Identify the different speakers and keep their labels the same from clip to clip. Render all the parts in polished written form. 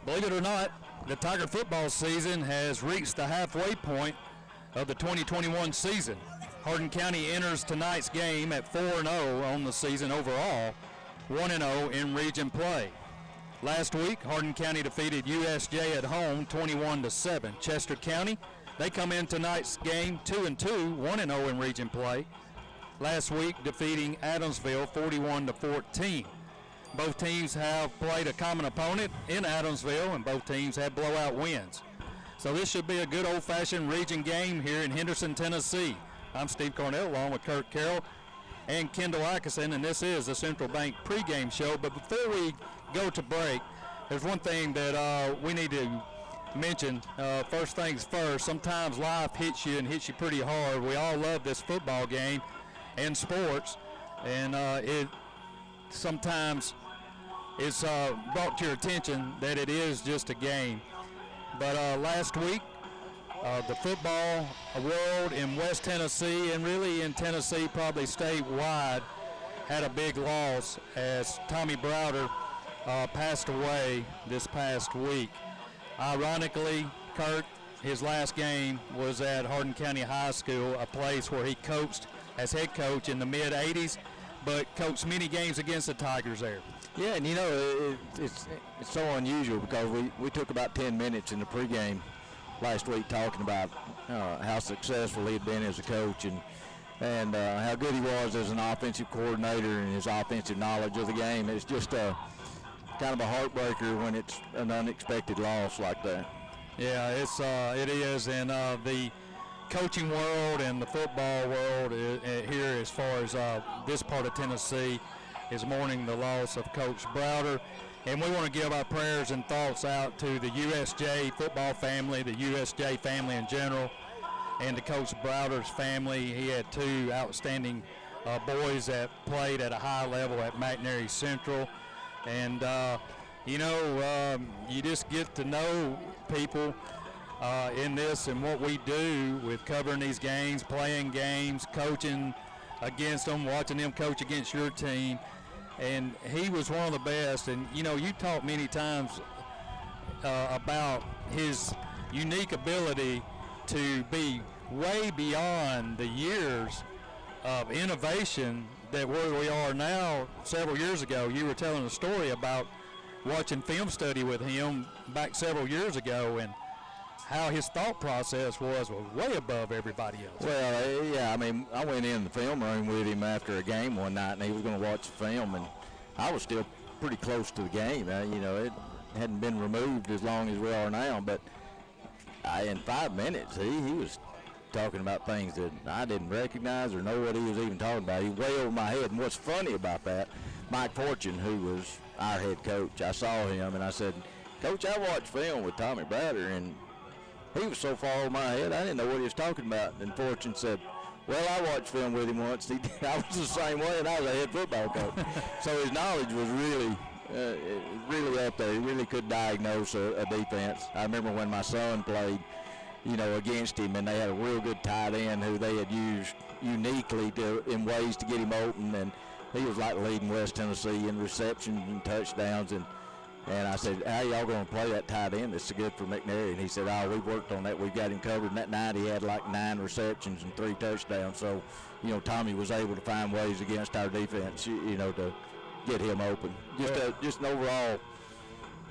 Speaker 1: Believe it or not, the Tiger football season has reached the halfway point of the 2021 season. Hardin County enters tonight's game at 4-0 on the season overall, 1-0 in region play. Last week, Hardin County defeated USJ at home 21-7. Chester County, they come in tonight's game 2-2, 1-0 in region play. Last week, defeating Adamsville 41-14. Both teams have played a common opponent in Adamsville, and both teams have blowout wins. So this should be a good old-fashioned region game here in Henderson, Tennessee. I'm Steve Cornell along with Kurt Carroll and Kendall Atkinson, and this is the Central Bank pregame show. But before we go to break, there's one thing that we need to mention. First things first, sometimes life hits you and hits you pretty hard. We all love this football game and sports, and it sometimes it's brought to your attention that it is just a game. But last week, the football world in West Tennessee, and really in Tennessee, probably statewide, had a big loss as Tommy Browder passed away this past week. Ironically, Kurt, his last game was at Hardin County High School, a place where he coached as head coach in the mid-'80s, but coached many games against the Tigers there.
Speaker 2: Yeah, and you know, it's so unusual because we took about 10 minutes in the pregame last week talking about how successful he had been as a coach and how good he was as an offensive coordinator and his offensive knowledge of the game. It's just kind of a heartbreaker when it's an unexpected loss like that.
Speaker 1: Yeah, it is, and the coaching world and the football world here, as far as this part of Tennessee, is mourning the loss of Coach Browder. And we want to give our prayers and thoughts out to the USJ football family, the USJ family in general, and to Coach Browder's family. He had two outstanding boys that played at a high level at McNary Central. And, you just get to know people in this and what we do with covering these games, playing games, coaching against them, watching them coach against your team. And he was one of the best. And, you know, you talked many times about his unique ability to be way beyond the years of innovation that where we are now. Several years ago, you were telling a story about watching film study with him back several years ago and how his thought process was way above everybody else.
Speaker 2: Well, yeah, I mean, I went in the film room with him after a game one night, and he was going to watch the film, and I was still pretty close to the game. It hadn't been removed as long as we are now, but in 5 minutes, he was talking about things that I didn't recognize or know what he was even talking about. He was way over my head, and what's funny about that, Mike Fortune, who was our head coach, I saw him, and I said, Coach, I watched film with Tommy Browder, and he was so far over my head, I didn't know what he was talking about. And Fortune said, well, I watched film with him once. I was the same way, and I was a head football coach. So his knowledge was really up there. He really could diagnose a defense. I remember when my son played, against him, and they had a real good tight end who they had used uniquely in ways to get him open, and he was like leading West Tennessee in receptions and touchdowns. And I said, how y'all going to play that tight end that's so good for McNary? And he said, we've worked on that. We've got him covered. And that night he had like 9 receptions and 3 touchdowns. So, Tommy was able to find ways against our defense, to get him open. Just an overall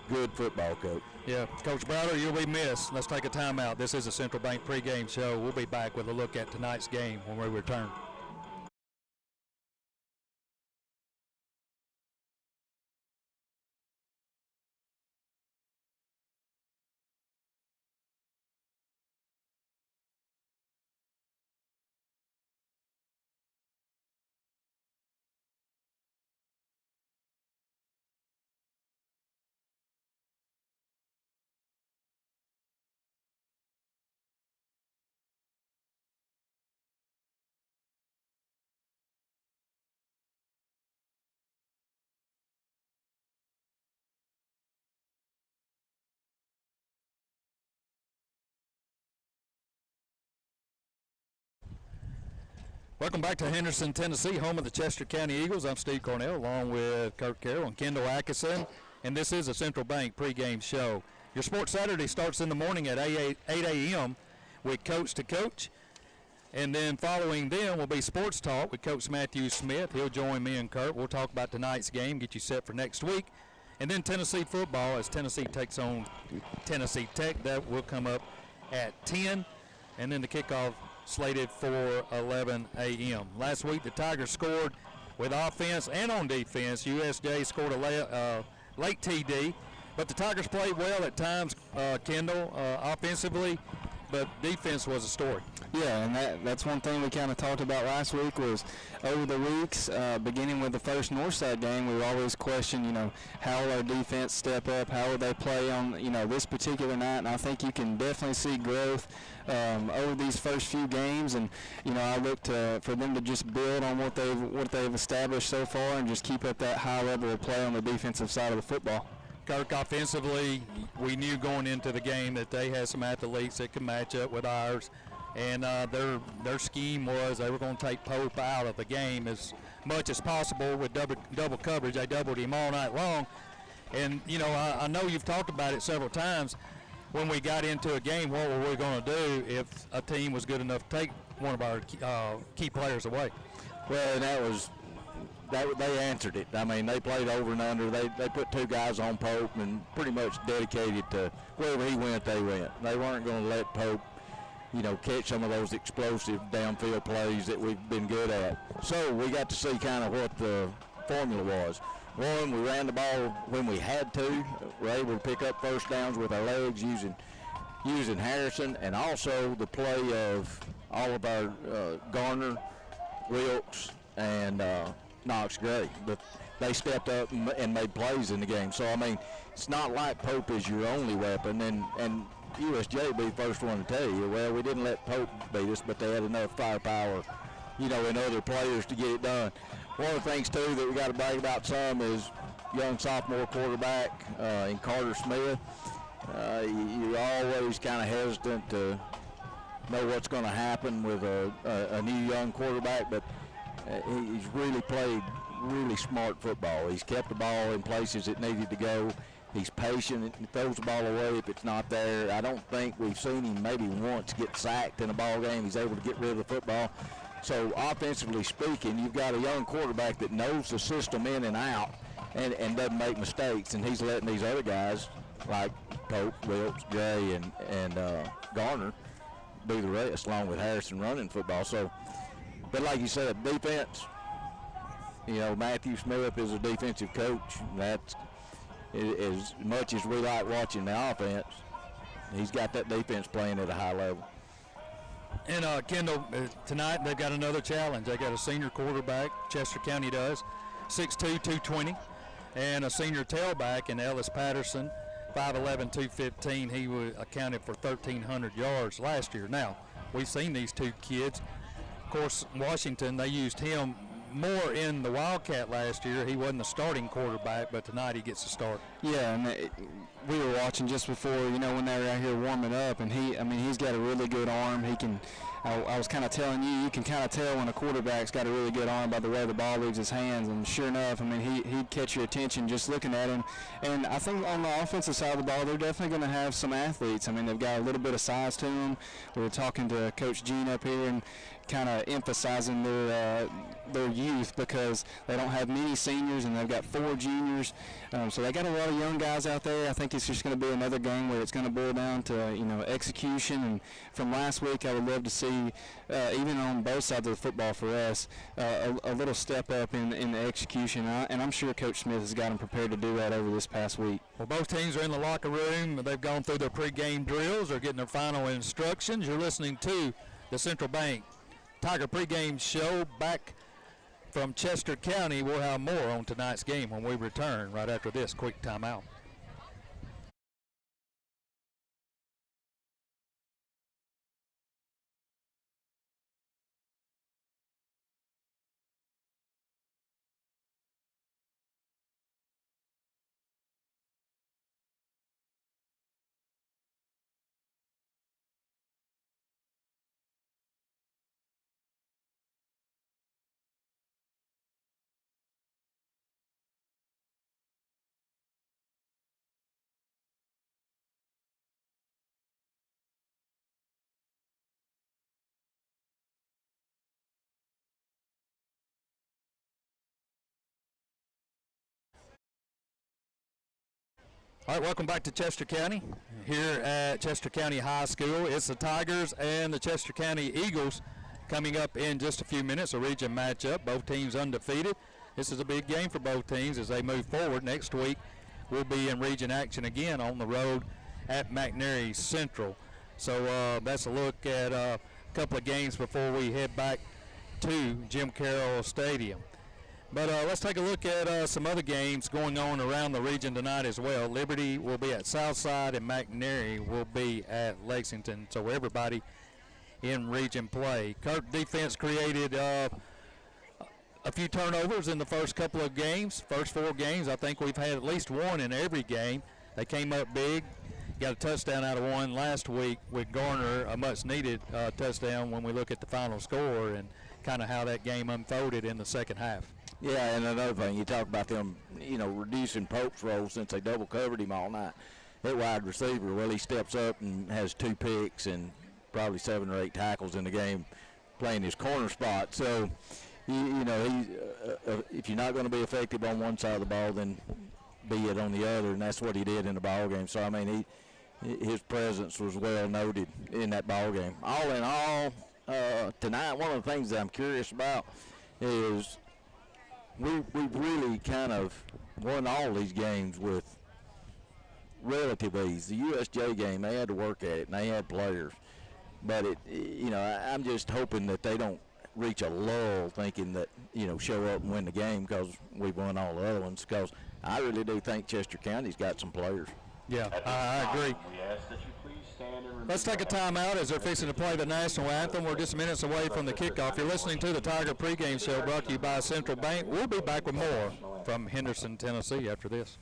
Speaker 2: good football coach.
Speaker 1: Yeah, Coach Browder, you'll be missed. Let's take a timeout. This is a Central Bank pregame show. We'll be back with a look at tonight's game when we return. Welcome back to Henderson, Tennessee, home of the Chester County Eagles. I'm Steve Cornell along with Kurt Carroll and Kendall Atkinson. and this is a Central Bank pregame show. Your Sports Saturday starts in the morning at 8 a.m. with Coach to Coach, and then following them will be Sports Talk with Coach Matthew Smith. He'll join me and Kurt. We'll talk about tonight's game, get you set for next week, and then Tennessee football as Tennessee takes on Tennessee Tech. That will come up at 10, and then the kickoff slated for 11 a.m. Last week, the Tigers scored with offense and on defense. USJ scored a late TD, but the Tigers played well at times, Kendall, offensively, but defense was a story.
Speaker 3: Yeah, and that's one thing we kind of talked about last week was over the weeks, beginning with the first Northside game, we always questioned, how will our defense step up, how will they play on, this particular night, and I think you can definitely see growth over these first few games, and, I look for them to just build on what they've established so far and just keep up that high level of play on the defensive side of the football.
Speaker 1: Kirk, offensively, we knew going into the game that they had some athletes that could match up with ours. And their scheme was they were going to take Pope out of the game as much as possible with double coverage. They doubled him all night long. And, I know you've talked about it several times. When we got into a game, what were we going to do if a team was good enough to take one of our key players away?
Speaker 2: Well, they answered it. I mean, they played over and under. They put two guys on Pope and pretty much dedicated to wherever he went, they went. They weren't going to let Pope catch some of those explosive downfield plays that we've been good at. So we got to see kind of what the formula was. One, we ran the ball when we had to. We're able to pick up first downs with our legs using Harrison, and also the play of all of our Garner, Wilkes, and Knox Gray. But they stepped up and made plays in the game. So, I mean, it's not like Pope is your only weapon, and USJ be the first one to tell you, well, we didn't let Pope beat us, but they had enough firepower, in other players to get it done. One of the things, too, that we got to brag about some is young sophomore quarterback in Carter Smith. You're always kind of hesitant to know what's going to happen with a new young quarterback, but he's really played really smart football. He's kept the ball in places it needed to go. He's patient. He throws the ball away if it's not there. I don't think we've seen him maybe once get sacked in a ball game. He's able to get rid of the football. So offensively speaking, you've got a young quarterback that knows the system in and out and doesn't make mistakes. And he's letting these other guys like Pope, Wilkes, Gray, and Garner do the rest, along with Harrison running football. So, but like you said, defense, Matthew Smith is a defensive coach. That's as much as we like watching the offense, he's got that defense playing at a high level.
Speaker 1: And Kendall, tonight they've got another challenge. They got a senior quarterback, Chester County does, 6'2", 220, and a senior tailback in Ellis Patterson, 5'11", 215. He accounted for 1,300 yards last year. Now, we've seen these two kids. Of course, Washington, they used him more in the Wildcat last year. He wasn't the starting quarterback, but tonight he gets to start.
Speaker 3: Yeah, and we were watching just before, when they were out here warming up, and he's got a really good arm. He can. I was kind of telling you can kind of tell when a quarterback's got a really good arm by the way the ball leaves his hands, and sure enough, he'd catch your attention just looking at him. And I think on the offensive side of the ball, they're definitely going to have some athletes. They've got a little bit of size to them. We were talking to Coach Gene up here and kind of emphasizing their youth because they don't have many seniors and they've got 4 juniors. So they got a lot of young guys out there. I think it's just going to be another game where it's going to boil down to, execution. And from last week, I would love to see, even on both sides of the football for us, a little step up in the execution. And I'm sure Coach Smith has got them prepared to do that over this past week.
Speaker 1: Well, both teams are in the locker room. They've gone through their pregame drills. They're getting their final instructions. You're listening to the Central Bank Tiger pregame show back from Chester County. We'll have more on tonight's game when we return right after this quick timeout. All right, welcome back to Chester County here at Chester County High School. It's the Tigers and the Chester County Eagles coming up in just a few minutes, a region matchup. Both teams undefeated. This is a big game for both teams as they move forward. Next week, we'll be in region action again on the road at McNairy Central. So that's a look at a couple of games before we head back to Jim Carroll Stadium. But let's take a look at some other games going on around the region tonight as well. Liberty will be at Southside and McNairy will be at Lexington. So everybody in region play. Kirk defense created a few turnovers in the first couple of games. First 4 games, I think we've had at least one in every game. They came up big. Got a touchdown out of one last week with Garner, a much-needed touchdown when we look at the final score and kind of how that game unfolded in the second half.
Speaker 2: Yeah, and another thing, you talk about them, reducing Pope's role since they double covered him all night. That wide receiver, well, he steps up and has 2 picks and probably 7 or 8 tackles in the game playing his corner spot. So, if you're not going to be effective on one side of the ball, then be it on the other, and that's what he did in the ball game. So, I mean, his presence was well noted in that ball game. All in all, tonight, one of the things that I'm curious about is we've really kind of won all these games with relative ease. The USJ game, they had to work at it, and they had players. But, I'm just hoping that they don't reach a lull thinking that, show up and win the game because we've won all the other ones, because I really do think Chester County's got some players.
Speaker 1: Yeah, I agree. Let's take a timeout as they're fixing to play the national anthem. We're just minutes away from the kickoff. You're listening to the Tiger Pregame Show brought to you by Central Bank. We'll be back with more from Henderson, Tennessee after this.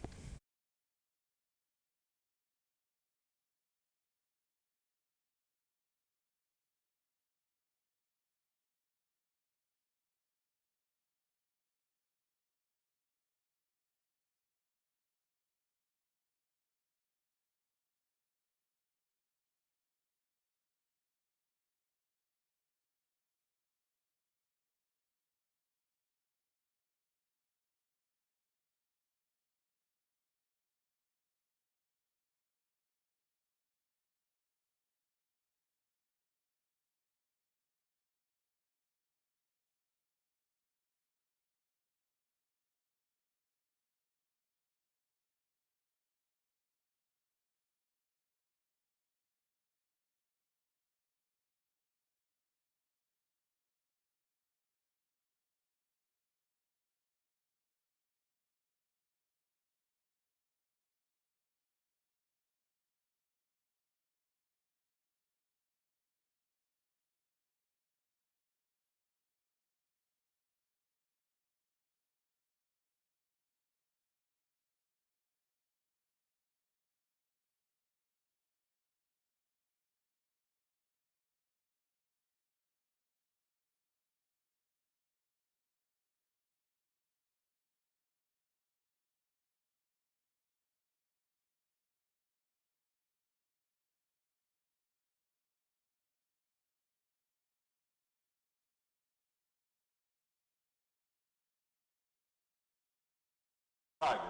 Speaker 4: Tigers,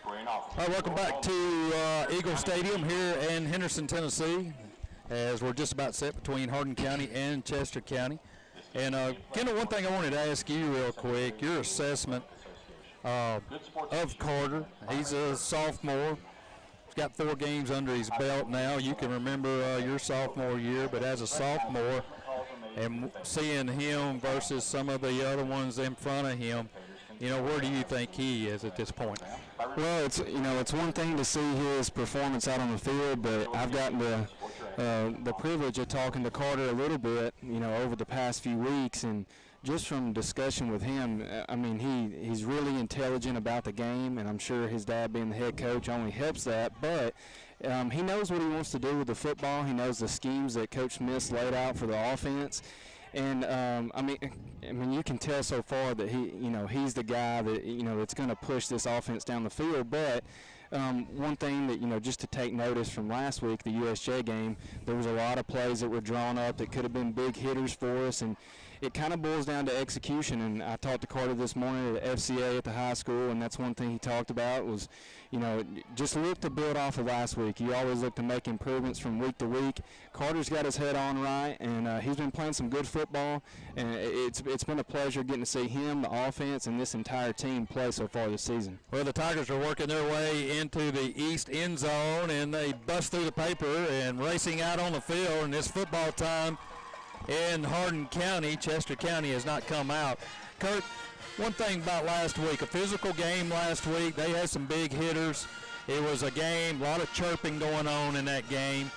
Speaker 4: screen off.
Speaker 1: All right, welcome back to Eagle Stadium here in Henderson, Tennessee, as we're just about set between Hardin County and Chester County. And, Kendall, one thing I wanted to ask you real quick, your assessment of Carter. He's a sophomore. He's got 4 games under his belt now. You can remember your sophomore year, but as a sophomore and seeing him versus some of the other ones in front of him, where do you think he is at this point?
Speaker 3: Well, it's one thing to see his performance out on the field, but I've gotten the privilege of talking to Carter a little bit, over the past few weeks, and just from discussion with him, I mean, he's really intelligent about the game, and I'm sure his dad being the head coach only helps that, but he knows what he wants to do with the football. He knows the schemes that Coach Smith's laid out for the offense. And I mean, you can tell so far that he's the guy that that's going to push this offense down the field. But one thing that just to take notice from last week, the USJ game, there was a lot of plays that were drawn up that could have been big hitters for us, and it kind of boils down to execution. And I talked to Carter this morning at FCA at the high school, and that's one thing he talked about was, just look to build off of last week. You always look to make improvements from week to week. Carter's got his head on right, and he's been playing some good football, and it's been a pleasure getting to see him, the offense, and this entire team play so far this season.
Speaker 1: Well, the Tigers are working their way into the east end zone, and they bust through the paper and racing out on the field, and it's football time in Hardin County. Chester County has not come out. Kurt, one thing about last week, a physical game last week. They had some big hitters. It was a game, a lot of chirping going on in that game.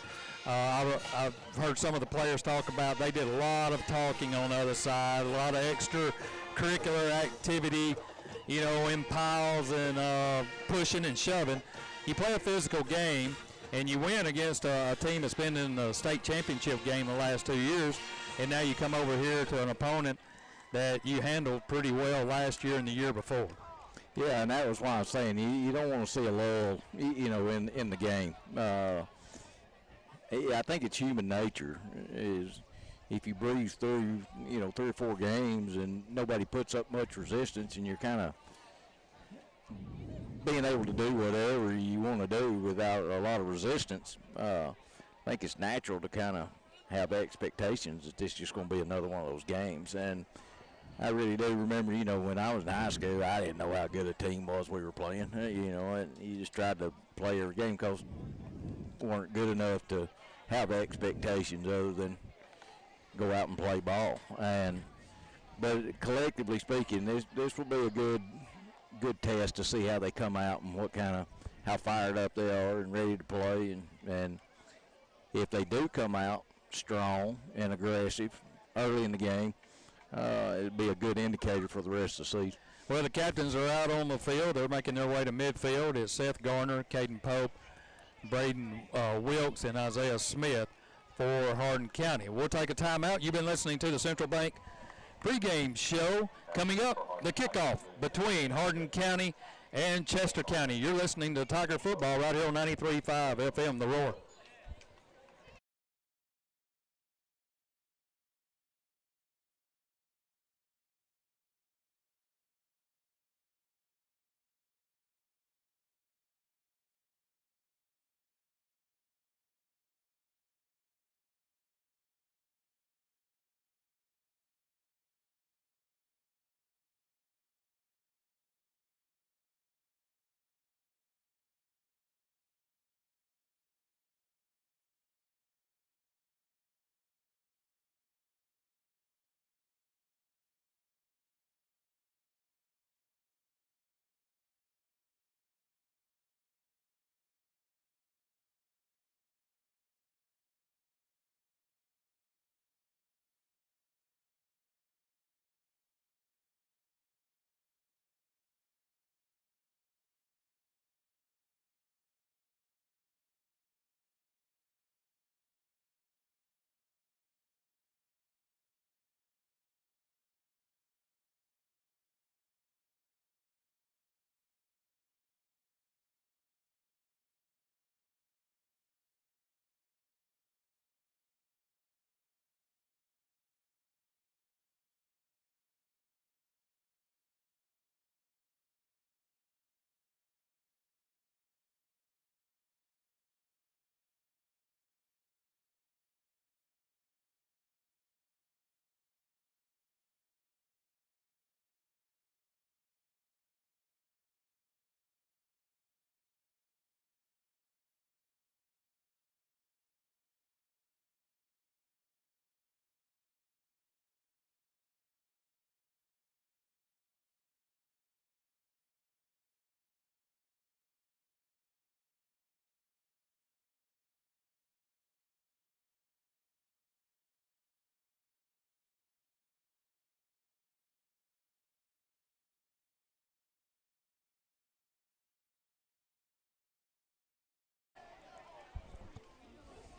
Speaker 1: I've heard some of the players talk about they did a lot of talking on the other side, a lot of extracurricular activity, in piles and pushing and shoving. You play a physical game, and you win against a team that's been in the state championship game the last 2 years, and now you come over here to an opponent that you handled pretty well last year and the year before.
Speaker 2: Yeah, and that was why I'm saying you don't want to see a lull, in the game. I think it's human nature is if you breeze through, 3 or 4 games and nobody puts up much resistance and you're kind of being able to do whatever you want to do without a lot of resistance, I think it's natural to kind of have expectations that this is just going to be another one of those games. And I really do remember, when I was in high school, I didn't know how good a team was we were playing, and you just tried to play every game because weren't good enough to have expectations other than go out and play ball. But collectively speaking, this will be a good test to see how they come out and how fired up they are and ready to play. And if they do come out strong and aggressive early in the game, it'll be a good indicator for the rest of the season.
Speaker 1: Well, the captains are out on the field. They're making their way to midfield. It's Seth Garner, Caden Pope, Braden Wilkes, and Isaiah Smith for Hardin County. We'll take a timeout. You've been listening to the Central Bank pregame show. Coming up, the kickoff between Hardin County and Chester County. You're listening to Tiger Football right here on 93.5 FM, The Roar.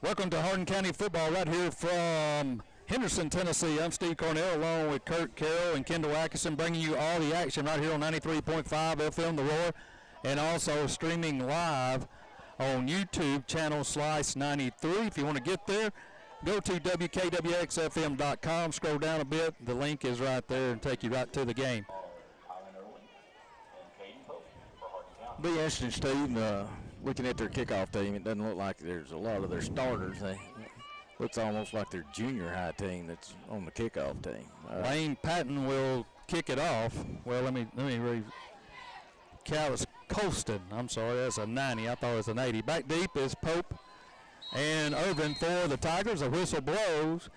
Speaker 1: Welcome to Hardin County football right here from Henderson, Tennessee. I'm Steve Cornell along with Kurt Carroll and Kendall Atkinson, bringing you all the action right here on 93.5 FM The Roar, and also streaming live on YouTube, channel Slice 93. If you want to get there, go to WKWXFM.com, scroll down a bit. The link is right there and take you right to the game.
Speaker 2: Be interesting, Steve, looking at their kickoff team. It doesn't look like there's a lot of their starters. Looks almost like their junior high team that's on the kickoff team.
Speaker 1: Lane Patton will kick it off. Well, let me read. Callis Colston, I'm sorry, that's a 90. I thought it was an 80. Back deep is Pope and Irvin for the Tigers. A whistle blows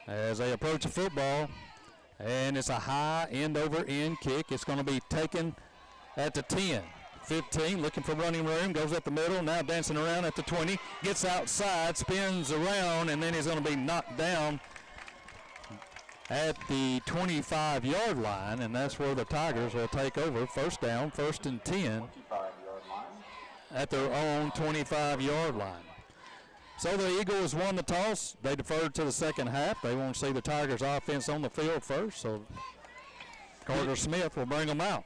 Speaker 1: as they approach the football. And it's a high end-over-end kick. It's going to be taken at the 10. 15, looking for running room, goes up the middle, now dancing around at the 20, gets outside, spins around, and then he's going to be knocked down at the 25-yard line, and that's where the Tigers will take over. First down, 1st and 10 at their own 25-yard line. So the Eagles won the toss. They deferred to the second half. They want to see the Tigers offense on the field first, so Carter Smith will bring them out.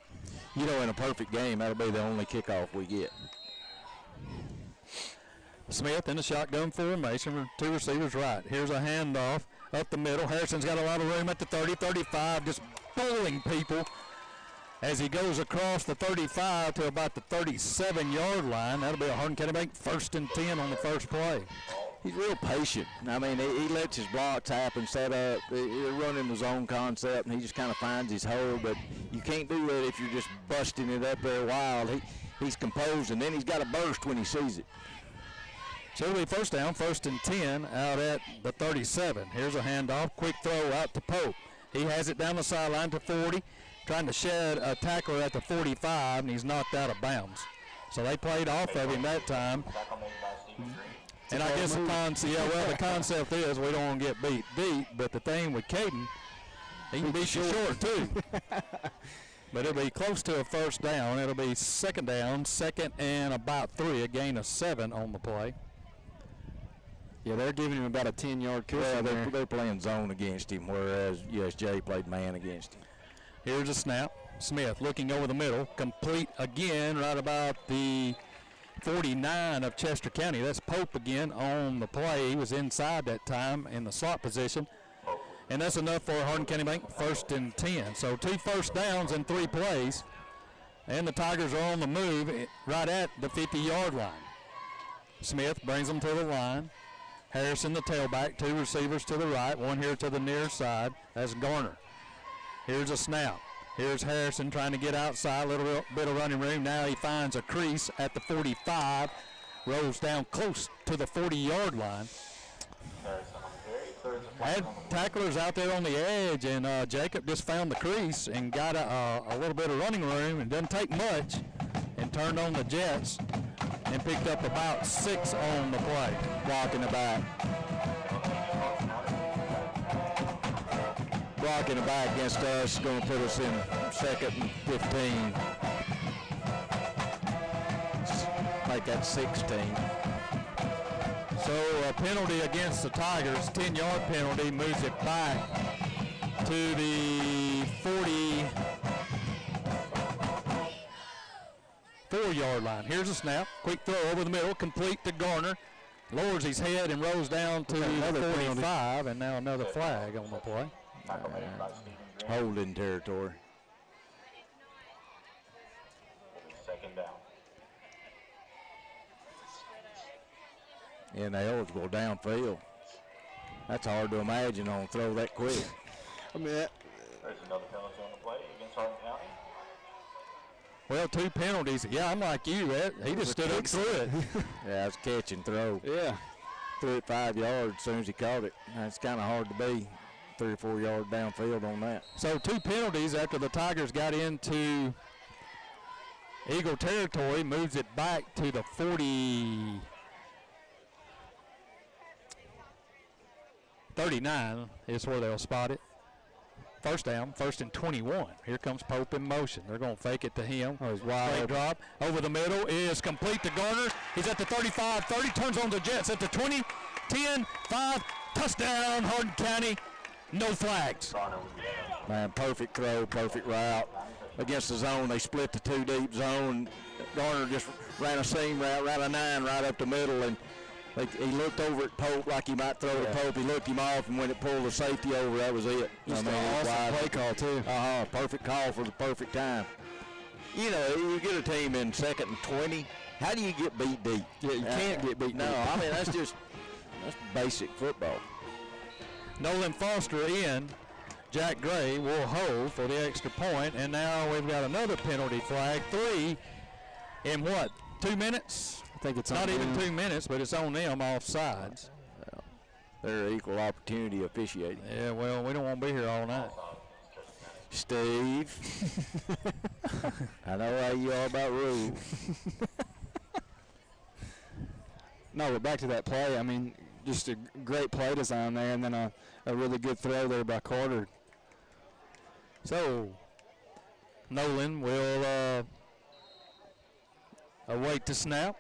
Speaker 2: You know, in a perfect game, that'll be the only kickoff we get.
Speaker 1: Smith in the shotgun formation with 2 receivers right. Here's a handoff up the middle. Harrison's got a lot of room at the 30, 35, just bowling people as he goes across the 35 to about the 37-yard line. That'll be a Hardin County Bank 1st and 10 on the first play.
Speaker 2: He's real patient. I mean, he lets his blocks happen, set up. They're running the zone concept, and he just kind of finds his hole. But you can't do that if you're just busting it up there wild. He's composed, and then he's got a burst when he sees it.
Speaker 1: So it'll be first down, 1st and 10 out at the 37. Here's a handoff, quick throw out to Pope. He has it down the sideline to 40, trying to shed a tackler at the 45, and he's knocked out of bounds. So they played off of him that time. And I guess the concept is we don't want to get beat deep, but the thing with Caden, he can beat you short too. But it'll be close to a first down. It'll be second down, 2nd and about 3, a gain of 7 on the play.
Speaker 3: Yeah, they're giving him about a 10-yard cushion.
Speaker 2: Yeah, they're playing zone against him, whereas USJ played man against him.
Speaker 1: Here's a snap. Smith looking over the middle, complete again right about the 49 of Chester County. That's Pope again on the play. He was inside that time in the slot position. And that's enough for Hardin County Bank, 1st and 10. So 2 first downs in 3 plays. And the Tigers are on the move right at the 50-yard line. Smith brings them to the line. Harrison, the tailback, 2 receivers to the right, 1 here to the near side. That's Garner. Here's a snap. Here's Harrison trying to get outside, a little bit of running room. Now he finds a crease at the 45, rolls down close to the 40-yard line. Had tacklers out there on the edge, and Jacob just found the crease and got a little bit of running room. It doesn't take much, and turned on the jets and picked up about 6 on the play.
Speaker 2: Blocking the back. Blocking the back against us is going to put us in 2nd and 15. Make that 16.
Speaker 1: So a penalty against the Tigers, 10-yard penalty, moves it back to the 44-yard line. Here's a snap, quick throw over the middle, complete to Garner. Lowers his head and rolls down to the 45, and now another flag on the play.
Speaker 2: Holding territory.
Speaker 4: Second down.
Speaker 2: And eligible downfield. That's hard to imagine on a throw that quick.
Speaker 3: I mean,
Speaker 4: There's another penalty on the play against Hardin County.
Speaker 1: Well, 2 penalties. Yeah, I'm like you, Ed. He just stood up through it.
Speaker 2: Yeah, it's catch and throw.
Speaker 3: yeah.
Speaker 2: Threw it 5 yards as soon as he caught it. It's kind of hard to be 3 or 4 yards downfield on that.
Speaker 1: So 2 penalties after the Tigers got into Eagle territory, moves it back to the 39 is where they'll spot it. First down, 1st and 21. Here comes Pope in motion. They're going to fake it to him. Oh, he's wide. Straight drop over the middle is complete to Garner. He's at the 35, 30, turns on the Jets at the 20, 10, 5, touchdown, Hardin County. No flags.
Speaker 2: Man, perfect throw, perfect route. Against the zone, they split the 2 deep zone. Garner just ran a seam route, ran a 9 right up the middle, and Like he looked over at Pope like he might throw to Pope. He looked him off, and when it pulled the safety over, that was it.
Speaker 3: Just an awesome play call, too.
Speaker 2: Perfect call for the perfect time. You know, you get a team in 2nd and 20. How do you get beat deep?
Speaker 3: Yeah, you can't get beat deep.
Speaker 2: No, I mean, that's basic football.
Speaker 1: Nolan Foster in. Jack Gray will hold for the extra point, and now we've got another penalty flag. 3 in what, 2 minutes?
Speaker 3: I think it's
Speaker 1: not even 2 minutes, but it's on them offsides.
Speaker 2: Well, they're equal opportunity officiating.
Speaker 1: Yeah, well, we don't want to be here all night.
Speaker 2: Steve, I know how you are about rules.
Speaker 3: No, but back to that play. I mean, just a great play design there, and then a really good throw there by Carter.
Speaker 1: So, Nolan will await the snap.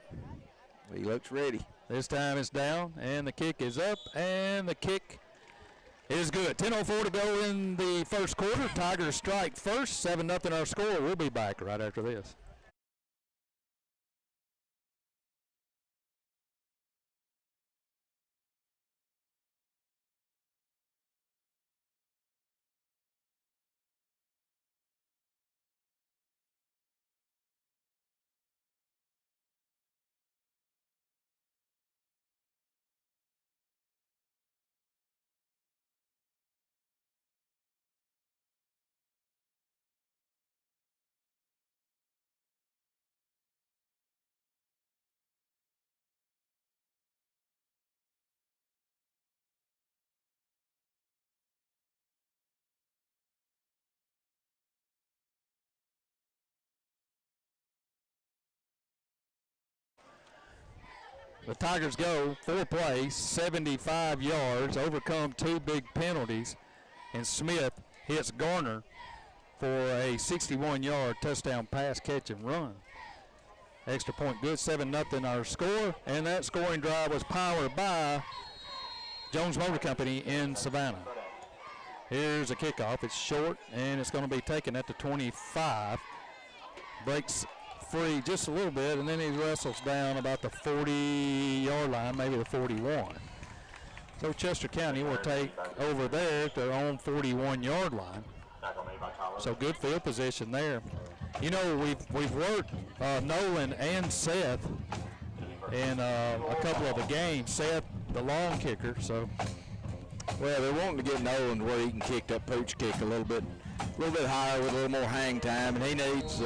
Speaker 2: He looks ready.
Speaker 1: This time it's down, and the kick is up, and the kick is good. 10:04 to go in the first quarter. Tigers strike first, 7-0 our score. We'll be back right after this. The Tigers go 4 plays, 75 yards, overcome 2 big penalties, and Smith hits Garner for a 61-yard touchdown pass, catch, and run. Extra point good, 7-0 our score, and that scoring drive was powered by Jones Motor Company in Savannah. Here's a kickoff. It's short, and it's going to be taken at the 25. Breaks free just a little bit, and then he wrestles down about the 40-yard line, maybe the 41. So Chester County will take over there at their own 41-yard line. So good field position there. You know, we've worked Nolan and Seth in a couple of the games. Seth, the long kicker, so.
Speaker 2: Well, they're wanting to get Nolan to where he can kick that pooch kick a little bit higher with a little more hang time, and he needs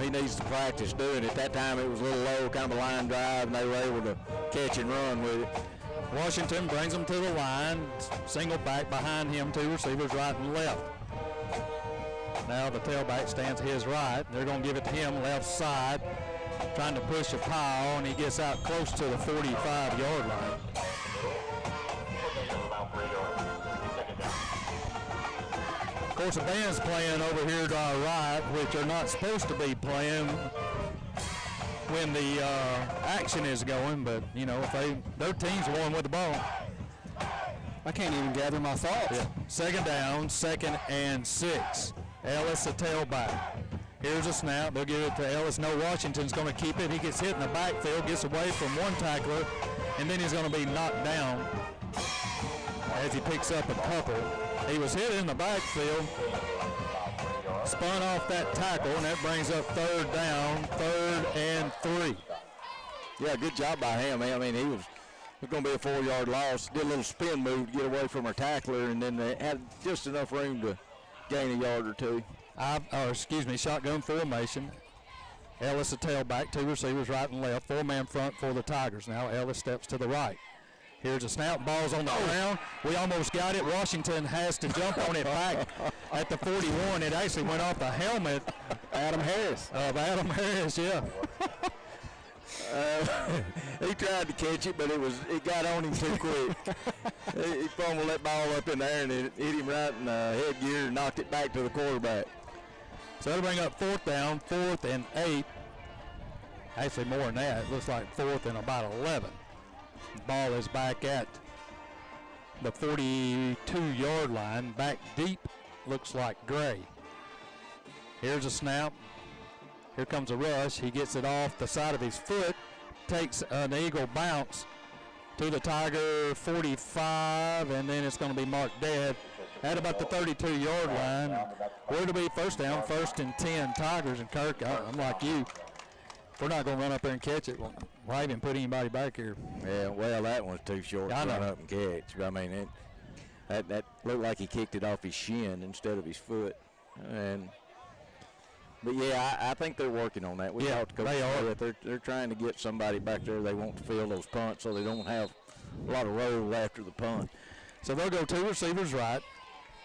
Speaker 2: he needs to practice doing it. That time it was a little low, kind of a line drive, and they were able to catch and run with it.
Speaker 1: Washington brings them to the line, single back behind him, 2 receivers right and left. Now the tailback stands his right. They're going to give it to him left side, trying to push a pile, and he gets out close to the 45-yard line. Of course, the band's playing over here to our right, which are not supposed to be playing when the action is going, but, you know, if their team's the one with the ball.
Speaker 3: I can't even gather my thoughts.
Speaker 1: Yeah. Second down, 2nd and 6. Ellis, the tailback. Here's a snap. They'll give it to Ellis. No, Washington's going to keep it. He gets hit in the backfield, gets away from one tackler, and then he's going to be knocked down as he picks up a couple. He was hit in the backfield, spun off that tackle, and that brings up 3rd down, 3rd and 3.
Speaker 2: Yeah, good job by him. I mean, it was going to be a 4-yard loss. Did a little spin move to get away from our tackler, and then they had just enough room to gain a yard or 2.
Speaker 1: Shotgun formation. Ellis, the tailback, 2 receivers right and left, 4-man front for the Tigers. Now Ellis steps to the right. Here's a snap, ball's on the ground. We almost got it. Washington has to jump on it back at the 41. It actually went off the helmet
Speaker 3: Adam Harris.
Speaker 1: Of Adam Harris, yeah.
Speaker 2: He tried to catch it, but it got on him too quick. He fumbled that ball up in there, and it hit him right in the headgear and knocked it back to the quarterback.
Speaker 1: So that'll bring up 4th down, 4th and 8. Actually more than that. It looks like 4th and about 11. The ball is back at the 42-yard line. Back deep, looks like Gray. Here's a snap. Here comes a rush. He gets it off the side of his foot, takes an Eagle bounce to the Tiger 45, and then it's going to be marked dead at about the 32-yard line. Where to be first down, 1st and 10 Tigers. And Kirk, I'm like you. If we're not going to run up there and catch it, why even put anybody back here?
Speaker 2: Yeah, well, that one's too short to run up and catch. I mean, that looked like he kicked it off his shin instead of his foot. But yeah, I think they're working on that. We talked to Coach Smith. They're trying to get somebody back there they want to fill those punts so they don't have a lot of roll after the punt.
Speaker 1: So they'll go 2 receivers right,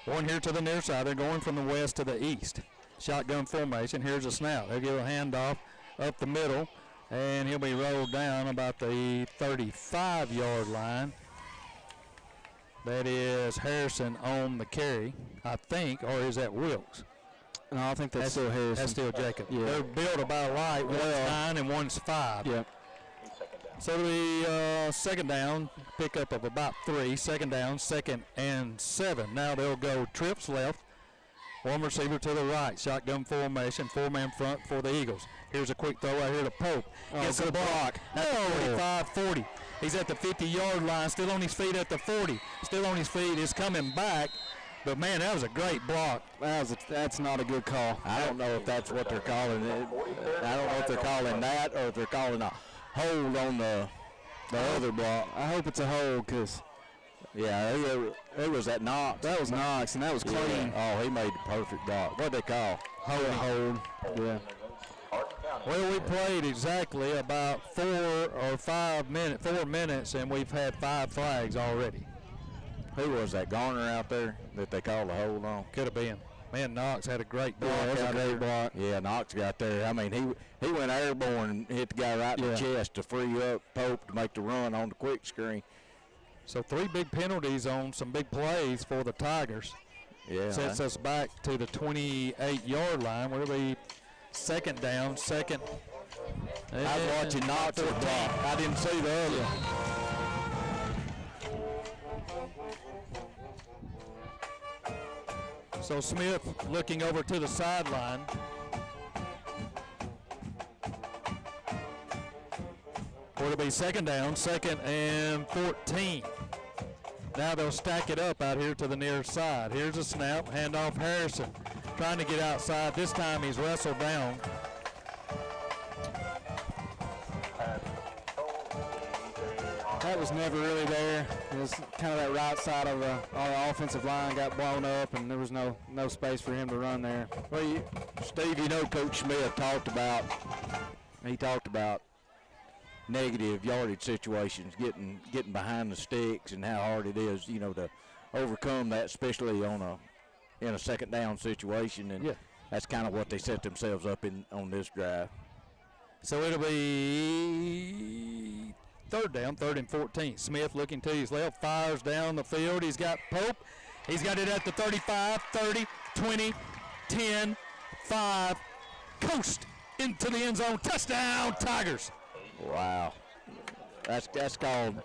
Speaker 1: 1 here to the near side. They're going from the west to the east. Shotgun formation. Here's a snap. They'll give a handoff up the middle, and he'll be rolled down about the 35-yard line. That is Harrison on the carry, I think, or is that Wilkes?
Speaker 3: No, I think that's still Harrison.
Speaker 1: That's still Jacob.
Speaker 3: Yeah.
Speaker 1: They're built about alike. One's 9 and one's 5.
Speaker 3: Yep.
Speaker 1: So the second down, pickup of about 3. Second down, 2nd and 7. Now they'll go trips left, 1 receiver to the right. Shotgun formation, 4-man front for the Eagles. Here's a quick throw right here to Pope. Gets a block at the 45-40. He's at the 50-yard line, still on his feet at the 40. Still on his feet, is coming back. But, man, that was a great block.
Speaker 3: That's not a good call.
Speaker 2: I don't know if that's what they're calling it. I don't know if they're calling that or if they're calling a hold on the other block.
Speaker 3: I hope it's a hold because,
Speaker 2: yeah, it was that Knox.
Speaker 3: That was Knox, and that was clean.
Speaker 2: Yeah. Oh, he made the perfect block. What'd they call?
Speaker 3: Hold. Yeah.
Speaker 1: Well, we played exactly about 4 minutes, and we've had 5 flags already.
Speaker 2: Who was that, Garner out there that they called a hold on?
Speaker 1: Could have been. Man, Knox had a great block.
Speaker 3: Yeah, that was a great block.
Speaker 2: Yeah, Knox got there. I mean, he went airborne and hit the guy right in the chest to free up Pope to make the run on the quick screen.
Speaker 1: So 3 big penalties on some big plays for the Tigers.
Speaker 2: Yeah.
Speaker 1: Sets us back to the 28-yard line. We'll be 2nd down, 2nd.
Speaker 2: I was watching Knox block. I didn't see the other.
Speaker 1: So Smith looking over to the sideline. It'll be 2nd down, 2nd and 14. Now they'll stack it up out here to the near side. Here's a snap, handoff Harrison. Trying to get outside. This time he's wrestled down.
Speaker 3: That was never really there. It was kind of that right side of our offensive line got blown up, and there was no space for him to run there.
Speaker 2: Well, Steve, you know Coach Smith talked about negative yardage situations, getting behind the sticks, and how hard it is, to overcome that, especially in a 2nd down situation, and that's kind of what they set themselves up on this drive.
Speaker 1: So it'll be 3rd down, 3rd and 14. Smith looking to his left, fires down the field. He's got Pope. He's got it at the 35, 30, 20, 10, 5. Coast into the end zone. Touchdown, Tigers.
Speaker 2: Wow. That's called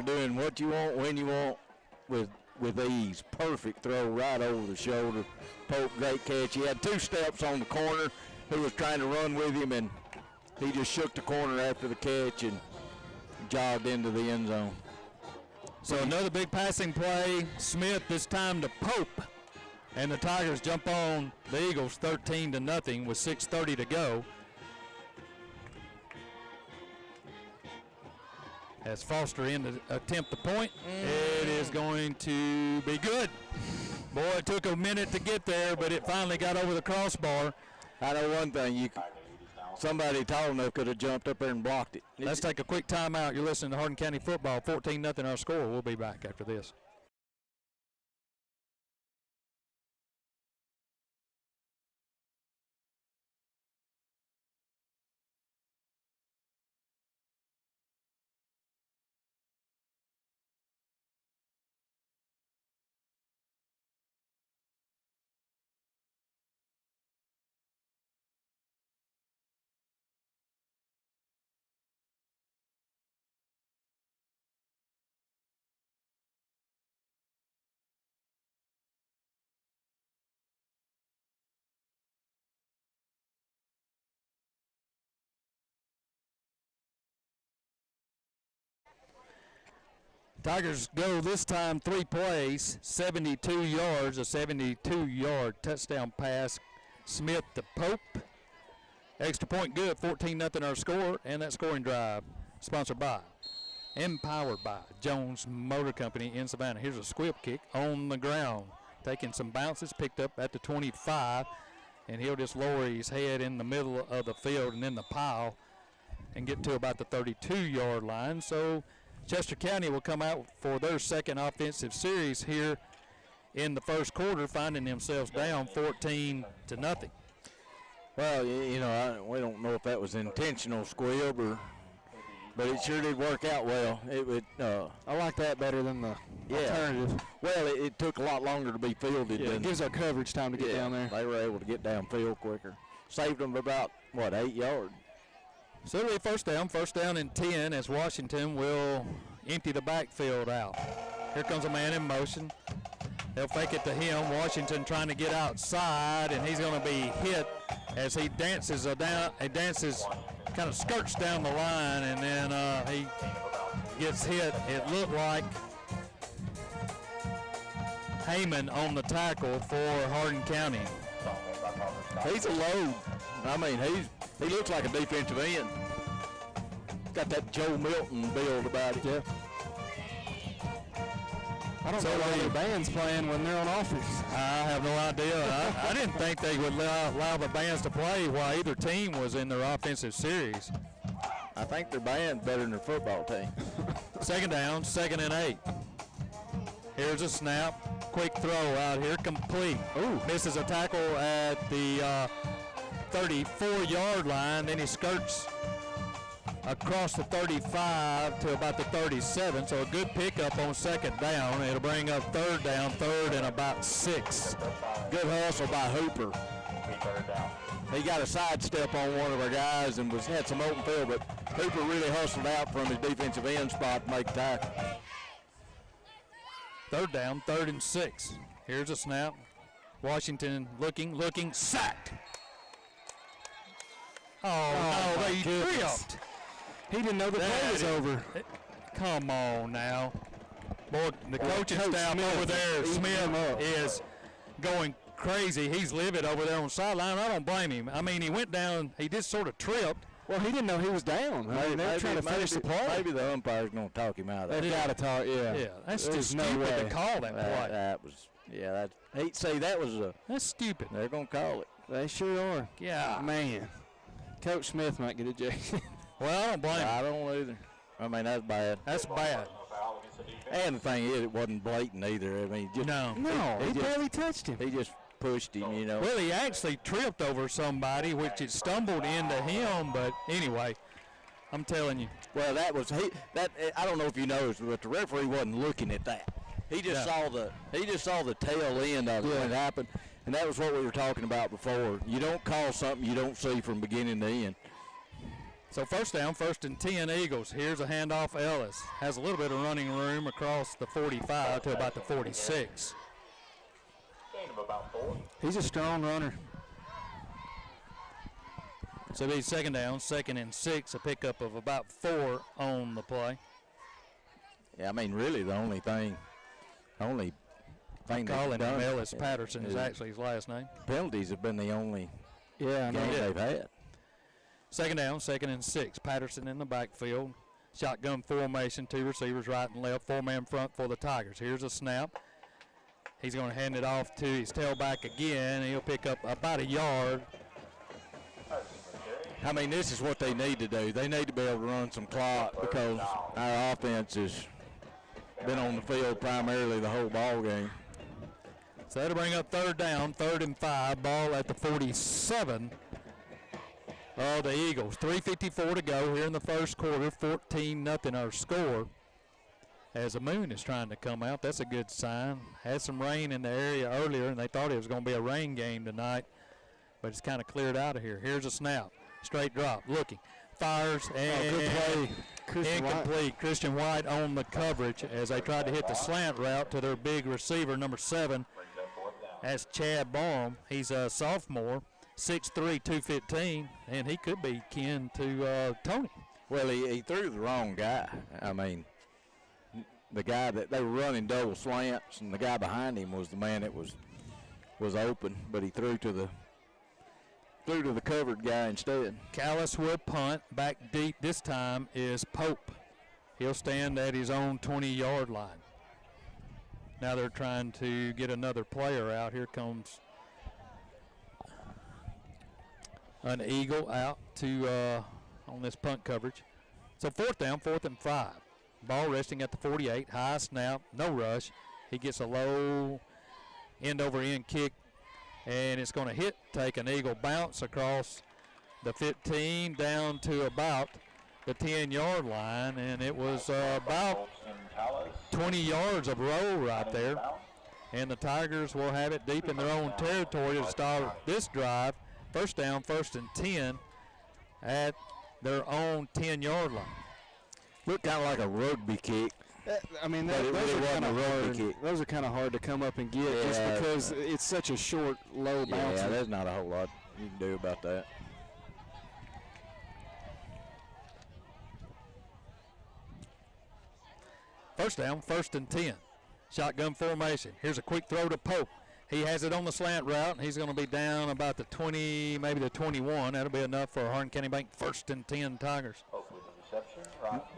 Speaker 2: doing what you want when you want with ease. Perfect throw right over the shoulder. Pope, great catch. He had 2 steps on the corner who was trying to run with him, and he just shook the corner after the catch and jogged into the end zone.
Speaker 1: So another big passing play. Smith this time to Pope. And the Tigers jump on the Eagles 13-0 with 6:30 to go. As Foster in to attempt the point, it is going to be good. Boy, it took a minute to get there, but it finally got over the crossbar.
Speaker 2: I know one thing, somebody tall enough could have jumped up there and blocked it.
Speaker 1: Let's take a quick timeout. You're listening to Hardin County Football, 14-0 our score. We'll be back after this. Tigers go this time 3 plays, 72 yards, a 72-yard touchdown pass. Smith to Pope. Extra point good, 14-0 our score, and that scoring drive sponsored by, empowered by Jones Motor Company in Savannah. Here's a squib kick on the ground, taking some bounces, picked up at the 25, and he'll just lower his head in the middle of the field and in the pile and get to about the 32-yard line. So Chester County will come out for their second offensive series here in the first quarter, finding themselves down 14-0.
Speaker 2: Well, you know, we don't know if that was intentional squib but it sure did work out well.
Speaker 3: I like that better than the alternative.
Speaker 2: Well, it took a lot longer to be fielded.
Speaker 3: It gives our coverage time to get down there.
Speaker 2: They were able to get downfield quicker. Saved them about, 8 yards.
Speaker 1: So it'll be first down and 10 as Washington will empty the backfield out. Here comes a man in motion. They'll fake it to him. Washington trying to get outside, and he's going to be hit as he dances kind of skirts down the line, and then he gets hit. It looked like Heyman on the tackle for Hardin County.
Speaker 2: He's a load. I mean, he looks like a defensive end. Got that Joe Milton build about it.
Speaker 3: Yeah. I don't know why the band's playing when they're on offense.
Speaker 1: I have no idea. I didn't think they would allow the bands to play while either team was in their offensive series.
Speaker 2: I think their band's better than their football team.
Speaker 1: Second down, 2nd and 8. Here's a snap. Quick throw out here, complete. Ooh, misses a tackle at the 34-yard line. Then he skirts across the 35 to about the 37, so a good pickup on 2nd down. It'll bring up 3rd down, 3rd and about 6.
Speaker 2: Good hustle by Hooper. He got a sidestep on one of our guys and had some open field, but Hooper really hustled out from his defensive end spot to make the tackle.
Speaker 1: 3rd down, 3rd and 6. Here's a snap. Washington looking, sacked. Oh no, they tripped.
Speaker 3: He didn't know the play was over.
Speaker 1: Come on now. Boy, the coaching staff over there, Smith, is going crazy. He's livid over there on the sideline. I don't blame him. I mean, he went down. He just sort of tripped.
Speaker 3: Well, he didn't know he was down. They were trying to finish the play.
Speaker 2: Maybe the umpire's going to talk him out of it.
Speaker 3: They got to talk, yeah.
Speaker 1: Yeah, that's just stupid to call that play.
Speaker 2: That was,
Speaker 1: That's stupid.
Speaker 2: They're going to call it.
Speaker 3: They sure are.
Speaker 1: Yeah.
Speaker 3: Man. Coach Smith might get ejected.
Speaker 1: Well, I don't blame him.
Speaker 2: I don't either. I mean, that's bad.
Speaker 1: That's bad.
Speaker 2: And the thing is, it wasn't blatant either. I mean,
Speaker 3: he barely touched him.
Speaker 2: He just pushed him, you know.
Speaker 1: Well, he actually tripped over somebody, which it stumbled into him. But anyway, I'm telling you.
Speaker 2: Well, I don't know if you noticed, but the referee wasn't looking at that. He just saw the tail end of it when it happened, and that was what we were talking about before. You don't call something you don't see from beginning to end.
Speaker 1: So first down, 1st and 10 Eagles. Here's a handoff. Ellis has a little bit of running room across the 45 to about the 46.
Speaker 3: He's a strong runner.
Speaker 1: So it'll be 2nd down, 2nd and 6, a pickup of about 4 on the play.
Speaker 2: Yeah, I mean, really the only thing
Speaker 1: calling him Ellis Patterson is actually his last name.
Speaker 2: Penalties have been the only
Speaker 3: game
Speaker 2: they've had.
Speaker 1: 2nd down, 2nd and 6. Patterson in the backfield. Shotgun formation, 2 receivers right and left, 4-man front for the Tigers. Here's a snap. He's going to hand it off to his tailback again. He'll pick up about a yard.
Speaker 2: I mean, this is what they need to do. They need to be able to run some clock because our offense has been on the field primarily the whole ball game.
Speaker 1: So that'll bring up 3rd down, 3rd and 5. Ball at the 47. Oh, the Eagles. 3:54 to go here in the first quarter. 14-0 our score. As the moon is trying to come out, that's a good sign. Had some rain in the area earlier, and they thought it was going to be a rain game tonight, but it's kind of cleared out of here. Here's a snap. Straight drop. Looking. Fires and
Speaker 3: good play.
Speaker 1: incomplete. Christian White on the coverage as they tried to hit the slant route to their big receiver, number 7. That's Chad Baum. He's a sophomore. 6'3", 215, and he could be kin to Tony.
Speaker 2: Well, he threw the wrong guy. I mean, the guy that they were running double slants, and the guy behind him was the man that was open, but he threw to the covered guy instead.
Speaker 1: Callis will punt. Back deep this time is Pope. He'll stand at his own 20-yard line. Now they're trying to get another player out. Here comes an Eagle out to on this punt coverage. So 4th down, 4th and 5. Ball resting at the 48. High snap, no rush. He gets a low end-over-end kick, and it's going to take an Eagle bounce across the 15 down to about the 10-yard line, and it was about 20 yards of roll right there. And the Tigers will have it deep in their own territory to start this drive. 1st down, 1st and 10 at their own 10-yard line.
Speaker 2: Looked kind of like a rugby kick.
Speaker 3: I mean,
Speaker 2: But it
Speaker 3: those
Speaker 2: really
Speaker 3: are
Speaker 2: wasn't
Speaker 3: kind
Speaker 2: a
Speaker 3: of
Speaker 2: rugby
Speaker 3: hard.
Speaker 2: kick.
Speaker 3: Those are kind of hard to come up and get just
Speaker 2: Yeah.
Speaker 3: because it's such a short, low bounce.
Speaker 2: Yeah, there's not a whole lot you can do about that.
Speaker 1: First down, 1st and 10. Shotgun formation. Here's a quick throw to Pope. He has it on the slant route, and he's going to be down about the 20, maybe the 21. That'll be enough for Hardin County Bank 1st and 10 Tigers.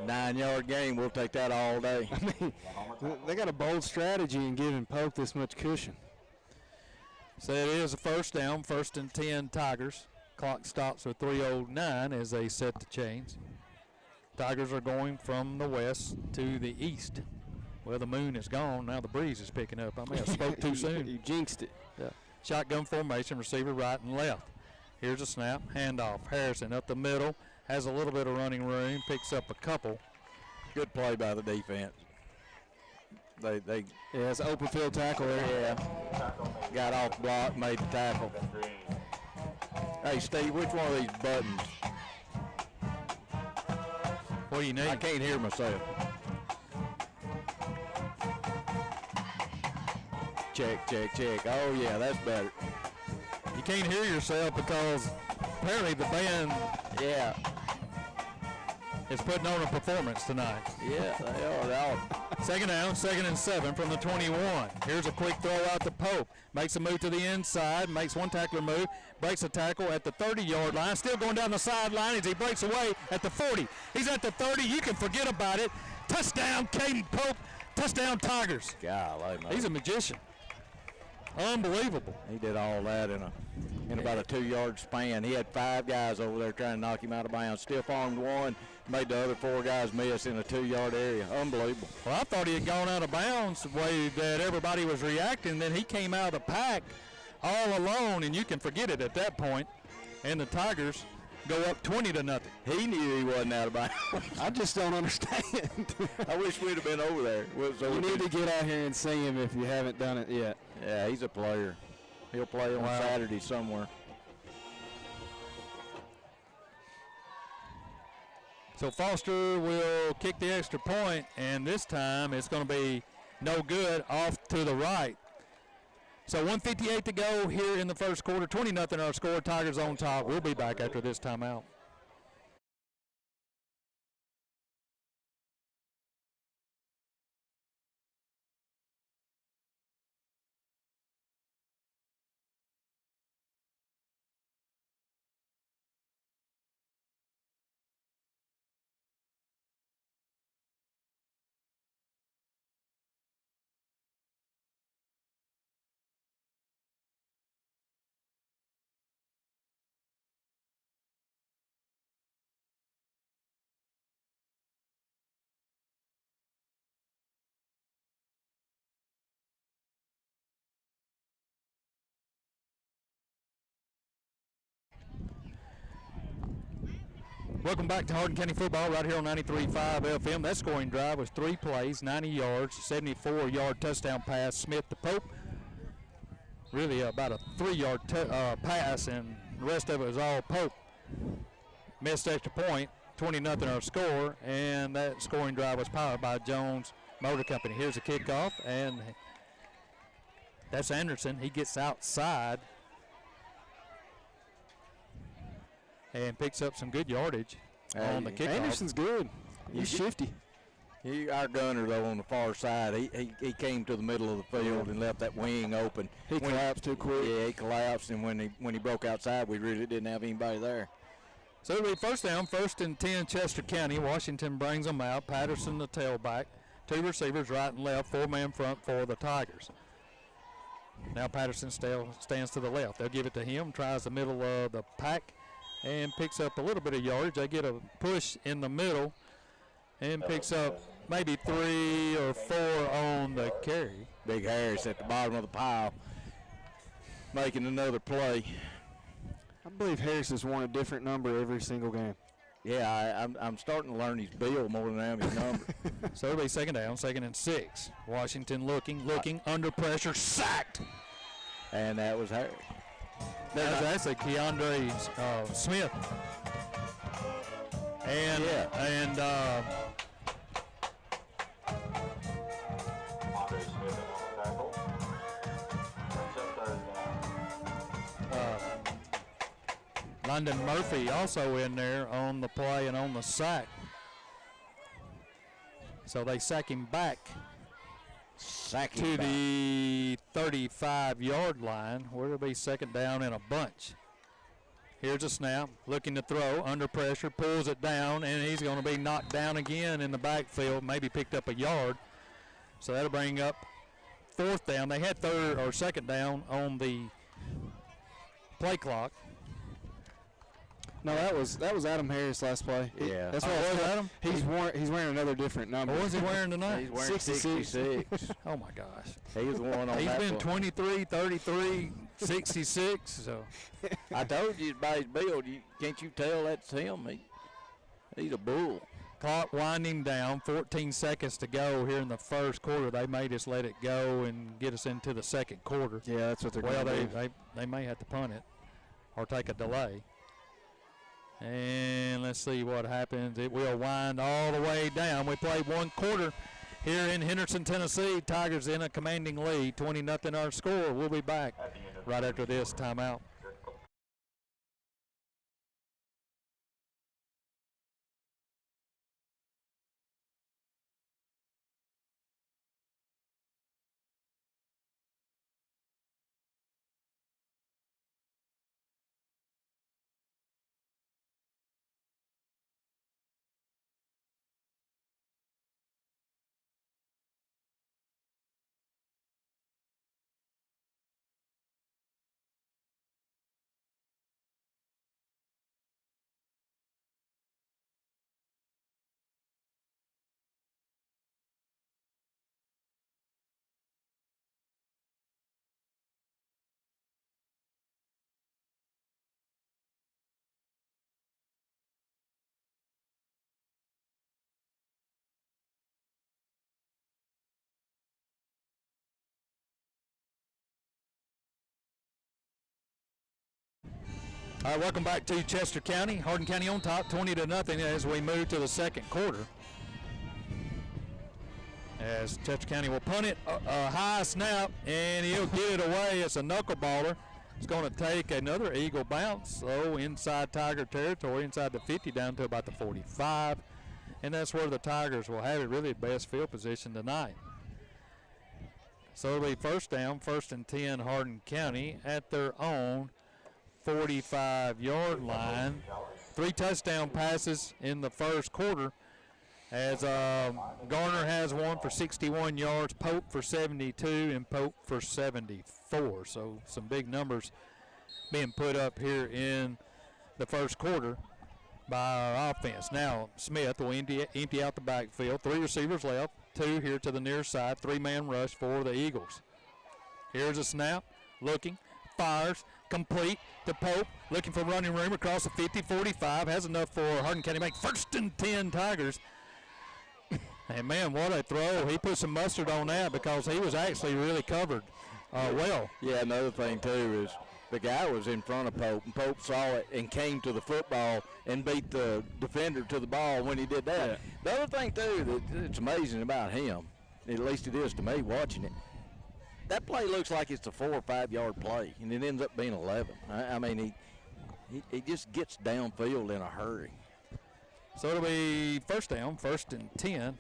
Speaker 2: 9-yard game, we'll take that all day.
Speaker 3: I mean, they got a bold strategy in giving Pope this much cushion.
Speaker 1: So it is a 1st down, 1st and 10 Tigers. Clock stops with 3:09 as they set the chains. Tigers are going from the west to the east. Well, the moon is gone. Now the breeze is picking up. I may have spoke too soon.
Speaker 3: You jinxed it.
Speaker 1: Yeah. Shotgun formation, receiver right and left. Here's a snap, handoff. Harrison up the middle, has a little bit of running room, picks up a couple.
Speaker 2: Good play by the defense. They
Speaker 3: Yeah, it's an open field tackle there.
Speaker 2: yeah, got off block, made the tackle. Hey, Steve, which one of these buttons?
Speaker 1: What do you need?
Speaker 2: I can't hear myself. Check, check, check. Oh, yeah, that's better.
Speaker 1: You can't hear yourself because apparently the band
Speaker 2: Yeah,
Speaker 1: is putting on a performance tonight.
Speaker 2: yeah, they are. They are.
Speaker 1: 2nd down, 2nd and 7 from the 21. Here's a quick throw out to Pope. Makes a move to the inside, makes one tackler move, breaks a tackle at the 30-yard line, still going down the sideline as he breaks away at the 40. He's at the 30. You can forget about it. Touchdown, Caden Pope. Touchdown, Tigers.
Speaker 2: Golly, man.
Speaker 1: He's a magician. Unbelievable.
Speaker 2: He did all that in about a 2-yard span. He had 5 guys over there trying to knock him out of bounds. Stiff armed one, made the other 4 guys miss in a 2-yard area. Unbelievable.
Speaker 1: Well, I thought he had gone out of bounds the way that everybody was reacting. Then he came out of the pack all alone, and you can forget it at that point. And the Tigers go up 20-0.
Speaker 2: He knew he wasn't out of bounds.
Speaker 3: I just don't understand.
Speaker 2: I wish we'd have been over there.
Speaker 3: You need to get out here and see him if you haven't done it yet.
Speaker 2: Yeah, he's a player. He'll play on Saturday somewhere.
Speaker 1: So Foster will kick the extra point, and this time it's going to be no good, off to the right. So 1:58 to go here in the first quarter. 20-0 our score. Tigers on top. We'll be back after this timeout. Welcome back to Hardin County Football right here on 93.5 FM. That scoring drive was 3 plays, 90 yards, 74-yard touchdown pass, Smith to Pope. Really about a 3-yard pass, and the rest of it was all Pope. Missed extra point, 20-0 our score, and that scoring drive was powered by Jones Motor Company. Here's a kickoff, and that's Anderson. He gets outside and picks up some good yardage on the kickoff.
Speaker 3: Anderson's good. He's shifty.
Speaker 2: Our gunner, though, on the far side, he came to the middle of the field and left that wing open.
Speaker 3: He collapsed too quick.
Speaker 2: Yeah, he collapsed, and when he broke outside, we really didn't have anybody there.
Speaker 1: So it'll be first down, 1st and 10, Chester County. Washington brings them out. Patterson, the tailback. 2 receivers, right and left, 4-man front for the Tigers. Now Patterson stands to the left. They'll give it to him, tries the middle of the pack, and picks up a little bit of yardage. They get a push in the middle and picks up maybe 3 or 4 on the carry.
Speaker 2: Big Harris at the bottom of the pile making another play.
Speaker 3: I believe Harris has won a different number every single game.
Speaker 2: Yeah, I'm starting to learn his bill more than I am his number.
Speaker 1: So it'll be 2nd down, 2nd and 6. Washington looking, under pressure, sacked.
Speaker 2: And that was Harris.
Speaker 1: That's a Keandre Smith. And
Speaker 4: Andre Smith in on the tackle. Brings up 3rd down.
Speaker 1: London Murphy also in there on the play and on the sack. So they sack him back to the 35-yard line, where it'll be 2nd down and a bunch. Here's a snap, looking to throw, under pressure, pulls it down, and he's going to be knocked down again in the backfield, maybe picked up a yard. So that'll bring up 4th down. They had 3rd or 2nd down on the play clock.
Speaker 3: No, that was Adam Harris last play.
Speaker 2: Yeah.
Speaker 3: That's
Speaker 1: what
Speaker 3: was
Speaker 1: Adam.
Speaker 3: He's wearing another different number.
Speaker 1: What was he wearing tonight?
Speaker 2: He's wearing 66.
Speaker 1: Oh my gosh.
Speaker 2: He was the one on
Speaker 1: He's
Speaker 2: that
Speaker 1: been
Speaker 2: one.
Speaker 1: 23, 33, 66. So
Speaker 2: I told you by his build, can't you tell that's him? He's a bull.
Speaker 1: clock winding down, 14 seconds to go here in the first quarter. They may just let it go and get us into the second quarter.
Speaker 3: Yeah, that's what they're
Speaker 1: Well,
Speaker 3: going to do.
Speaker 1: they may have to punt it or take a delay. And let's see what happens. It will wind all the way down. We played 1 quarter here in Henderson, Tennessee. Tigers in a commanding lead, 20-0 our score. We'll be back right after this timeout. All right, welcome back to Chester County. Hardin County on top, 20-0 as we move to the second quarter. As Chester County will punt it, a high snap, and he'll get it away. It's a knuckleballer. It's going to take another Eagle bounce, so inside Tiger territory, inside the 50 down to about the 45. And that's where the Tigers will have it, really the best field position tonight. So it'll be first down, 1st and 10 Hardin County at their own 45-yard line. 3 touchdown passes in the first quarter as Garner has one for 61 yards, Pope for 72, and Pope for 74. So some big numbers being put up here in the first quarter by our offense. Now Smith will empty out the backfield. 3 receivers left, 2 here to the near side, 3-man rush for the Eagles. Here's a snap, looking, fires, complete to Pope, looking for running room across the 50-45, has enough for Hardin County make 1st and 10 Tigers. And man, what a throw. He put some mustard on that because he was actually really covered well.
Speaker 2: Yeah, another thing too is the guy was in front of Pope, and Pope saw it and came to the football and beat the defender to the ball when he did that. Yeah. The other thing too that's amazing about him, at least it is to me watching it, that play looks like it's a 4 or 5 yard play, and it ends up being 11. I mean, he just gets downfield in a hurry.
Speaker 1: So it'll be first down, 1st and 10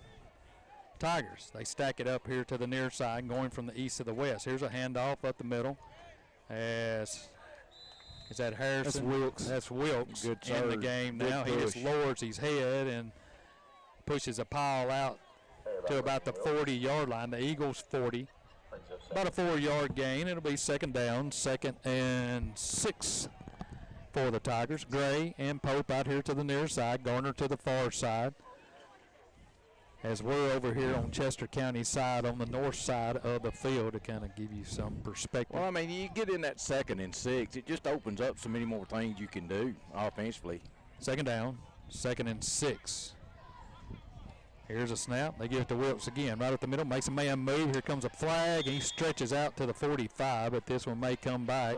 Speaker 1: Tigers. They stack it up here to the near side, going from the east to the west. Here's a handoff up the middle. Is that Harrison?
Speaker 3: That's Wilkes.
Speaker 1: That's Wilkes
Speaker 2: Good
Speaker 1: in the
Speaker 2: serve.
Speaker 1: game
Speaker 2: Good
Speaker 1: now. He just
Speaker 2: push.
Speaker 1: lowers his head and pushes a pile out to about the 40-yard line. The Eagles 40. About a 4-yard gain. It'll be second down, 2nd and 6 for the Tigers. Gray and Pope out here to the near side. Garner to the far side. As we're over here on Chester County side on the north side of the field to kind of give you some perspective.
Speaker 2: Well, I mean, you get in that 2nd and 6, it just opens up so many more things you can do offensively.
Speaker 1: Second down, 2nd and 6. Here's a snap. They give it to Wilkes again, right up the middle. Makes a man move. Here comes a flag, and he stretches out to the 45, but this one may come back.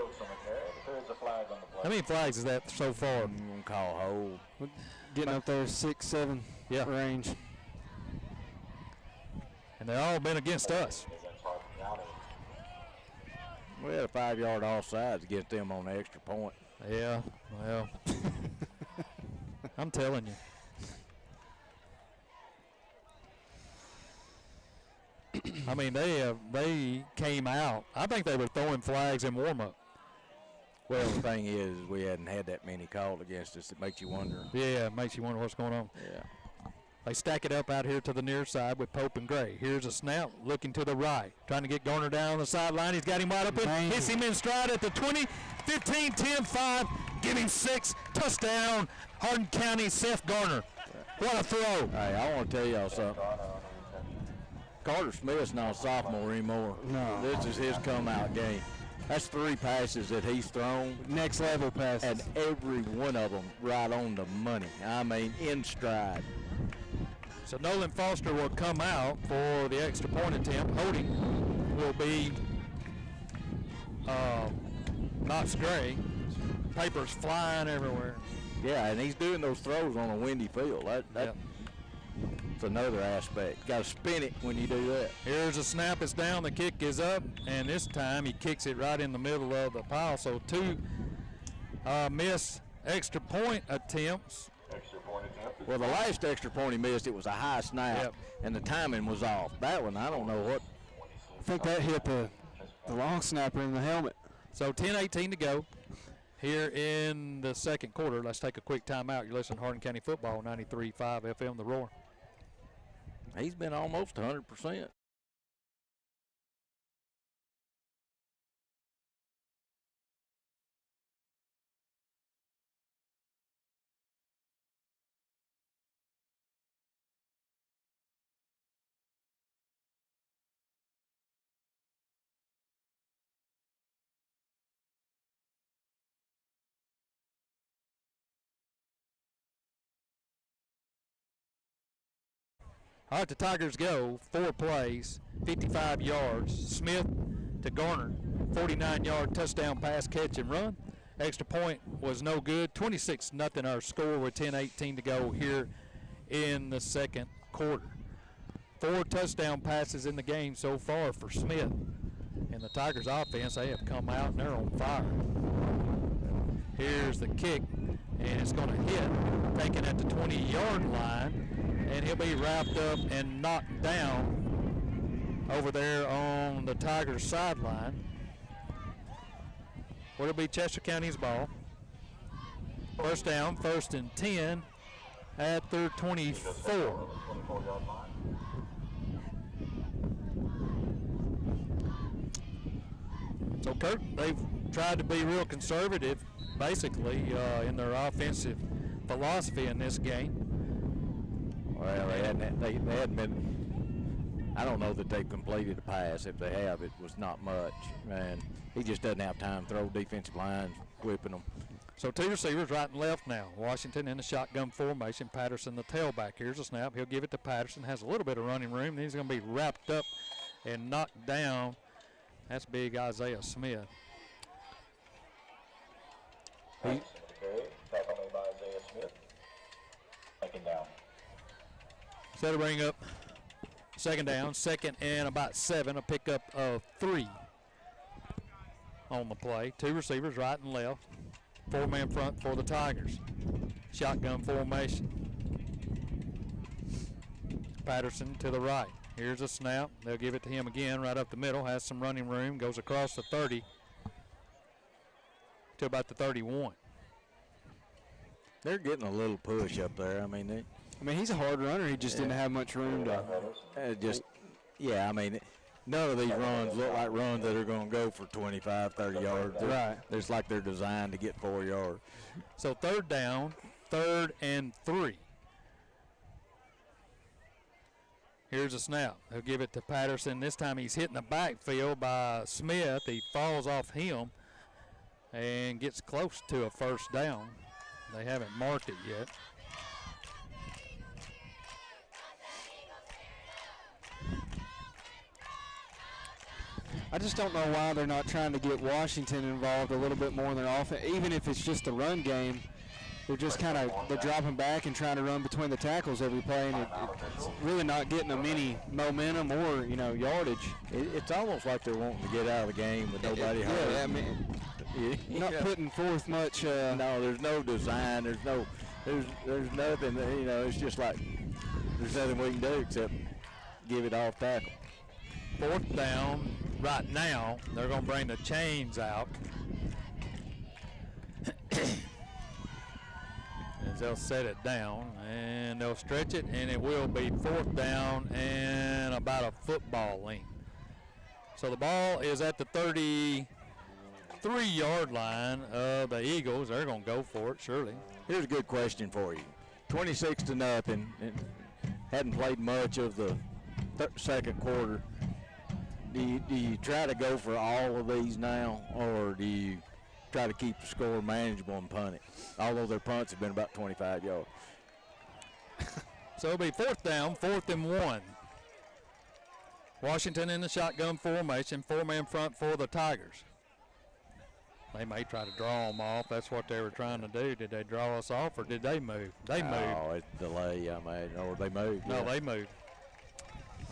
Speaker 1: How many flags is that so far?
Speaker 2: I'm going to call hold.
Speaker 3: Getting up there 6, 7
Speaker 1: Yeah.
Speaker 3: range.
Speaker 1: And they've all been against us.
Speaker 2: We had a 5-yard offsides against them on the extra point.
Speaker 1: Yeah, well, I'm telling you. I mean, they came out. I think they were throwing flags in warm-up.
Speaker 2: Well, the thing is, we hadn't had that many called against us. It makes you wonder.
Speaker 1: Yeah, it makes you wonder what's going on.
Speaker 2: Yeah.
Speaker 1: They stack it up out here to the near side with Pope and Gray. Here's a snap, looking to the right, trying to get Garner down on the sideline. He's got him wide open, hits him in stride at the 20, 15, 10, 5, give him 6, touchdown, Hardin County, Seth Garner. What a throw.
Speaker 2: Hey, I want to tell y'all something. Carter Smith's not a sophomore anymore.
Speaker 3: No.
Speaker 2: This is his come-out game. That's 3 passes that he's thrown,
Speaker 3: Next level passes.
Speaker 2: and every one of them right on the money. I mean, in stride.
Speaker 1: So Nolan Foster will come out for the extra point attempt. Holding will be Knox Gray. Papers flying everywhere.
Speaker 2: Yeah, and he's doing those throws on a windy field. That's another aspect. Got to spin it when you do that.
Speaker 1: Here's a snap. It's down. The kick is up, and this time he kicks it right in the middle of the pile. So 2 missed extra point attempts.
Speaker 2: Well, the last extra point he missed, it was a high snap,
Speaker 1: Yep.
Speaker 2: and the timing was off. That one, I don't know what.
Speaker 3: I think that hit the long snapper in the helmet.
Speaker 1: So 10:18 to go here in the second quarter. Let's take a quick timeout. You're listening to Hardin County Football, 93.5 FM, The Roar.
Speaker 2: He's been almost 100%.
Speaker 1: All right, the Tigers go 4 plays, 55 yards. Smith to Garner, 49-yard touchdown pass, catch, and run. Extra point was no good. 26-0 our score with 10:18 to go here in the second quarter. 4 touchdown passes in the game so far for Smith. And the Tigers offense, they have come out and they're on fire. Here's the kick, and it's going to hit, taken at the 20-yard line. And he'll be wrapped up and knocked down over there on the Tigers sideline. What'll be Chester County's ball. First down, 1st and 10 at their 24. So, Kurt, they've tried to be real conservative, basically, in their offensive philosophy in this game.
Speaker 2: Well, they hadn't been. I don't know that they've completed a pass. If they have, it was not much. And he just doesn't have time to throw. Defensive line whipping them.
Speaker 1: So 2 receivers right and left now. Washington in the shotgun formation. Patterson the tailback. Here's a snap. He'll give it to Patterson. Has a little bit of running room. Then he's going to be wrapped up and knocked down. That's big Isaiah Smith.
Speaker 4: Tackle made by Isaiah Smith. Taken down.
Speaker 1: So to bring up second down, 2nd and about 7, a pickup of 3 on the play. 2 receivers right and left. 4-man front for the Tigers. Shotgun formation. Patterson to the right. Here's a snap. They'll give it to him again right up the middle. Has some running room. Goes across the 30 to about the 31.
Speaker 2: They're getting a little push up there. I mean,
Speaker 3: he's a hard runner. He just didn't have much room to.
Speaker 2: I mean, none of these runs look like runs that are going to go for 25, 30 yards.
Speaker 3: Right.
Speaker 2: It's like they're designed to get 4 yards.
Speaker 1: So third down, 3rd and 3. Here's a snap. He'll give it to Patterson. This time he's hitting the backfield by Smith. He falls off him and gets close to a first down. They haven't marked it yet.
Speaker 3: I just don't know why they're not trying to get Washington involved a little bit more in their offense. Even if it's just a run game, they're just they're dropping back and trying to run between the tackles every play, and it's really not getting them any momentum or, yardage.
Speaker 2: It's almost like they're wanting to get out of the game with nobody hurt.
Speaker 3: Yeah, I mean, not putting forth much.
Speaker 2: No, there's no design. There's nothing. It's just like there's nothing we can do except give it off tackle.
Speaker 1: 4th down right now. They're going to bring the chains out. As they'll set it down, and they'll stretch it, and it will be 4th down and about a football length. So the ball is at the 33-yard line of the Eagles. They're going to go for it, surely.
Speaker 2: Here's a good question for you. 26-0, and hadn't played much of the second quarter. Do you try to go for all of these now, or do you try to keep the score manageable and punt it? Although their punts have been about 25 yards.
Speaker 1: So it'll be 4th down, 4th and 1. Washington in the shotgun formation, 4-man front for the Tigers. They may try to draw them off. That's what they were trying to do. Did they draw us off, or did they move? They moved.
Speaker 2: Oh, it's delay, I imagine, or they moved.
Speaker 1: No, they moved.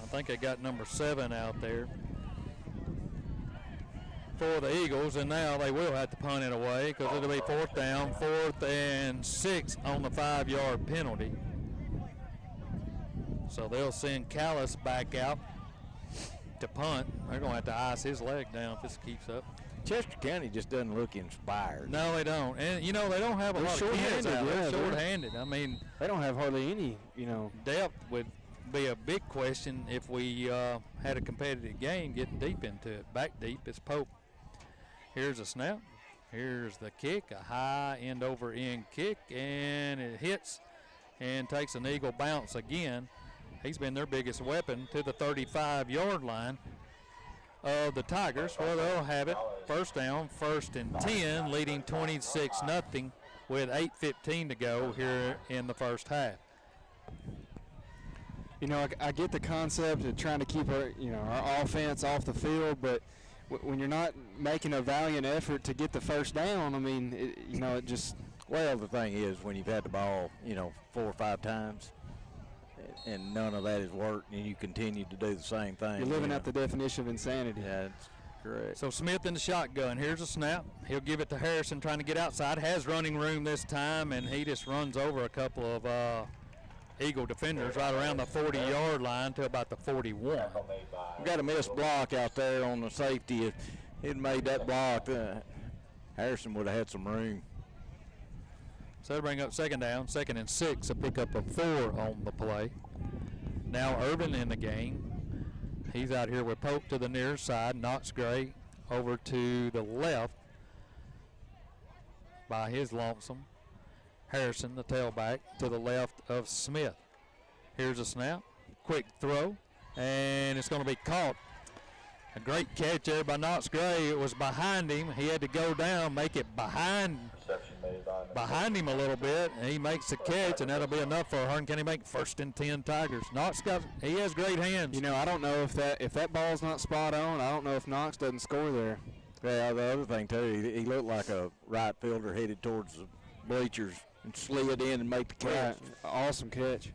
Speaker 1: I think they got number 7 out there for the Eagles, and now they will have to punt it away because it'll be 4th down, 4th and 6 on the 5-yard penalty. So they'll send Callis back out to punt. They're going to have to ice his leg down if this keeps up.
Speaker 2: Chester County just doesn't look inspired.
Speaker 1: No, they don't. And, they don't have a lot of kids out there. Short-handed. I mean,
Speaker 3: they don't have hardly any,
Speaker 1: depth would be a big question if we had a competitive game getting deep into it. Back deep is Pope. Here's a snap. Here's the kick, a high end-over-end kick, and it hits and takes an Eagle bounce again. He's been their biggest weapon to the 35-yard line of the Tigers. Well, they'll have it. 1st down, 1st and 10, leading 26-0 with 8:15 to go here in the first half.
Speaker 3: I get the concept of trying to keep our offense off the field, but when you're not making a valiant effort to get the first down, it just.
Speaker 2: Well, the thing is, when you've had the ball, 4 or 5 times, and none of that has worked, and you continue to do the same thing.
Speaker 3: You're living out the definition of insanity.
Speaker 2: Yeah, that's correct.
Speaker 1: So Smith in the shotgun. Here's a snap. He'll give it to Harrison, trying to get outside. Has running room this time, and he just runs over a couple of Eagle defenders right around the 40-yard line to about the 41.
Speaker 2: We got a missed block out there on the safety. If he'd made that block, Harrison would have had some room.
Speaker 1: So they bring up 2nd down, 2nd and 6, a pickup of 4 on the play. Now Urban in the game. He's out here with Pope to the near side. Knox Gray over to the left by his lonesome. Harrison, the tailback, to the left of Smith. Here's a snap, quick throw, and it's going to be caught. A great catch there by Knox Gray. It was behind him. He had to go down, make it behind him a little bit, and he makes the catch, and that'll be enough for Hardin County Bank. 1st and 10 Tigers. Knox he has great hands.
Speaker 3: I don't know if that ball's not spot on. I don't know if Knox doesn't score there.
Speaker 2: Yeah, the other thing too, he looked like a right fielder headed towards the bleachers and slid in and made the catch.
Speaker 3: Right. Awesome catch.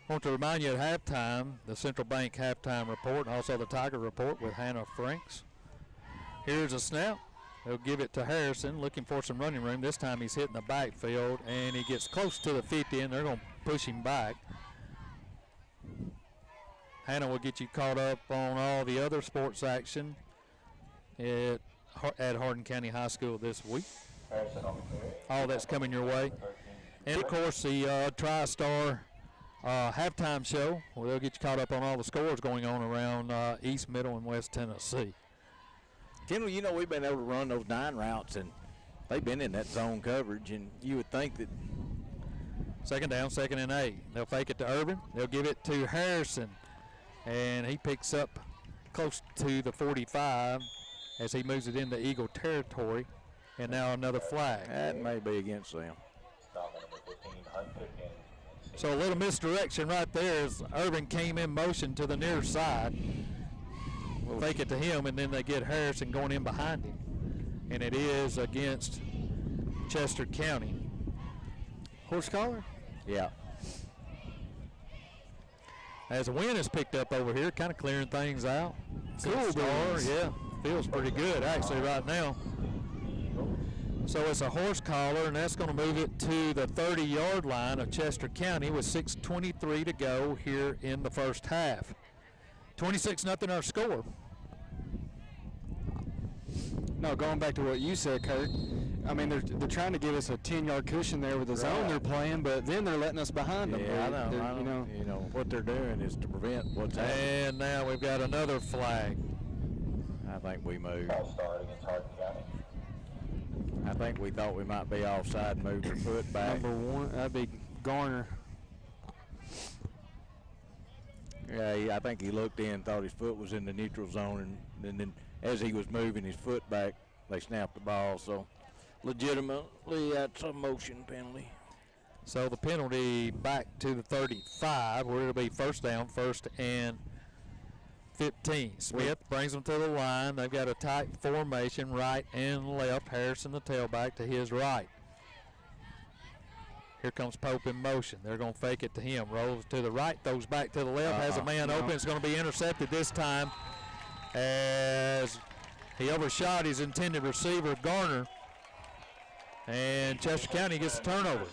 Speaker 1: I want to remind you at halftime, the Central Bank halftime report, and also the Tiger report with Hannah Franks. Here's a snap. They'll give it to Harrison, looking for some running room. This time he's hitting the backfield, and he gets close to the 50, and they're going to push him back. Hannah will get you caught up on all the other sports action at Hardin County High School this week. All that's coming your way. And, of course, the TriStar halftime show, where they'll get you caught up on all the scores going on around East, Middle, and West Tennessee.
Speaker 2: Kendall, you know, we've been able to run those 9 routes, and they've been in that zone coverage, and you would think that.
Speaker 1: Second down, 2nd and 8. They'll fake it to Urban. They'll give it to Harrison, and he picks up close to the 45 as he moves it into Eagle territory, and now another flag.
Speaker 2: That may be against them.
Speaker 1: So a little misdirection right there as Urban came in motion to the near side. Fake it to him, and then they get Harrison going in behind him. And it is against Chester County. Horse collar?
Speaker 2: Yeah.
Speaker 1: As the wind is picked up over here, kind of clearing things out. Cool breeze. Yeah, feels pretty good actually right now. So it's a horse collar, and that's going to move it to the 30-yard line of Chester County with 6:23 to go here in the first half. 26-0 our score.
Speaker 3: No, going back to what you said, Kurt, I mean, they're trying to give us a 10-yard cushion there with the zone they're playing, but then they're letting us behind them.
Speaker 2: Yeah, I know. You know, what they're doing is to prevent what's happening.
Speaker 1: And now we've got another flag.
Speaker 2: I think we moved. I think we thought we might be offside and moved our foot back.
Speaker 3: Number 1, that'd be Garner.
Speaker 2: Yeah, I think he looked in, thought his foot was in the neutral zone, and then as he was moving his foot back, they snapped the ball. So legitimately, that's a motion penalty.
Speaker 1: So the penalty back to the 35, where it'll be first down, 1st and 15. Smith brings them to the line. They've got a tight formation, right and left. Harrison, the tailback, to his right. Here comes Pope in motion. They're going to fake it to him. Rolls to the right, throws back to the left, has a man open. It's going to be intercepted this time as he overshot his intended receiver, Garner. And Chester County gets a turnover.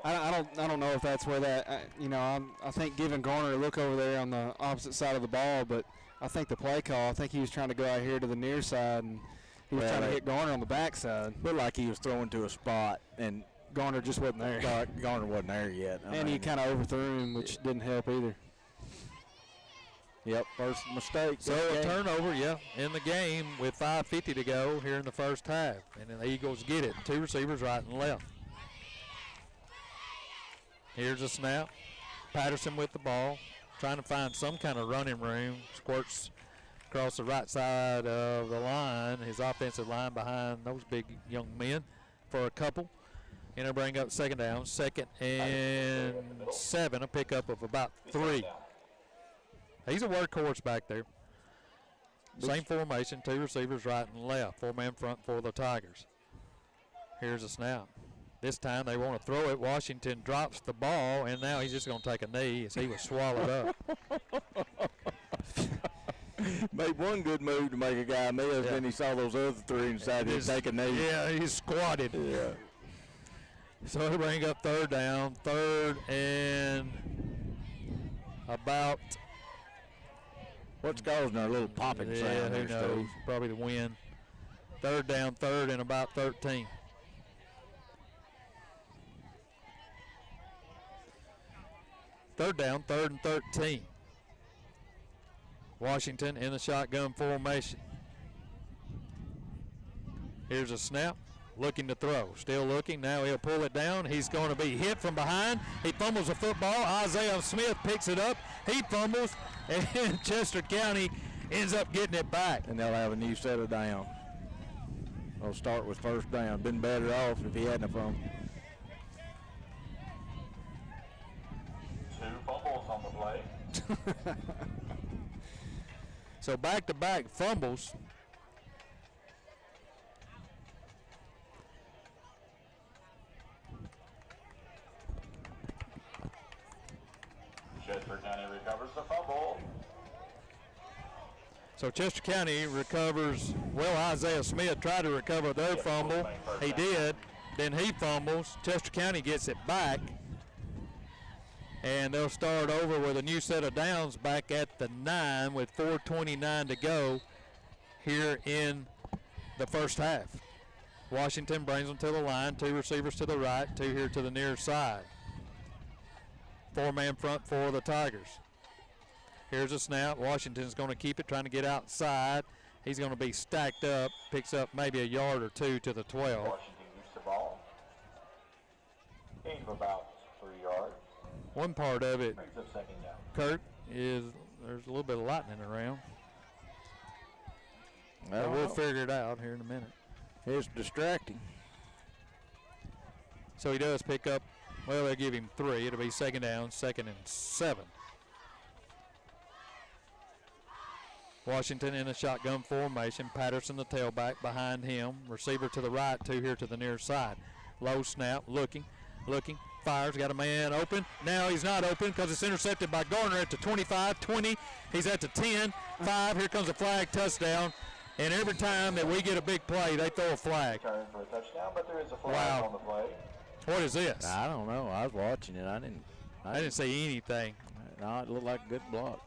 Speaker 3: I don't know if that's where that, I think giving Garner a look over there on the opposite side of the ball, but I think the play call, I think he was trying to go out here to the near side, and he was trying to hit Garner on the backside.
Speaker 2: Looked like he was throwing to a spot, and
Speaker 3: Garner just wasn't there.
Speaker 2: Garner wasn't there yet.
Speaker 3: And he kind of overthrew him, which didn't help either.
Speaker 2: Yep, first mistake.
Speaker 1: So a turnover, in the game with 5:50 to go here in the first half. And then the Eagles get it. 2 receivers right and left. Here's a snap. Patterson with the ball, trying to find some kind of running room. Squirts across the right side of the line, his offensive line behind those big young men for a couple. And they'll bring up 2nd down, 2nd and 7, a pickup of about 3. He's a workhorse back there. Same formation, 2 receivers right and left, 4-man front for the Tigers. Here's a snap. This time they want to throw it. Washington drops the ball, and now he's just going to take a knee as he was swallowed up.
Speaker 2: Made one good move to make a guy miss, then he saw those other 3 and decided to take a knee.
Speaker 1: Yeah, he squatted.
Speaker 2: Yeah.
Speaker 1: So they bring up 3rd down, 3rd and about.
Speaker 2: What's causing our little popping sound?
Speaker 1: Who knows? Steve? Probably the wind. 3rd down, 3rd and about 13. Third down, 3rd and 13. Washington in the shotgun formation. Here's a snap, looking to throw. Still looking, now he'll pull it down. He's going to be hit from behind. He fumbles the football. Isaiah Smith picks it up. He fumbles, and Chester County ends up getting it back.
Speaker 2: And they'll have a new set of down. They'll start with 1st down. Been better off if he hadn't fumbled.
Speaker 4: 2 fumbles on the play.
Speaker 1: So back-to-back fumbles.
Speaker 4: Chester County recovers the fumble.
Speaker 1: So Chester County recovers. Well, Isaiah Smith tried to recover their fumble. He did. Then he fumbles. Chester County gets it back. And they'll start over with a new set of downs back at the 9 with 4:29 to go here in the first half. Washington brings them to the line, 2 receivers to the right, 2 here to the near side. 4-man front for the Tigers. Here's a snap. Washington's going to keep it, trying to get outside. He's going to be stacked up, picks up maybe a yard or 2 to the 12.
Speaker 4: Washington keeps the ball. Gain of about 3 yards.
Speaker 1: One part of it,
Speaker 4: Brings up second down.
Speaker 1: Kurt, is there's a little bit of lightning around.
Speaker 2: Well,
Speaker 1: We'll figure it out here in a minute.
Speaker 2: it's distracting.
Speaker 1: So he does pick up, well, they'll give him 3. It'll be second down, 2nd and 7. Washington in a shotgun formation. Patterson, the tailback, behind him. Receiver to the right, 2 here to the near side. Low snap, looking, fires, got a man open. Now he's not open because it's intercepted by Garner at the 25, 20. He's at the 10, 5. Here comes a flag, touchdown. And every time that we get a big play, they throw a flag.
Speaker 4: Turn for a touchdown, but there is a flag
Speaker 1: Wow.
Speaker 4: on the play.
Speaker 1: What is this?
Speaker 2: I don't know. I was watching it. I
Speaker 1: didn't see anything.
Speaker 2: No, it looked like a good block.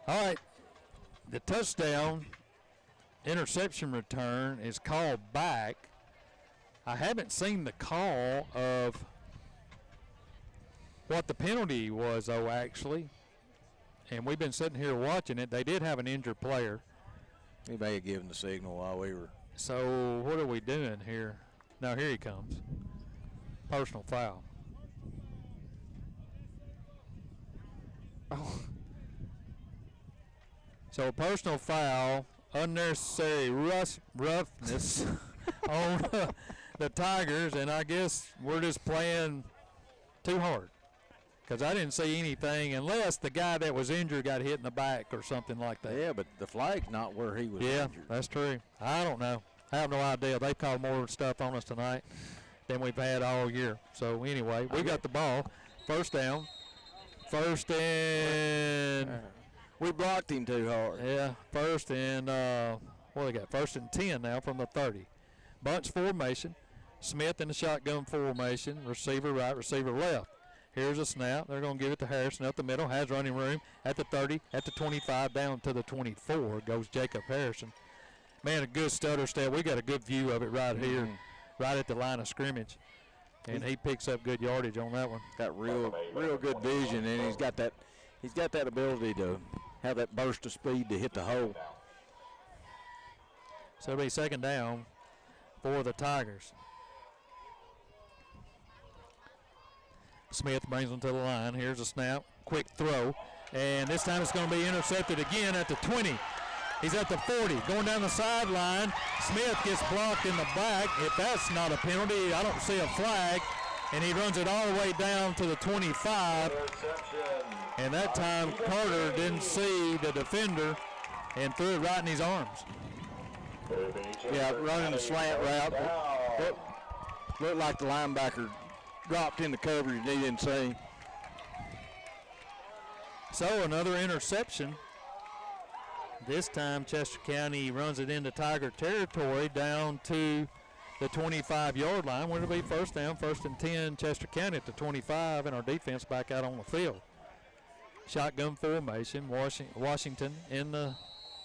Speaker 1: All right, the touchdown interception return is called back. I haven't seen the call of what the penalty was, though, actually. And we've been sitting here watching it. They did have an injured player.
Speaker 2: He may have given the signal while we were.
Speaker 1: So what are we doing here? Now here he comes. Personal foul.
Speaker 3: Oh.
Speaker 1: So a personal foul, unnecessary roughness on the Tigers, and I guess we're just playing too hard because I didn't see anything unless the guy that was injured got hit in the back or something like that.
Speaker 2: Yeah, but the flag's not where he was injured.
Speaker 1: That's true. I don't know. I have no idea. They called more stuff on us tonight than we've had all year. So anyway, we got the ball. First down. First and
Speaker 2: we blocked him too hard.
Speaker 1: yeah, first and what do they got? First and 10 now from the 30. Bunch formation. Smith in the shotgun formation. Receiver right, receiver left. Here's a snap. They're going to give it to Harrison up the middle. Has running room at the 30, at the 25, down to the 24 goes Jacob Harrison. Man, a good stutter step. We got a good view of it right here, right at the line of scrimmage. And he picks up good yardage on that one.
Speaker 2: Got real good vision, and he's got that ability to have that burst of speed to hit the hole.
Speaker 1: So it'll be second down for the Tigers. Smith brings them to the line. Here's a snap, quick throw, and this time it's going to be intercepted again at the 20. He's at the 40, going down the sideline. Smith gets blocked in the back. If that's not a penalty, I don't see a flag, and he runs it all the way down to the 25. And that time Carter didn't see the defender and threw it right in his arms.
Speaker 2: Yeah, running a slant route. Looked like the linebacker dropped into coverage and he didn't see.
Speaker 1: So another interception This time Chester County runs it into Tiger territory down to the 25-yard line. Where it'll be first down, 1st and 10, Chester County at the 25, and our defense back out on the field. Shotgun formation, Washington in the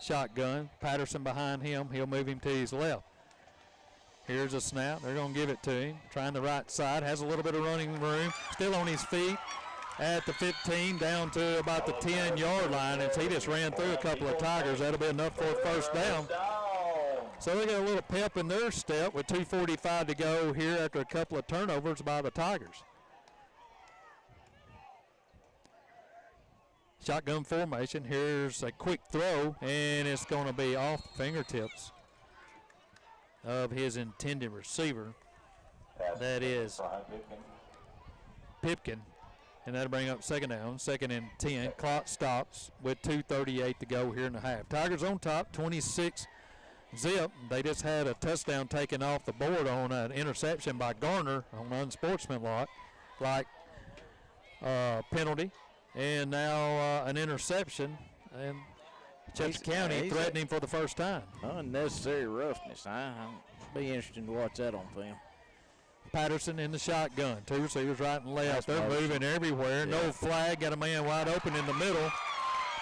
Speaker 1: shotgun. Patterson behind him. He'll move him to his left. Here's a snap. They're going to give it to him. Trying the right side. Has a little bit of running room. Still on his feet at the 15, down to about the 10-yard line. And he just ran through a couple of Tigers. That'll be enough for a first down. So they got a little pep in their step with 2:45 to go here after a couple of turnovers by the Tigers. Shotgun formation. Here's a quick throw, and it's going to be off the fingertips of his intended receiver. That is Pipkin. And that'll bring up second down, 2nd and 10. Clock stops with 2:38 to go here in the half. Tigers on top, 26-0. They just had a touchdown taken off the board on an interception by Garner on unsportsmanlike penalty. And now an interception, and Chester County threatening for the first time.
Speaker 2: Unnecessary roughness. I'll be interested to watch that on film.
Speaker 1: Patterson in the shotgun. 2 receivers right and left. They're moving everywhere. Yeah. No flag. Got a man wide open in the middle.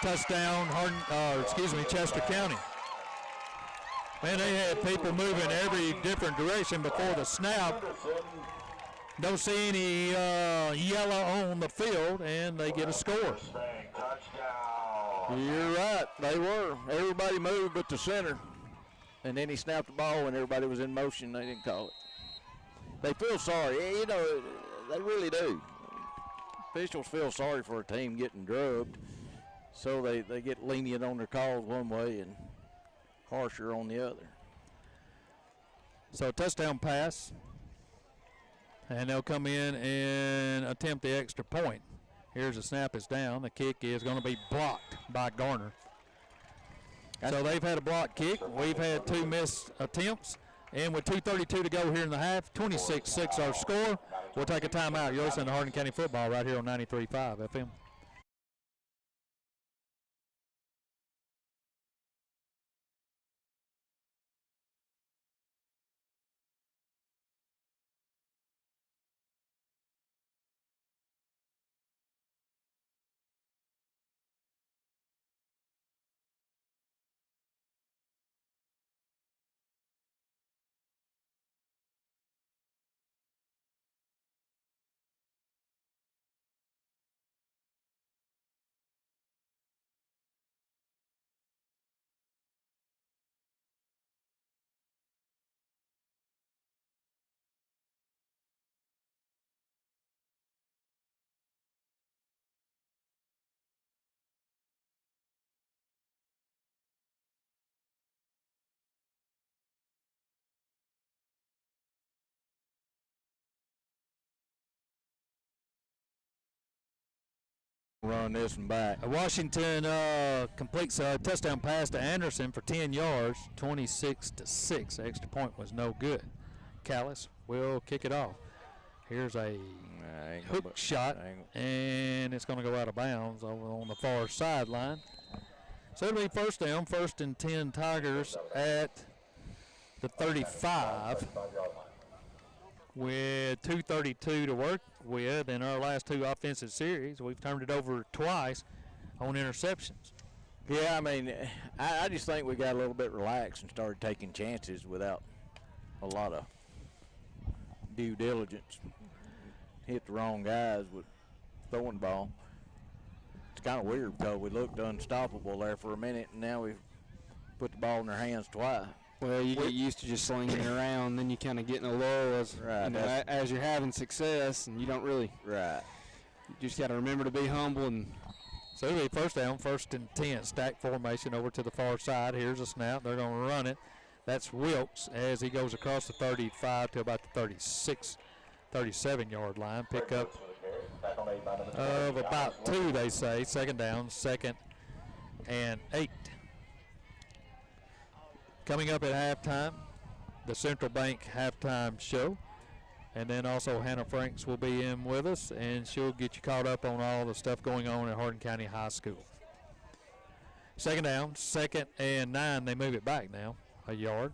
Speaker 1: Touchdown, Chester County. Man, they had people moving every different direction before the snap. Don't see any yellow on the field, and they get a score.
Speaker 2: You're right. They were. Everybody moved but the center. And then he snapped the ball when everybody was in motion. They didn't call it. They feel sorry. You know, they really do. Officials feel sorry for a team getting drubbed, so they get lenient on their calls one way and harsher on the other.
Speaker 1: So touchdown pass, and they'll come in and attempt the extra point. Here's the snap is down. The kick is going to be blocked by Garner. So they've had a block kick. We've had 2 missed attempts. And with 2:32 to go here in the half, 26-6 our score. We'll take a timeout. You're listening to Hardin County Football right here on 93.5 FM.
Speaker 2: Run this one back.
Speaker 1: Washington completes a touchdown pass to Anderson for 10 yards, 26-6. Extra point was no good. Callis will kick it off. Here's a hook shot, and it's going to go out of bounds over on the far sideline. So it'll be first down, 1st and 10 Tigers at the 35. With 2:32 to work with in our last 2 offensive series. We've turned it over twice on interceptions.
Speaker 2: Yeah, I mean, I just think we got a little bit relaxed and started taking chances without a lot of due diligence. Hit the wrong guys with throwing the ball. It's kind of weird because we looked unstoppable there for a minute, and now we've put the ball in their hands twice.
Speaker 3: Well, you get used to just slinging it around, then you kind of get in a lull as you're having success, and you don't really.
Speaker 2: Right.
Speaker 3: You just got to remember to be humble. And
Speaker 1: so it'll be first down, 1st and 10. Stack formation over to the far side. Here's a snap. They're going to run it. That's Wilkes as he goes across the 35 to about the 36, 37-yard line. Pick up of about 2, they say. 2nd down, 2nd and 8. Coming up at halftime, the Central Bank halftime show. And then also Hannah Franks will be in with us, and she'll get you caught up on all the stuff going on at Hardin County High School. Second down, 2nd and 9. They move it back now, a yard.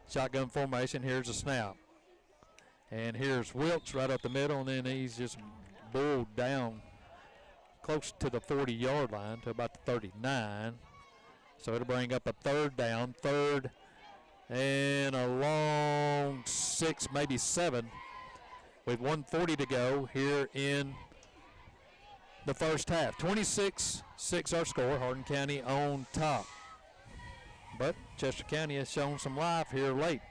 Speaker 1: Shotgun formation. Here's a snap. And here's Wilkes right up the middle, and then he's just bulled down close to the 40-yard line to about the 39. So it'll bring up a 3rd down, 3rd and a long 6, maybe 7, with 1:40 to go here in the first half. 26-6 our score. Hardin County on top. But Chester County has shown some life here late.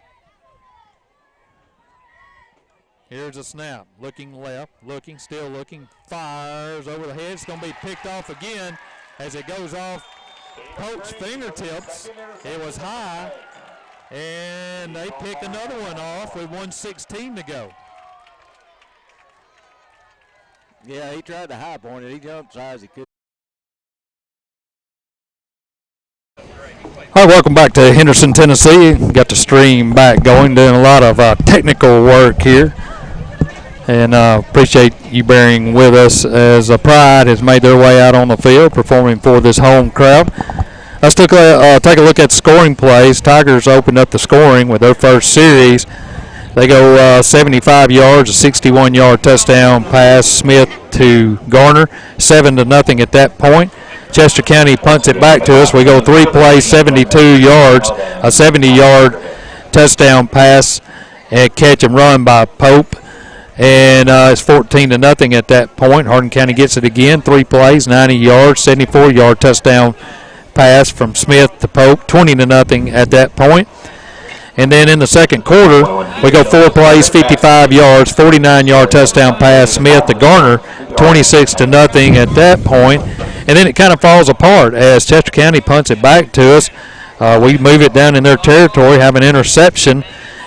Speaker 1: Here's a snap. Looking left, still looking. Fires over the head. It's going to be picked off again as it goes off Pope's fingertips. It was high, and they pick another one off with 1:16 to go.
Speaker 2: Yeah, he tried to high point it. He jumped as high as he could.
Speaker 1: All right, welcome back to Henderson, Tennessee. Got the stream back going, doing a lot of technical work here. And appreciate you bearing with us as Pride has made their way out on the field, performing for this home crowd. Let's take a look at scoring plays. Tigers opened up the scoring with their first series. They go 75 yards, a 61-yard touchdown pass, Smith to Garner, 7-0 at that point. Chester County punts it back to us. We go 3 plays, 72 yards, a 70-yard touchdown pass, and catch and run by Pope. And it's 14-0 at that point. Hardin County gets it again. 3 plays, 90 yards, 74-yard touchdown pass from Smith to Pope. 20-0 at that point. And then in the second quarter, we go 4 plays, 55 yards, 49-yard touchdown pass, Smith to Garner. 26-0 at that point. And then it kind of falls apart as Chester County punts it back to us. We move it down in their territory, have an interception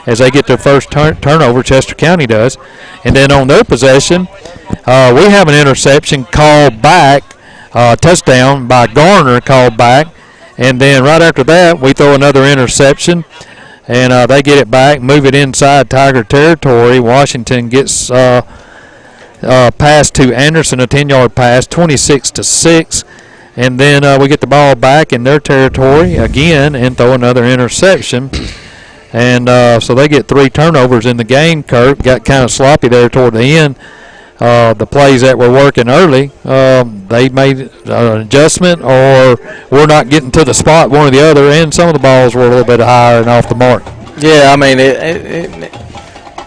Speaker 1: as they get their first turnover, Chester County does. And then on their possession, we have an interception called back, touchdown by Garner called back. And then right after that, we throw another interception, and they get it back, move it inside Tiger territory. Washington gets pass to Anderson, a 10-yard pass, 26-6. And then we get the ball back in their territory again and throw another interception. And so they get 3 turnovers in the game. Kirk got kind of sloppy there toward the end. The plays that were working early, they made an adjustment, or we're not getting to the spot, one or the other, and some of the balls were a little bit higher and off the mark.
Speaker 2: Yeah, I mean,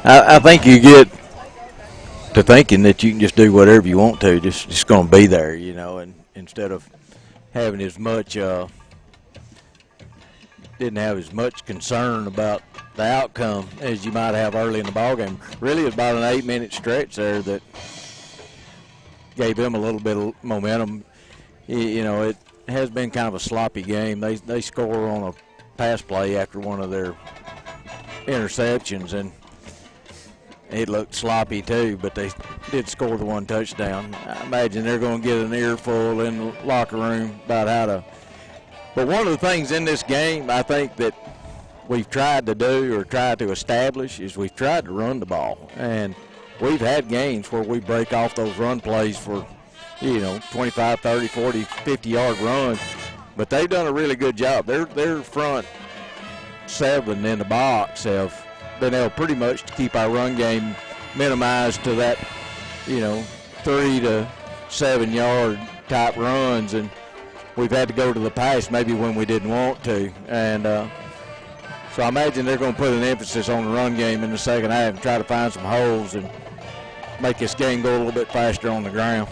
Speaker 2: I think you get to thinking that you can just do whatever you want to, just going to be there, you know, and instead of having as much, didn't have as much concern about the outcome as you might have early in the ballgame. Really, it was about an 8-minute stretch there that gave them a little bit of momentum. You know, it has been kind of a sloppy game. They score on a pass play after one of their interceptions, and it looked sloppy too, but they did score the 1 touchdown. I imagine they're going to get an earful in the locker room about how to. But one of the things in this game I think that we've tried to do or tried to establish is we've tried to run the ball. And we've had games where we break off those run plays for, 25, 30, 40, 50-yard runs. But they've done a really good job. Their front 7 in the box have been able pretty much to keep our run game minimized to that, 3 to 7 yard type runs, and we've had to go to the pass maybe when we didn't want to. And so I imagine they're going to put an emphasis on the run game in the second half and try to find some holes and make this game go a little bit faster on the ground.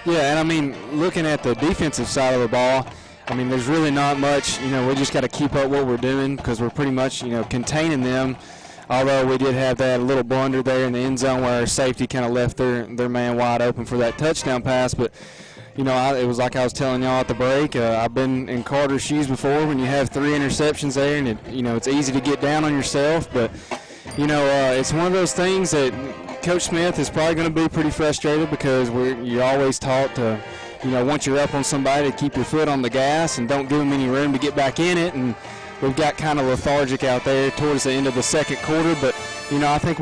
Speaker 3: Yeah, and I mean, looking at the defensive side of the ball, I mean, there's really not much. We just got to keep up what we're doing because we're pretty much, containing them. Although we did have that little blunder there in the end zone where our safety kind of left their man wide open for that touchdown pass. But, it was like I was telling y'all at the break. I've been in Carter's shoes before when you have 3 interceptions there, and it's easy to get down on yourself. But, it's one of those things that Coach Smith is probably going to be pretty frustrated because you're always taught to, once you're up on somebody, to keep your foot on the gas and don't give them any room to get back in it. And we've got kind of lethargic out there towards the end of the second quarter. But, I think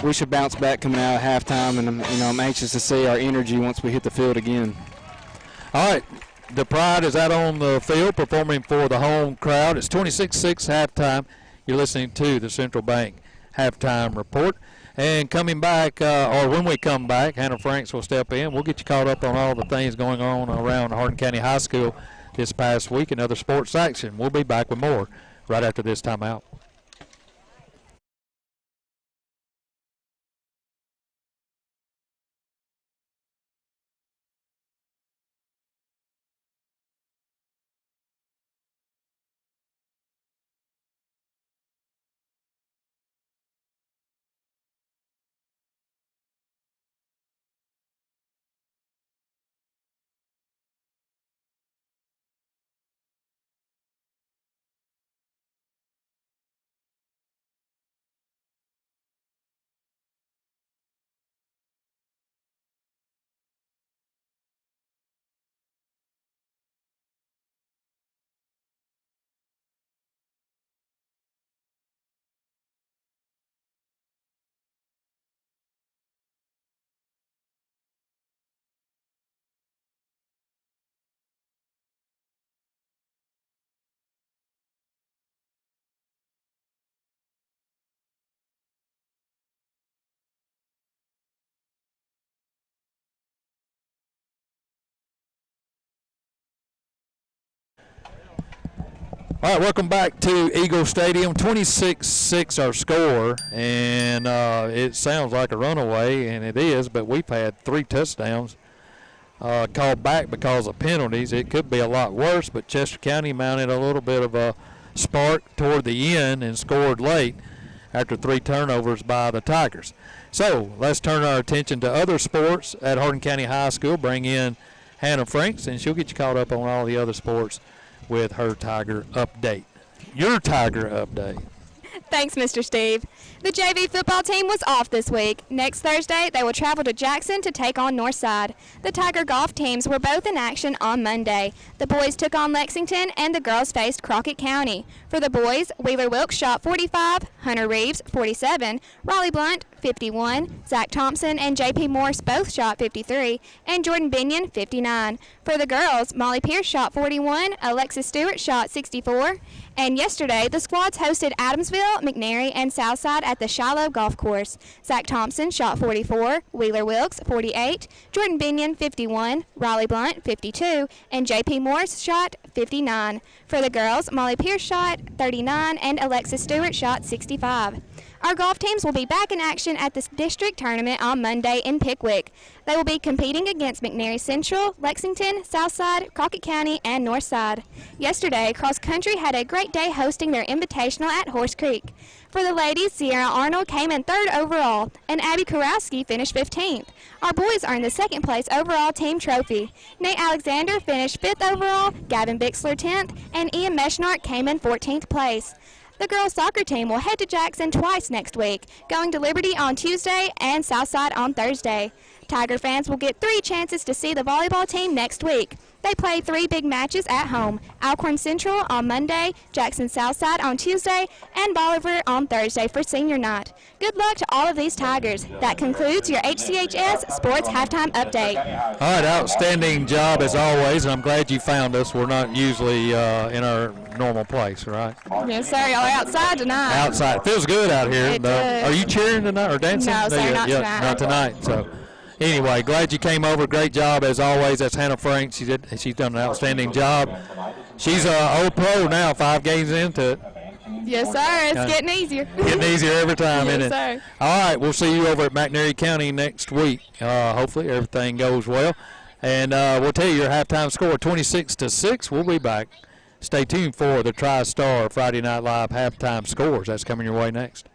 Speaker 3: we should bounce back coming out of halftime, and I'm anxious to see our energy once we hit the field again.
Speaker 1: All right, the Pride is out on the field performing for the home crowd. It's 26-6 halftime. You're listening to the Central Bank halftime report. And coming back, or when we come back, Hannah Franks will step in. We'll get you caught up on all the things going on around Hardin County High School this past week and other sports action. We'll be back with more right after this timeout. All right, welcome back to Eagle Stadium. 26-6 our score, and it sounds like a runaway, and it is, but we've had 3 touchdowns called back because of penalties. It could be a lot worse, but Chester County mounted a little bit of a spark toward the end and scored late after 3 turnovers by the Tigers. So let's turn our attention to other sports at Hardin County High School. Bring in Hannah Franks, and she'll get you caught up on all the other sports with her Tiger update. Your Tiger update.
Speaker 5: Thanks, Mr. Steve. The JV football team was off this week. Next Thursday, they will travel to Jackson to take on Northside. The Tiger golf teams were both in action on Monday. The boys took on Lexington, and the girls faced Crockett County. For the boys, Wheeler Wilkes shot 45, Hunter Reeves 47, Riley Blunt 51, Zach Thompson and J.P. Morse both shot 53, and Jordan Binion 59. For the girls, Molly Pierce shot 41, Alexis Stewart shot 64, and yesterday the squads hosted Adamsville, McNary, and Southside at the Shiloh Golf Course. Zach Thompson shot 44, Wheeler Wilkes 48, Jordan Binion 51, Riley Blunt 52, and J.P. Morse shot 59. For the girls, Molly Pierce shot 39, and Alexis Stewart shot 65. Our golf teams will be back in action at the district tournament on Monday in Pickwick. They will be competing against McNary Central, Lexington, Southside, Crockett County, and Northside. Yesterday, Cross Country had a great day hosting their invitational at Horse Creek. For the ladies, Sierra Arnold came in 3rd overall, and Abby Kurowski finished 15th. Our boys earned the 2nd place overall team trophy. Nate Alexander finished 5th overall, Gavin Bixler 10th, and Ian Meschnart came in 14th place. The girls' soccer team will head to Jackson twice next week, going to Liberty on Tuesday and Southside on Thursday. Tiger fans will get 3 chances to see the volleyball team next week. They play 3 big matches at home: Alcorn Central on Monday, Jackson Southside on Tuesday, and Bolivar on Thursday for senior night. Good luck to all of these Tigers. That concludes your HCHS Sports Halftime Update.
Speaker 1: All right, outstanding job as always, and I'm glad you found us. We're not usually in our normal place, right?
Speaker 5: Yes, sir. Y'all are outside tonight.
Speaker 1: Outside. Feels good out here.
Speaker 5: It does.
Speaker 1: Are you cheering tonight or dancing?
Speaker 5: No, sir, not tonight.
Speaker 1: Not tonight. So, anyway, glad you came over. Great job as always. That's Hannah Frank. She's done an outstanding job. She's an old pro now, 5 games into it.
Speaker 5: Yes, sir. It's getting easier.
Speaker 1: Getting easier every time,
Speaker 5: Yes,
Speaker 1: isn't it?
Speaker 5: sir.
Speaker 1: All right, we'll see you over at McNary County next week. Hopefully everything goes well. And we'll tell you your halftime score, 26-6. We'll be back. Stay tuned for the TriStar Friday Night Live halftime scores. That's coming your way next.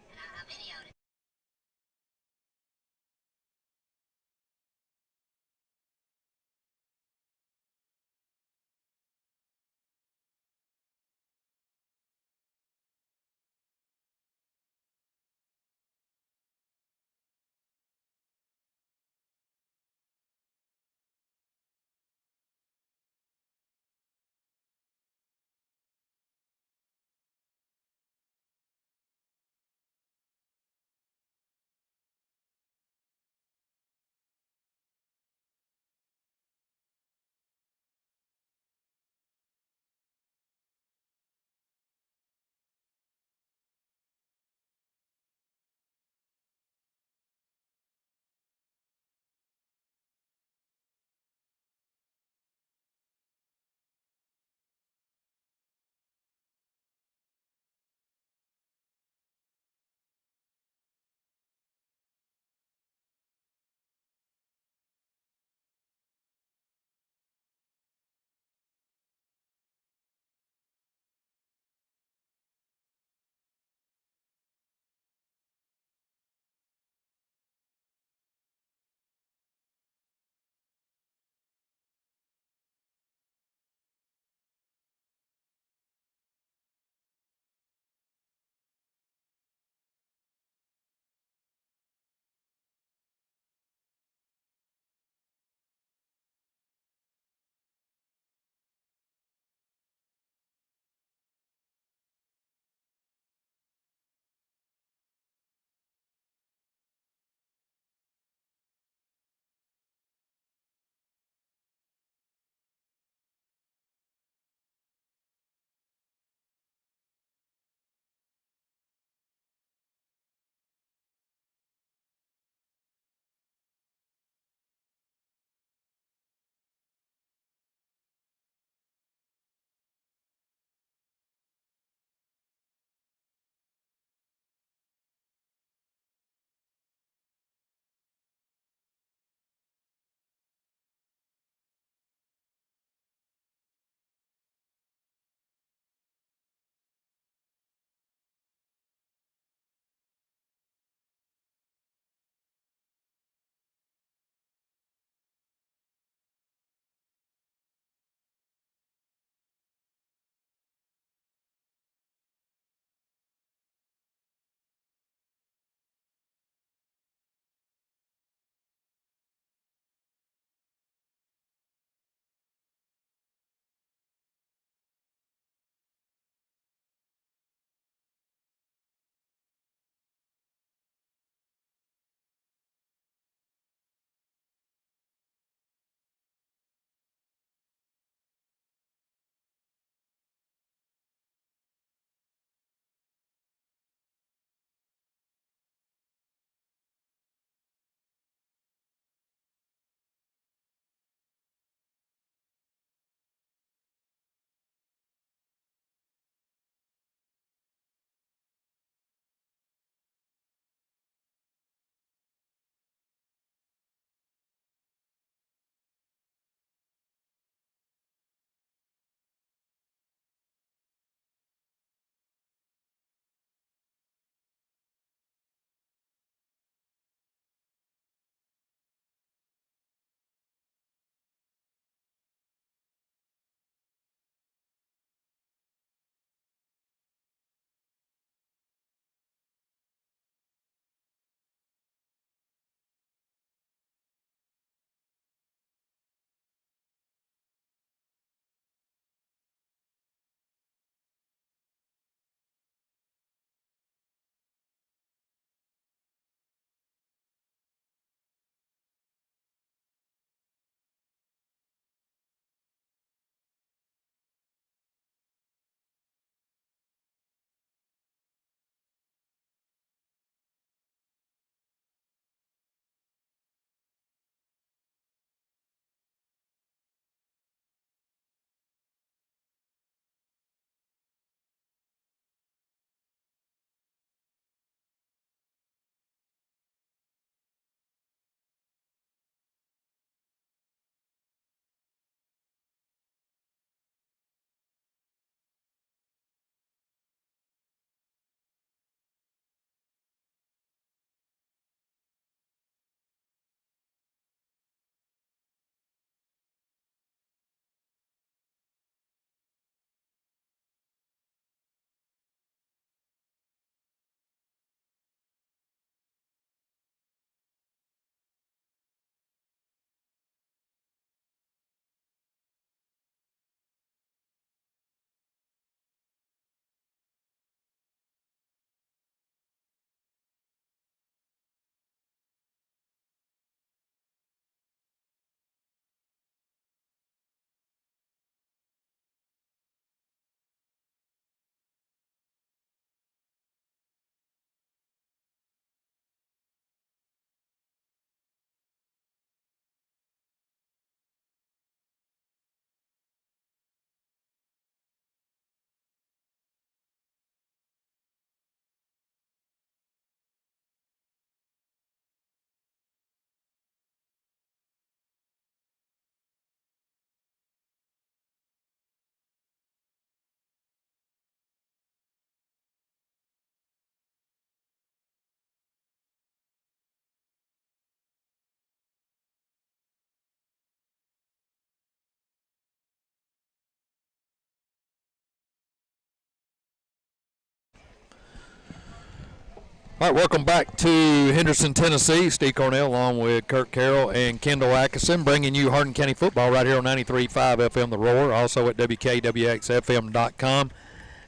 Speaker 1: All right, welcome back to Henderson, Tennessee. Steve Cornell along with Kirk Carroll and Kendall Atkinson bringing you Hardin County football right here on 93.5 FM The Roar, also at WKWXFM.com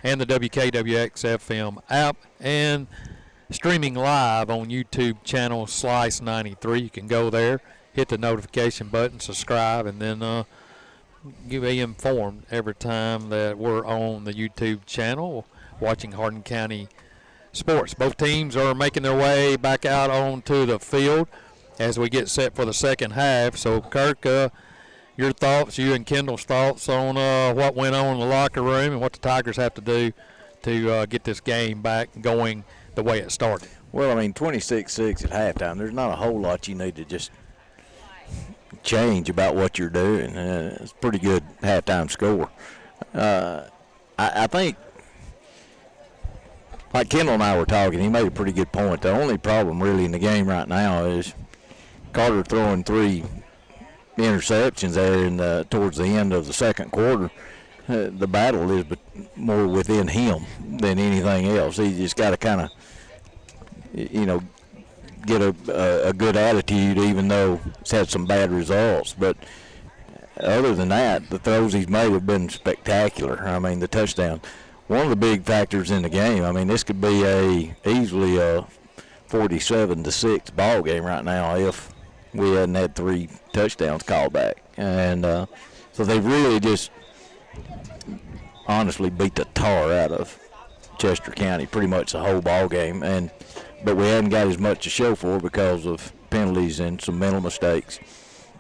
Speaker 1: and the WKWXFM app, and streaming live on YouTube channel Slice 93. You can go there, hit the notification button, subscribe, and then you'll be informed every time that we're on the YouTube channel watching Hardin County sports. Both teams are making their way back out onto the field as we get set for the second half. So, Kirk, your thoughts, you and Kendall's thoughts on what went on in the locker room and what the Tigers have to do to get this game back going the way it started.
Speaker 2: Well, I mean, 26-6 at halftime. There's not a whole lot you need to just change about what you're doing. It's a pretty good halftime score. I think, like Kendall and I were talking, he made a pretty good point. The only problem really in the game right now is Carter throwing 3 interceptions there towards the end of the second quarter. The battle is more within him than anything else. He just got to kind of, get a good attitude, even though it's had some bad results. But other than that, the throws he's made have been spectacular. I mean, the touchdown. One of the big factors in the game, I mean, this could be easily a 47-6 ball game right now if we hadn't had 3 touchdowns called back. And so they really just honestly beat the tar out of Chester County pretty much the whole ball game. But we hadn't got as much to show for because of penalties and some mental mistakes.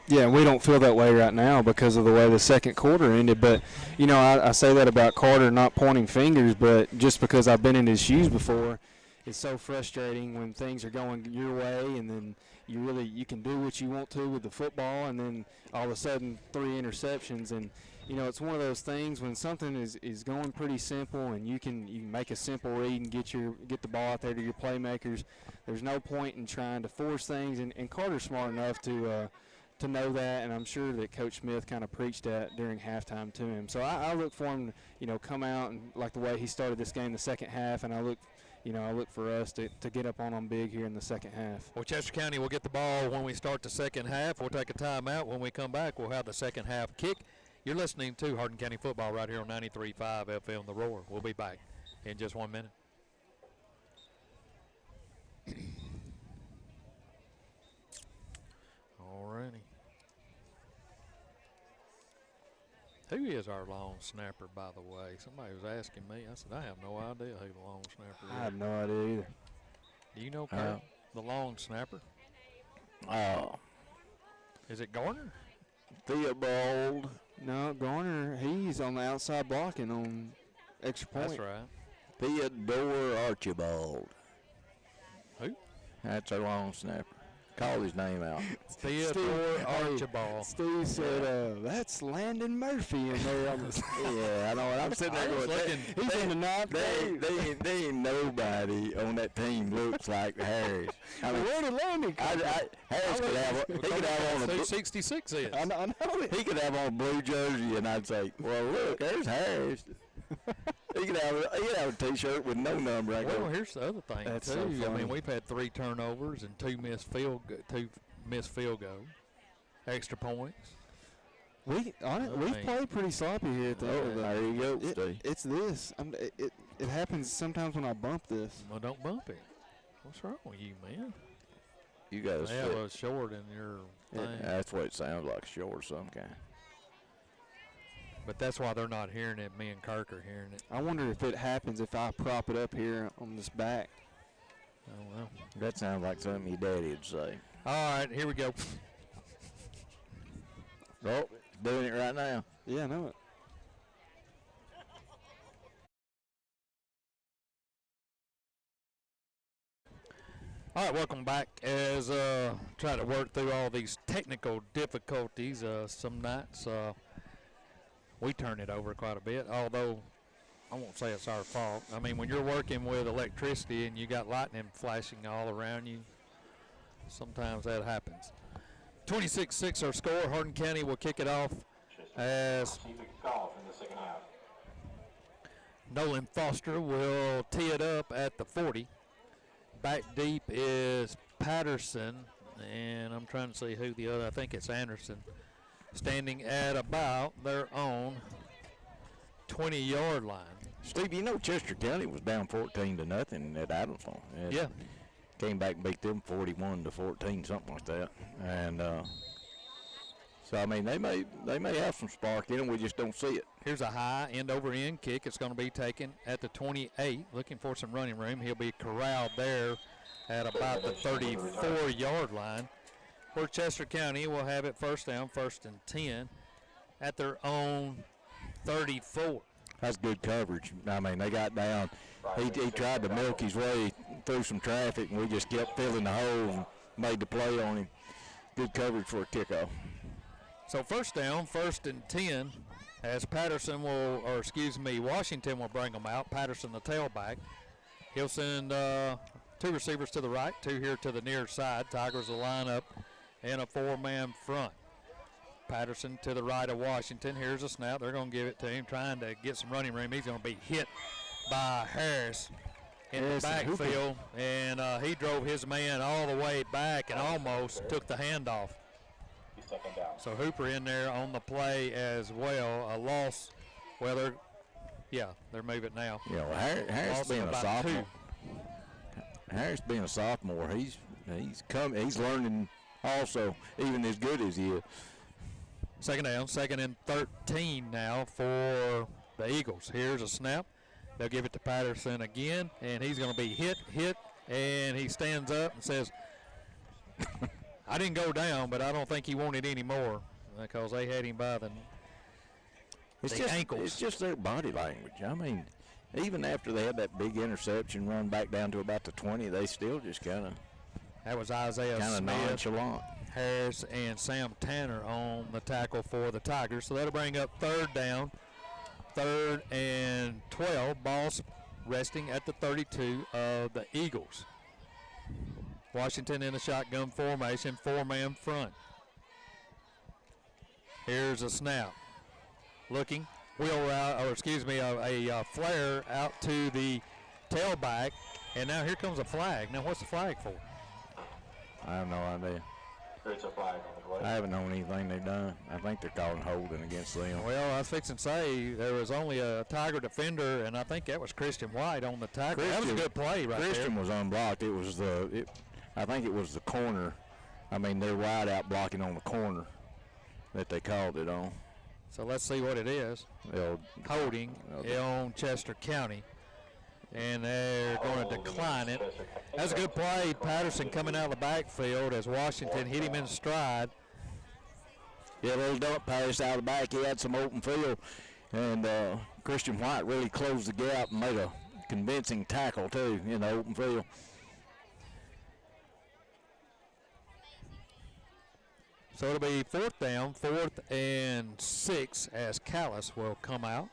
Speaker 3: Yeah, we don't feel that way right now because of the way the second quarter ended. But, I say that about Carter, not pointing fingers, but just because I've been in his shoes before, it's so frustrating when things are going your way and then you can do what you want to with the football, and then all of a sudden 3 interceptions. And, it's one of those things when something is going pretty simple and you can make a simple read and get the ball out there to your playmakers. There's no point in trying to force things, and Carter's smart enough to know that, and I'm sure that Coach Smith kind of preached that during halftime to him. So I look for him to, come out and like the way he started this game the second half, and I look for us to get up on them big here in the second half.
Speaker 1: Well, Chester County will get the ball when we start the second half. We'll take a timeout. When we come back, we'll have the second half kick. You're listening to Hardin County football right here on 93.5 FM The Roar. We'll be back in just 1 minute. All righty. Who is our long snapper, by the way? Somebody was asking me. I said, I have no idea who the long snapper is.
Speaker 3: I have no idea either.
Speaker 1: Do you know the long snapper? Is it Garner?
Speaker 2: Theobald.
Speaker 3: No, Garner, he's on the outside blocking on extra point.
Speaker 1: That's right.
Speaker 2: Theodore Archibald.
Speaker 1: Who?
Speaker 2: That's a long snapper. Call his name out.
Speaker 1: Theodore Archibald.
Speaker 3: Steve said, that's Landon Murphy in there on the
Speaker 2: Yeah, I know. And I'm sitting there going,
Speaker 3: he's in the ninth grade.
Speaker 2: They ain't nobody on that team looks like Harris. I mean,
Speaker 3: where did Landon come from?
Speaker 2: Harris could have on a
Speaker 1: 66 is.
Speaker 3: I know it.
Speaker 2: he could have on a blue jersey, and I'd say, well, look, there's Harris. He could have a T-shirt with no number.
Speaker 1: Well, here's the other thing,
Speaker 3: That's
Speaker 1: too.
Speaker 3: so funny.
Speaker 1: I mean, we've had 3 turnovers and 2 missed field goals, extra points.
Speaker 3: We've played pretty sloppy here at the end of the.
Speaker 2: There you go, Steve.
Speaker 3: It's this. It happens sometimes when I bump this.
Speaker 1: Well, don't bump it. What's wrong with you, man?
Speaker 2: You got
Speaker 1: They have a short in your thing.
Speaker 2: That's what it sounds like, short some kind.
Speaker 1: But that's why they're not hearing it. Me and Kirk are hearing it.
Speaker 3: I wonder if it happens if I prop it up here on this back.
Speaker 1: I don't know.
Speaker 2: That sounds like something your daddy would say.
Speaker 1: All right, here we go.
Speaker 2: Oh, doing it right now.
Speaker 3: Yeah, I know it.
Speaker 1: All right, welcome back. As try to work through all these technical difficulties, some nights we turn it over quite a bit, although I won't say it's our fault. I mean, when you're working with electricity and you got lightning flashing all around you, sometimes that happens. 26-6 our score. Hardin County will kick it off as Nolan Foster will tee it up at the 40. Back deep is Patterson, and I'm trying to see who the other, I think it's Anderson, standing at about their own 20-yard line.
Speaker 2: Steve, you know Chester County was down 14-0 at Adamsville.
Speaker 1: Yeah.
Speaker 2: Came back and beat them 41-14, something like that. And so I mean they may have some spark in them. We just don't see it.
Speaker 1: Here's a high end-over-end kick. It's going to be taken at the 28, looking for some running room. He'll be corralled there at about the 34-yard line, where Chester County will have it first down, 1st and 10, at their own 34.
Speaker 2: That's good coverage. I mean, they got down. He tried to milk his way through some traffic, and we just kept filling the hole and made the play on him. Good coverage for a kickoff.
Speaker 1: So first down, 1st and 10, as Washington will bring them out. Patterson, the tailback. He'll send 2 receivers to the right, 2 here to the near side. Tigers will line up in a 4-man front. Patterson to the right of Washington. Here's a snap. They're going to give it to him, trying to get some running room. He's going to be hit by Harris in the backfield, and he drove his man all the way back and almost took the handoff. So Hooper in there on the play as well. A loss. Well, they're moving now.
Speaker 2: Yeah, well, Harris being a sophomore. Harris being a sophomore, he's learning also, even as good as he is.
Speaker 1: Second down, 2nd and 13 now for the Eagles. Here's a snap. They'll give it to Patterson again, and he's going to be hit, and he stands up and says, I didn't go down, but I don't think he wanted any more, because they had him by the ankles.
Speaker 2: It's just their body language. I mean, even after they had that big interception run back down to about the 20, they still just kind of
Speaker 1: Isaiah Smith,
Speaker 2: nonchalant.
Speaker 1: Harris, and Sam Tanner on the tackle for the Tigers. So that'll bring up 3rd down, 3rd and 12. Ball's resting at the 32 of the Eagles. Washington in a shotgun formation, 4-man front. Here's a snap. Looking, wheel route, a flare out to the tailback, and now here comes a flag. Now what's the flag for?
Speaker 2: I have no idea.
Speaker 4: There's a flag on the play.
Speaker 2: I haven't known anything they've done. I think they're calling holding against them.
Speaker 1: Well, I was fixing to say there was only a Tiger defender, and I think that was Christian White on the tackle. That was a good play right there.
Speaker 2: Christian was unblocked. I think it was the corner. I mean, they're wide out blocking on the corner that they called it on.
Speaker 1: So let's see what it is. Holding on Chester County. And they're going to decline it. That's a good play. Patterson coming out of the backfield as Washington hit him in stride.
Speaker 2: Yeah, little dump pass out of the back. He had some open field. And Christian White really closed the gap and made a convincing tackle, too, in the open field.
Speaker 1: So it'll be 4th down, 4th and 6 as Callis will come out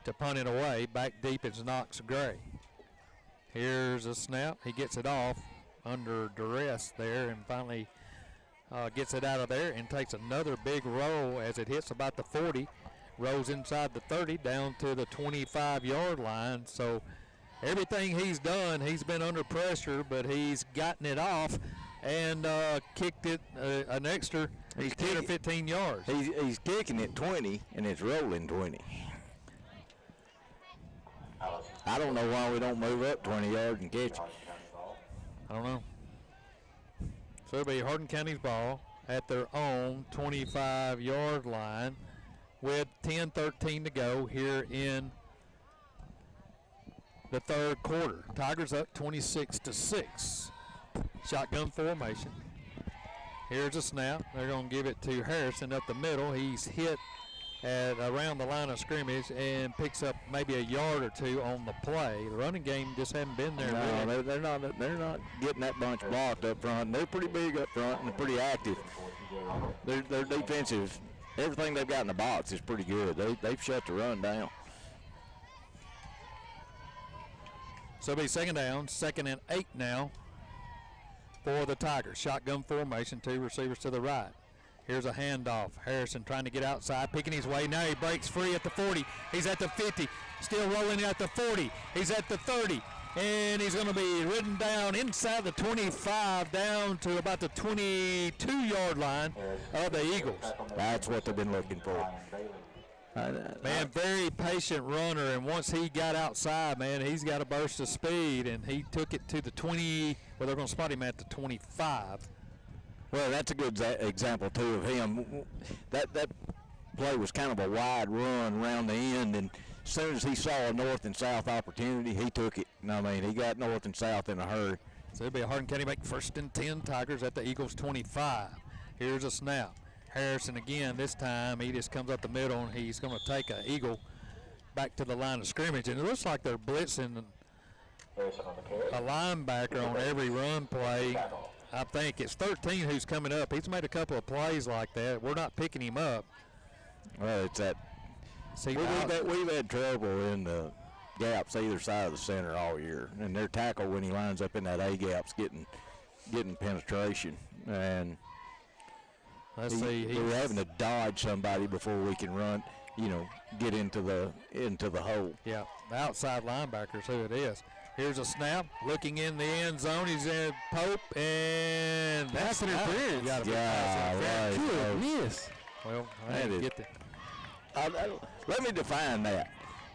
Speaker 1: to punt it away. Back deep is Knox Gray. Here's a snap. He gets it off under duress there and finally gets it out of there and takes another big roll as it hits about the 40, rolls inside the 30 down to the 25-yard line. So everything he's done, he's been under pressure, but he's gotten it off and kicked it an extra 10 or 15 yards.
Speaker 2: He's kicking it 20 and it's rolling 20. I don't know why we don't move up 20 yards and catch it.
Speaker 1: I don't know. So it'll be Hardin County's ball at their own 25-yard line with 10:13 to go here in the 3rd quarter. Tigers up 26-6. Shotgun formation. Here's a snap. They're going to give it to Harrison up the middle. He's hit at around the line of scrimmage and picks up maybe a yard or 2 on the play. The running game just hadn't been there.
Speaker 2: No, really. They're not getting that bunch blocked up front. They're pretty big up front and they're pretty active. They're defensive. Everything they've got in the box is pretty good. They've shut the run down.
Speaker 1: So it'll be 2nd down, 2nd and 8 now for the Tigers. Shotgun formation, 2 receivers to the right. Here's a handoff. Harrison trying to get outside, picking his way. Now he breaks free at the 40. He's at the 50. Still rolling at the 40. He's at the 30. And he's going to be ridden down inside the 25 down to about the 22-yard line of the Eagles.
Speaker 2: That's what they've been looking for.
Speaker 1: Man, very patient runner, and once he got outside, man, he's got a burst of speed, and he took it to the 20. Well, they're going to spot him at the 25.
Speaker 2: Well, that's a good example, too, of him. That play was kind of a wide run around the end, and as soon as he saw a north and south opportunity, he took it. I mean, he got north and south in a hurry.
Speaker 1: So it'll be a Hardin County make 1st and 10 Tigers at the Eagles 25. Here's a snap. Harrison again, this time he just comes up the middle, and he's going to take an Eagle back to the line of scrimmage. And it looks like they're blitzing a linebacker on every run play. I think it's 13 who's coming up. He's made a couple of plays like that. We're not picking him up.
Speaker 2: Well, it's that.
Speaker 1: See,
Speaker 2: we've had trouble in the gaps either side of the center all year, and their tackle when he lines up in that A gap's getting penetration, and we're having to dodge somebody before we can run. Get into the hole.
Speaker 1: Yeah, the outside linebacker's who it is. Here's a snap, looking in the end zone. He's in Pope, and that's interference.
Speaker 2: Yeah, right.
Speaker 3: Good miss.
Speaker 1: Well, I didn't get that.
Speaker 2: Let me define that.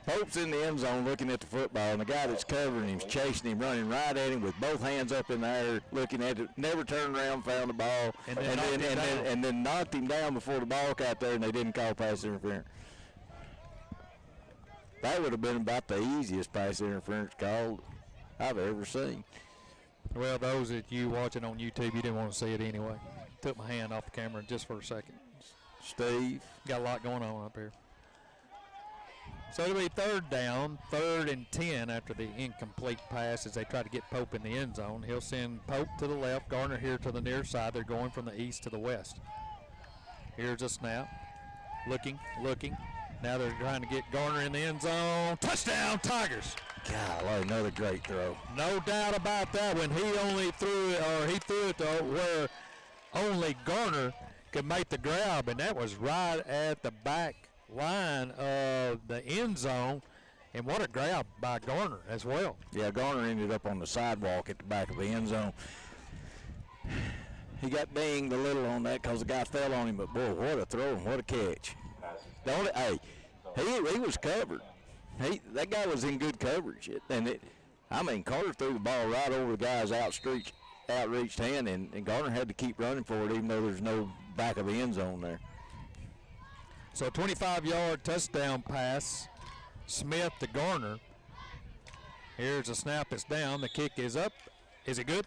Speaker 2: Pope's in the end zone looking at the football, and the guy that's covering him's chasing him, running right at him with both hands up in the air, looking at it, never turned around, found the ball, and then knocked him down before the ball got there, and they didn't call pass interference. That would have been about the easiest pass interference call I've ever seen.
Speaker 1: Well, those that you watching on YouTube, you didn't want to see it anyway. Took my hand off the camera just for a second.
Speaker 2: Steve.
Speaker 1: Got a lot going on up here. So it'll be 3rd down, 3rd and 10 after the incomplete pass as they try to get Pope in the end zone. He'll send Pope to the left, Garner here to the near side. They're going from the east to the west. Here's a snap. Looking. Now they're trying to get Garner in the end zone. Touchdown, Tigers.
Speaker 2: Golly, another great throw.
Speaker 1: No doubt about that one. He threw it to where only Garner could make the grab, and that was right at the back line of the end zone. And what a grab by Garner as well.
Speaker 2: Yeah, Garner ended up on the sidewalk at the back of the end zone. He got dinged a little on that because the guy fell on him, but boy, what a throw and what a catch. He was covered. That guy was in good coverage. Carter threw the ball right over the guy's outreached hand, and Garner had to keep running for it even though there's no back of the end zone there.
Speaker 1: So 25-yard touchdown pass, Smith to Garner. Here's a snap, it's down, the kick is up. Is it good?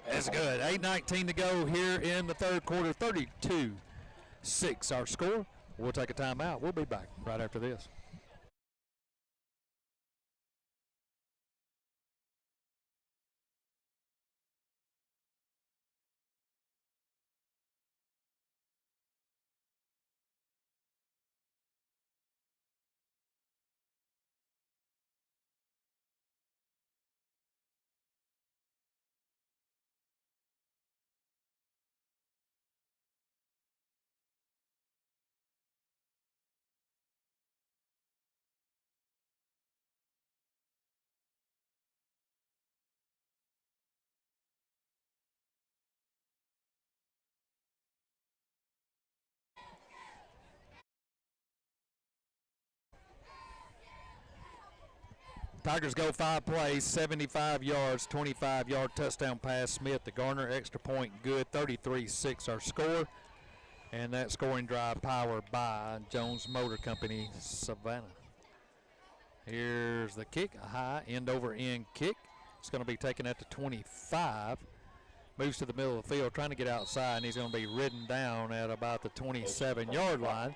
Speaker 1: It's good. 8:19 to go here in the third quarter, 32-6 our score. We'll take a timeout. We'll be back right after this. Tigers go 5 plays, 75 yards, 25-yard touchdown pass. Smith to Garner, extra point good, 33-6 our score. And that scoring drive powered by Jones Motor Company, Savannah. Here's the kick, a high end over end kick. It's going to be taken at the 25. Moves to the middle of the field, trying to get outside, and he's going to be ridden down at about the 27-yard line.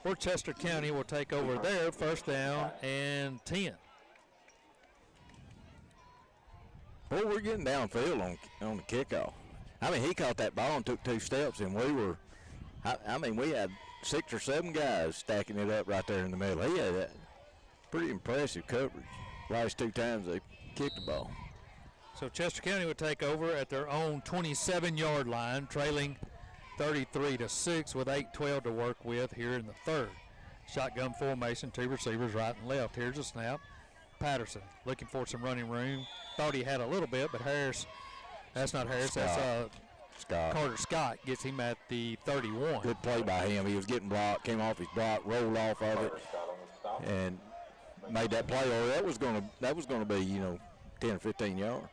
Speaker 1: Worcester County will take over there, 1st down and 10.
Speaker 2: Boy, we're getting downfield on the kickoff. He caught that ball and took 2 steps, and we had 6 or 7 guys stacking it up right there in the middle. He had that pretty impressive coverage last 2 times they kicked the ball.
Speaker 1: So Chester County would take over at their own 27-yard line, trailing 33-6 with 8:12 to work with here in the third. Shotgun formation, 2 receivers right and left. Here's a snap. Patterson, looking for some running room. Thought he had a little bit, but that's not Harris, that's
Speaker 2: Scott.
Speaker 1: Carter Scott gets him at the 31.
Speaker 2: Good play by him. He was getting blocked, came off his block, rolled off of it, and made that play. Or that was going to be 10 or 15 yards.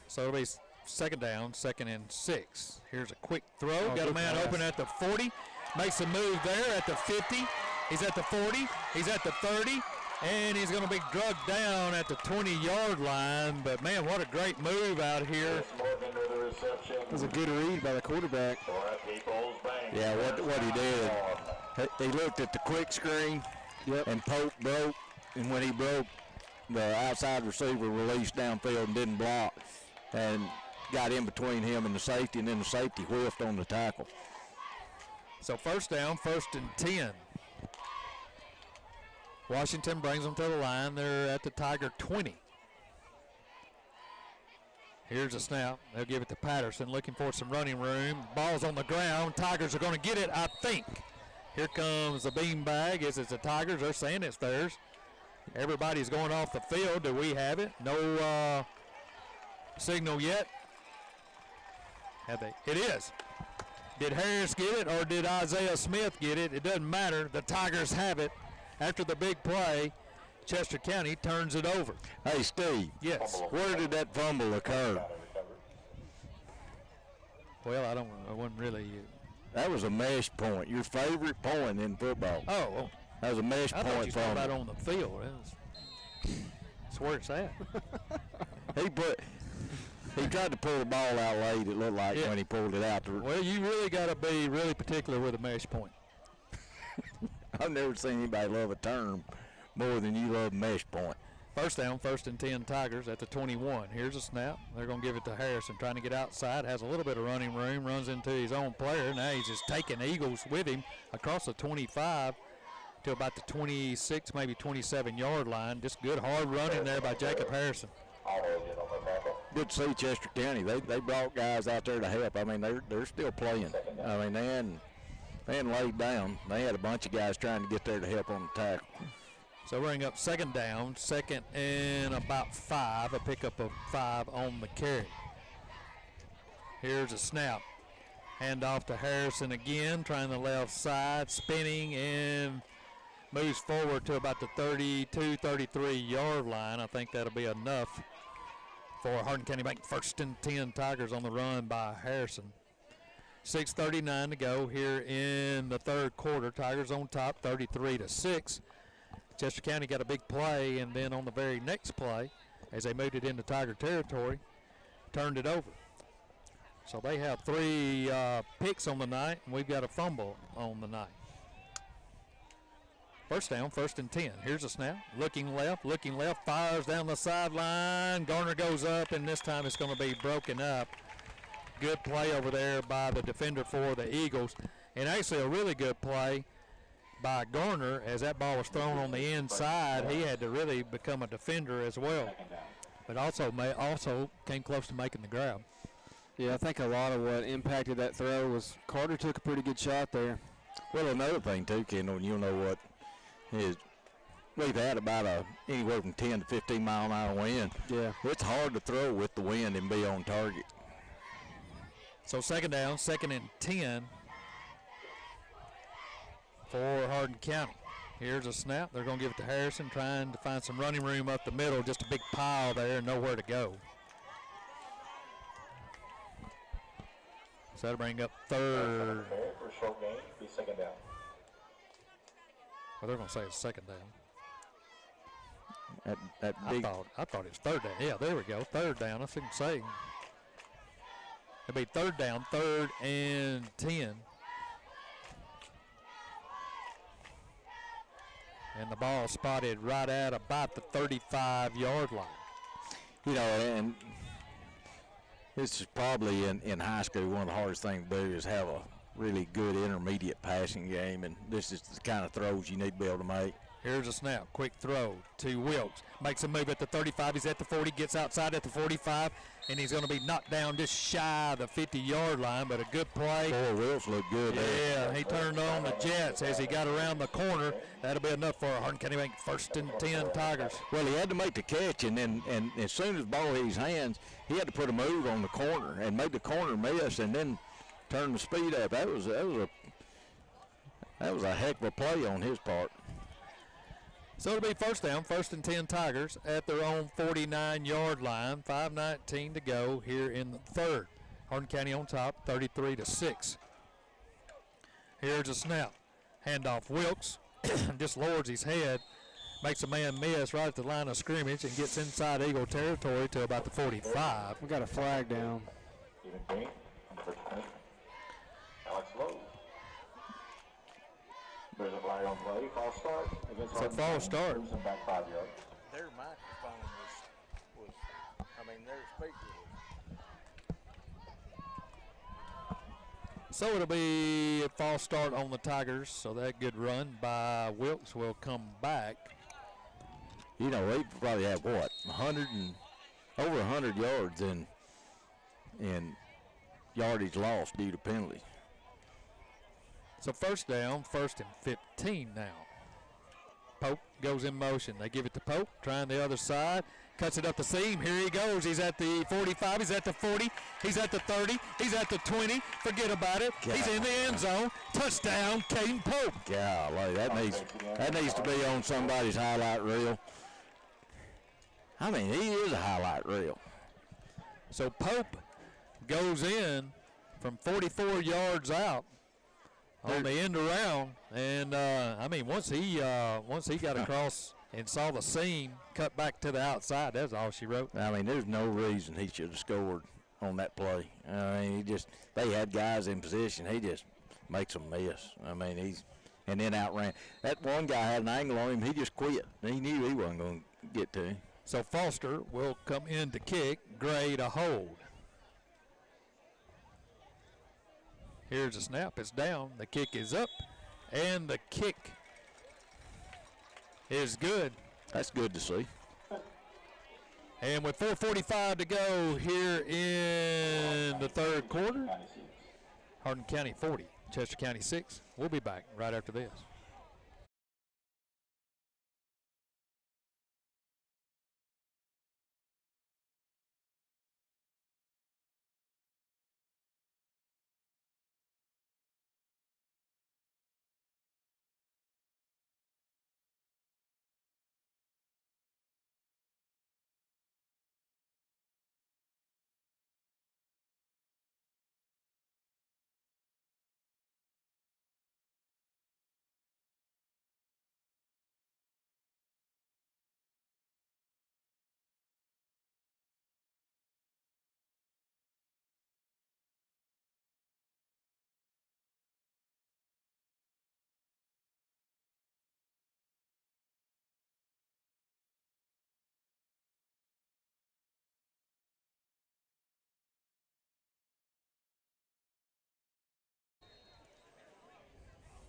Speaker 1: So it'll be second down, 2nd and 6. Here's a quick throw. Got a man open at the 40. Makes a move there at the 50. He's at the 40. He's at the 30. And he's going to be drugged down at the 20-yard line. But, man, what a great move out here.
Speaker 3: It was a good read by the quarterback.
Speaker 2: Yeah, what he did, he looked at the quick screen, and Pope broke. And when he broke, the outside receiver released downfield and didn't block, and got in between him and the safety, and then the safety whiffed on the tackle.
Speaker 1: So first down, 1st and 10. Washington brings them to the line. They're at the Tiger 20. Here's a snap. They'll give it to Patterson, looking for some running room. Ball's on the ground. Tigers are going to get it, I think. Here comes the beanbag. Is it the Tigers? They're saying it's theirs. Everybody's going off the field. Do we have it? No signal yet. Have they? It is. Did Harris get it or did Isaiah Smith get it? It doesn't matter. The Tigers have it. After the big play, Chester County turns it over.
Speaker 2: Hey, Steve.
Speaker 1: Yes.
Speaker 2: Where did that fumble occur?
Speaker 1: Well, I wasn't really.
Speaker 2: That was a mesh point. Your favorite point in football.
Speaker 1: Oh.
Speaker 2: That was a mesh
Speaker 1: I
Speaker 2: point
Speaker 1: thought you were
Speaker 2: fumble.
Speaker 1: about on the field. That's where it's at.
Speaker 2: He tried to pull the ball out late, it looked like, when he pulled it out.
Speaker 1: Well, you really got to be really particular with a mesh point.
Speaker 2: I've never seen anybody love a term more than you love mesh point.
Speaker 1: First down, 1st and 10 Tigers at the 21. Here's a snap. They're going to give it to Harrison, trying to get outside. Has a little bit of running room, runs into his own player. Now he's just taking Eagles with him across the 25 to about the 26, maybe 27-yard line. Just good hard running there by Jacob Harrison.
Speaker 2: Good to see Chester County. They brought guys out there to help. I mean, they're still playing. I mean, they hadn't laid down. They had a bunch of guys trying to get there to help on the tackle.
Speaker 1: So bring up 2nd down, 2nd and about 5, a pickup of 5 on the carry. Here's a snap. Hand off to Harrison again, trying the left side, spinning, and moves forward to about the 32, 33-yard line. I think that'll be enough for Hardin County Bank. 1st and 10 Tigers on the run by Harrison. 6:39 to go here in the 3rd quarter. Tigers on top, 33-6. Chester County got a big play, and then on the very next play, as they moved it into Tiger territory, turned it over. So they have 3 picks on the night, and we've got a fumble on the night. First down, 1st and 10. Here's a snap. Looking left, fires down the sideline. Garner goes up, and this time it's going to be broken up. Good play over there by the defender for the Eagles. And actually a really good play by Garner as that ball was thrown on the inside. He had to really become a defender as well. But also came close to making the grab.
Speaker 3: Yeah, I think a lot of what impacted that throw was Carter took a pretty good shot there.
Speaker 2: Well, another thing, too, Kendall, and you'll know what is we've had about anywhere from 10 to 15 mile an hour wind.
Speaker 3: Yeah.
Speaker 2: It's hard to throw with the wind and be on target.
Speaker 1: So 2nd down, 2nd and 10 for Hardin County. Here's a snap. They're going to give it to Harrison, trying to find some running room up the middle. Just a big pile there, nowhere to go. So that'll bring up 3rd.
Speaker 4: For a short gain, be 2nd down.
Speaker 1: Well, they're going to say it's 2nd down.
Speaker 2: That big.
Speaker 1: I thought it was 3rd down. Yeah, there we go. 3rd down. I shouldn't say. It'll be 3rd down, 3rd and 10. And the ball spotted right at about the 35-yard line.
Speaker 2: You know, and this is probably in high school one of the hardest things to do is have a really good intermediate passing game, and this is the kind of throws you need to be able to make.
Speaker 1: Here's a snap. Quick throw to Wilkes. Makes a move at the 35. He's at the 40. Gets outside at the 45. And he's going to be knocked down just shy of the 50-yard line, but a good play.
Speaker 2: Boy, Wilkes looked good there.
Speaker 1: Yeah, he turned on the Jets as he got around the corner. That'll be enough for Hardin County Bank 1st and 10 Tigers.
Speaker 2: Well, he had to make the catch, and then as soon as the ball hit his hands, he had to put a move on the corner and make the corner miss, and then turn the speed up. That was a heck of a play on his part.
Speaker 1: So it'll be first down, 1st and 10 Tigers at their own 49-yard line. 5:19 to go here in the third. Hardin County on top, 33-6. Here's a snap. Handoff Wilkes. Just lowers his head. Makes a man miss right at the line of scrimmage and gets inside Eagle territory to about the 45.
Speaker 3: We got a flag down.
Speaker 4: Stephen King, first and 10. Alex Lowe. There's a flag on play. False start. Against
Speaker 1: So false start.
Speaker 4: Moves him back 5 yards.
Speaker 2: Their microphone their speaker
Speaker 1: So it'll be a false start on the Tigers. So that good run by Wilkes will come back.
Speaker 2: You know, they probably have what, 100 and over 100 yards in yardage lost due to penalty.
Speaker 1: So first down, 1st and 15 now. Pope goes in motion. They give it to Pope, trying the other side. Cuts it up the seam. Here he goes. He's at the 45. He's at the 40. He's at the 30. He's at the 20. Forget about it.
Speaker 2: God.
Speaker 1: He's in the end zone. Touchdown, Caden Pope.
Speaker 2: Golly, that needs to be on somebody's highlight reel. I mean, he is a highlight reel.
Speaker 1: So Pope goes in from 44 yards out on the end around, and I mean, once he got across and saw the seam, cut back to the outside. That's all she wrote.
Speaker 2: I mean, there's no reason he should have scored on that play. I mean, they had guys in position. He just makes them miss. I mean, and then outran. That one guy had an angle on him. He just quit. He knew he wasn't going to get to him.
Speaker 1: So Foster will come in to kick. Gray to hold. Here's a snap. It's down. The kick is up, and the kick is good.
Speaker 2: That's good to see.
Speaker 1: And with 4:45 to go here in the third quarter, Hardin County 40, Chester County 6. We'll be back right after this.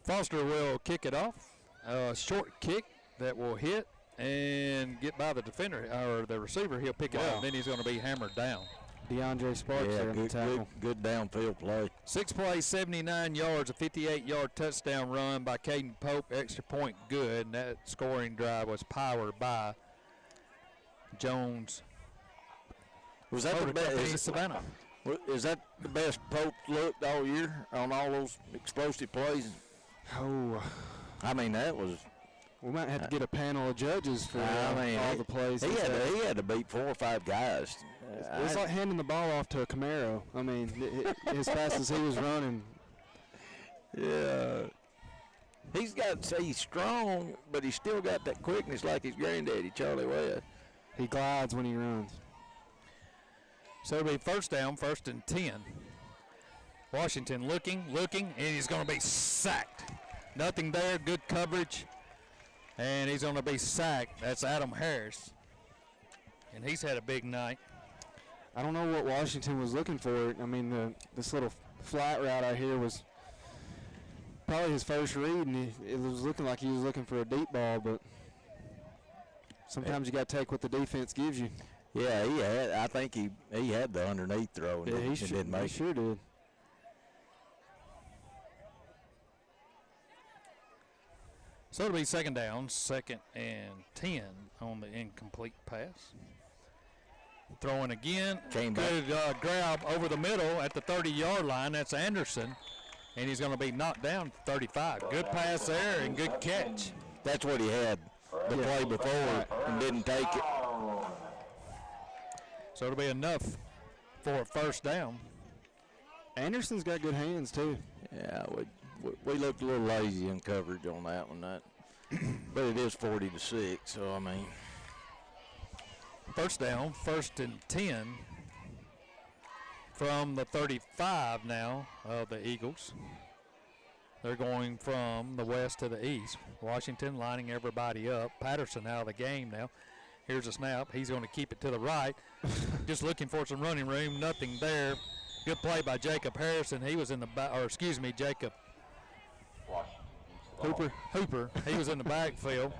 Speaker 1: Foster will kick it off. A short kick that will hit and get by the defender or the receiver. He'll pick it up. Then he's going to be hammered down.
Speaker 3: DeAndre Sparks there in the tackle.
Speaker 2: Good downfield play.
Speaker 1: 6 plays, 79 yards, a 58-yard touchdown run by Caden Pope. Extra point good, and that scoring drive was powered by Jones.
Speaker 2: Was that the best?
Speaker 1: Savannah.
Speaker 2: Is that the best Pope looked all year on all those explosive plays?
Speaker 3: Oh,
Speaker 2: I mean, that was.
Speaker 3: We might have to get a panel of judges for all the plays.
Speaker 2: He had to beat 4 or 5 guys.
Speaker 3: It's like handing the ball off to a Camaro. I mean, as fast as he was running.
Speaker 2: Yeah. He's strong, but he's still got that quickness like his granddaddy, Charlie West.
Speaker 3: He glides when he runs.
Speaker 1: So it'll be first down, 1st and 10. Washington looking, and he's going to be sacked. Nothing there, good coverage, and he's going to be sacked. That's Adam Harris, and he's had a big night.
Speaker 3: I don't know what Washington was looking for. I mean, this little flat route out here was probably his first read, and it was looking like he was looking for a deep ball, but sometimes you got to take what the defense gives you.
Speaker 2: Yeah, I think he had the underneath throw, and
Speaker 3: Yeah,
Speaker 2: he didn't make it.
Speaker 3: He sure did.
Speaker 1: So it'll be second down, 2nd and 10 on the incomplete pass. Throwing again.
Speaker 2: Came
Speaker 1: Good grab over the middle at the 30-yard line. That's Anderson, and he's going to be knocked down to 35. Good pass there and good catch.
Speaker 2: That's what he had the play before and didn't take it.
Speaker 1: So it'll be enough for a first down.
Speaker 3: Anderson's got good hands, too.
Speaker 2: Yeah, we looked a little lazy in coverage on that one. But it is 40-6, so, I mean.
Speaker 1: First down, 1st and 10 from the 35 now of the Eagles. They're going from the west to the east. Washington lining everybody up. Patterson out of the game now. Here's a snap. He's going to keep it to the right. Just looking for some running room. Nothing there. Good play by Jacob Harrison. He was in the back, or excuse me, Jacob Hooper. He was in the backfield.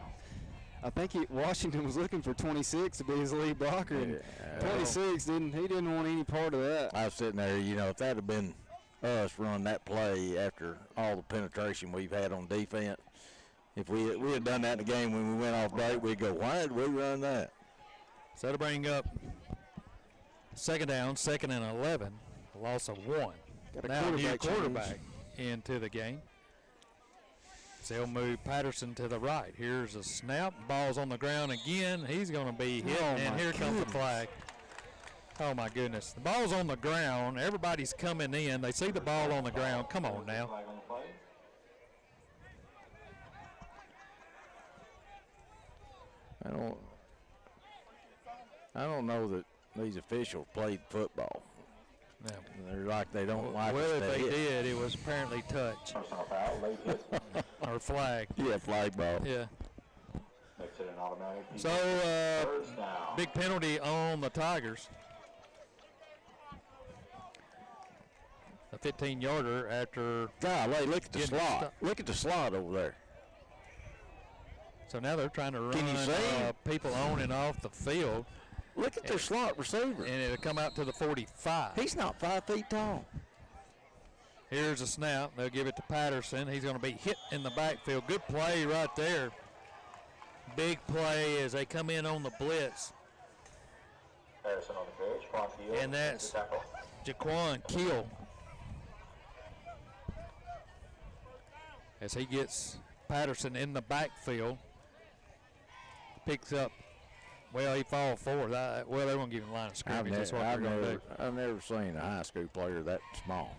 Speaker 3: I think Washington was looking for 26 to be his lead blocker, and 26 didn't want any part of that.
Speaker 2: I was sitting there, if that had been us run that play after all the penetration we've had on defense, if we had done that in the game when we went off break, we'd go, why did we run that?
Speaker 1: So to bring up second down, 2nd and 11, a loss of 1.
Speaker 3: Got a
Speaker 1: now new quarterback
Speaker 3: change
Speaker 1: into the game. So he'll move Patterson to the right. Here's a snap. Ball's on the ground again. He's going to be hit, and here comes the flag. Oh, my goodness. The ball's on the ground. Everybody's coming in. They see the ball on the ground. Come on now.
Speaker 2: I don't know that these officials played football.
Speaker 1: No.
Speaker 2: They're like they don't like
Speaker 1: well,
Speaker 2: us
Speaker 1: if
Speaker 2: to
Speaker 1: they
Speaker 2: hit.
Speaker 1: did, it was apparently touch or flag.
Speaker 2: Yeah, flag ball.
Speaker 1: Yeah.
Speaker 4: Makes it an automatic.
Speaker 1: So, big penalty on the Tigers. A 15-yarder after.
Speaker 2: Golly, look at the
Speaker 1: getting
Speaker 2: slot.
Speaker 1: stuck.
Speaker 2: Look at the slot over there.
Speaker 1: So now they're trying to
Speaker 2: Can you
Speaker 1: run
Speaker 2: see?
Speaker 1: people on and off the field,
Speaker 2: Look at their slot receiver.
Speaker 1: and it'll come out to the 45.
Speaker 2: He's not 5 feet tall.
Speaker 1: Here's a snap. They'll give it to Patterson. He's going to be hit in the backfield. Good play right there. Big play as they come in on the blitz.
Speaker 4: Harrison on the pitch. Quan Field.
Speaker 1: And that's
Speaker 4: Tackle.
Speaker 1: Jaquan Keel. As he gets Patterson in the backfield. Picks up. Well, he falls forward. Well, they won't give him line of scrimmage. That's what they're going to do.
Speaker 2: I've never seen a high school player that small.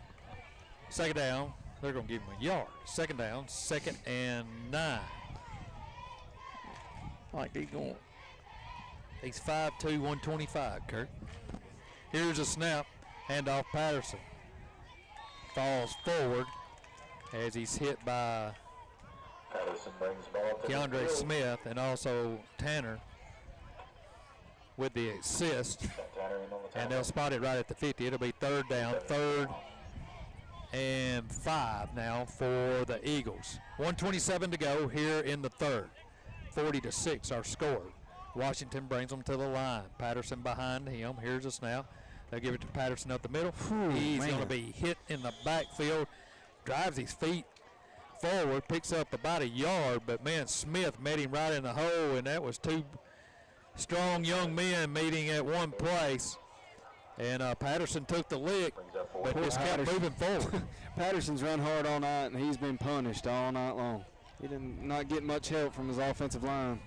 Speaker 1: Second down. They're going to give him a yard. Second down. 2nd and 9.
Speaker 2: Like he's going.
Speaker 1: He's 5'2", 125, Kurt. Here's a snap. Handoff Patterson. Falls forward as he's hit by
Speaker 4: Patterson brings the ball up to
Speaker 1: Keandre
Speaker 4: the field.
Speaker 1: Smith and also Tanner with the assist.
Speaker 4: Tanner in on the
Speaker 1: And
Speaker 4: tackle.
Speaker 1: they'll spot it right at the 50. It'll be 3rd down, 3rd and 5 now for the Eagles. 1:27 to go here in the 3rd. 40-6 our score. Washington brings them to the line. Patterson behind him. Here's a snap. They'll give it to Patterson up the middle. He's going to be hit in the backfield. Drives his feet forward, picks up about a yard, but man, Smith met him right in the hole, and that was two strong young men meeting at one place. And Patterson took the lick, but just kept moving forward.
Speaker 3: Patterson's run hard all night, and he's been punished all night long. He did not get much help from his offensive line.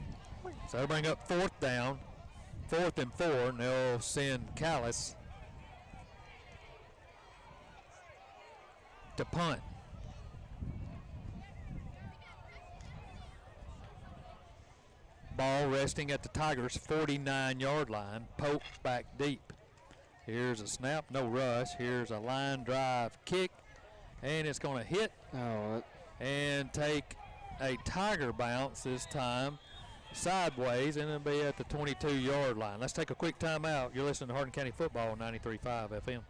Speaker 1: So they bring up 4th down, 4th and 4, and they'll send Callis to punt. Ball resting at the Tigers' 49-yard line, poked back deep. Here's a snap, no rush. Here's a line drive kick, and it's going to hit and take a Tiger bounce this time sideways, and it'll be at the 22-yard line. Let's take a quick timeout. You're listening to Hardin County Football on 93.5 FM.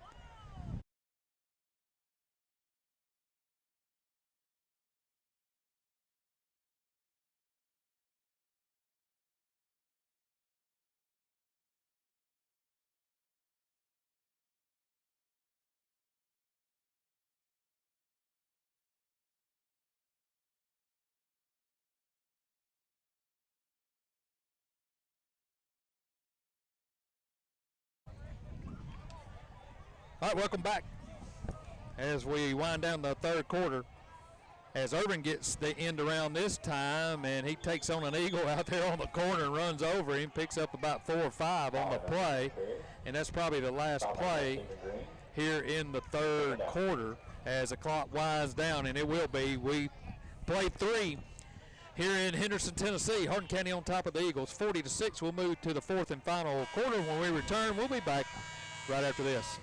Speaker 1: All right, welcome back. As we wind down the third quarter, as Irvin gets the end around this time, and he takes on an Eagle out there on the corner and runs over him, picks up about 4 or 5 on the play, and that's probably the last play here in the third quarter as the clock winds down, and it will be. We played 3 here in Henderson, Tennessee. Hardin County on top of the Eagles, 40-6. We'll move to the fourth and final quarter. When we return, we'll be back right after this.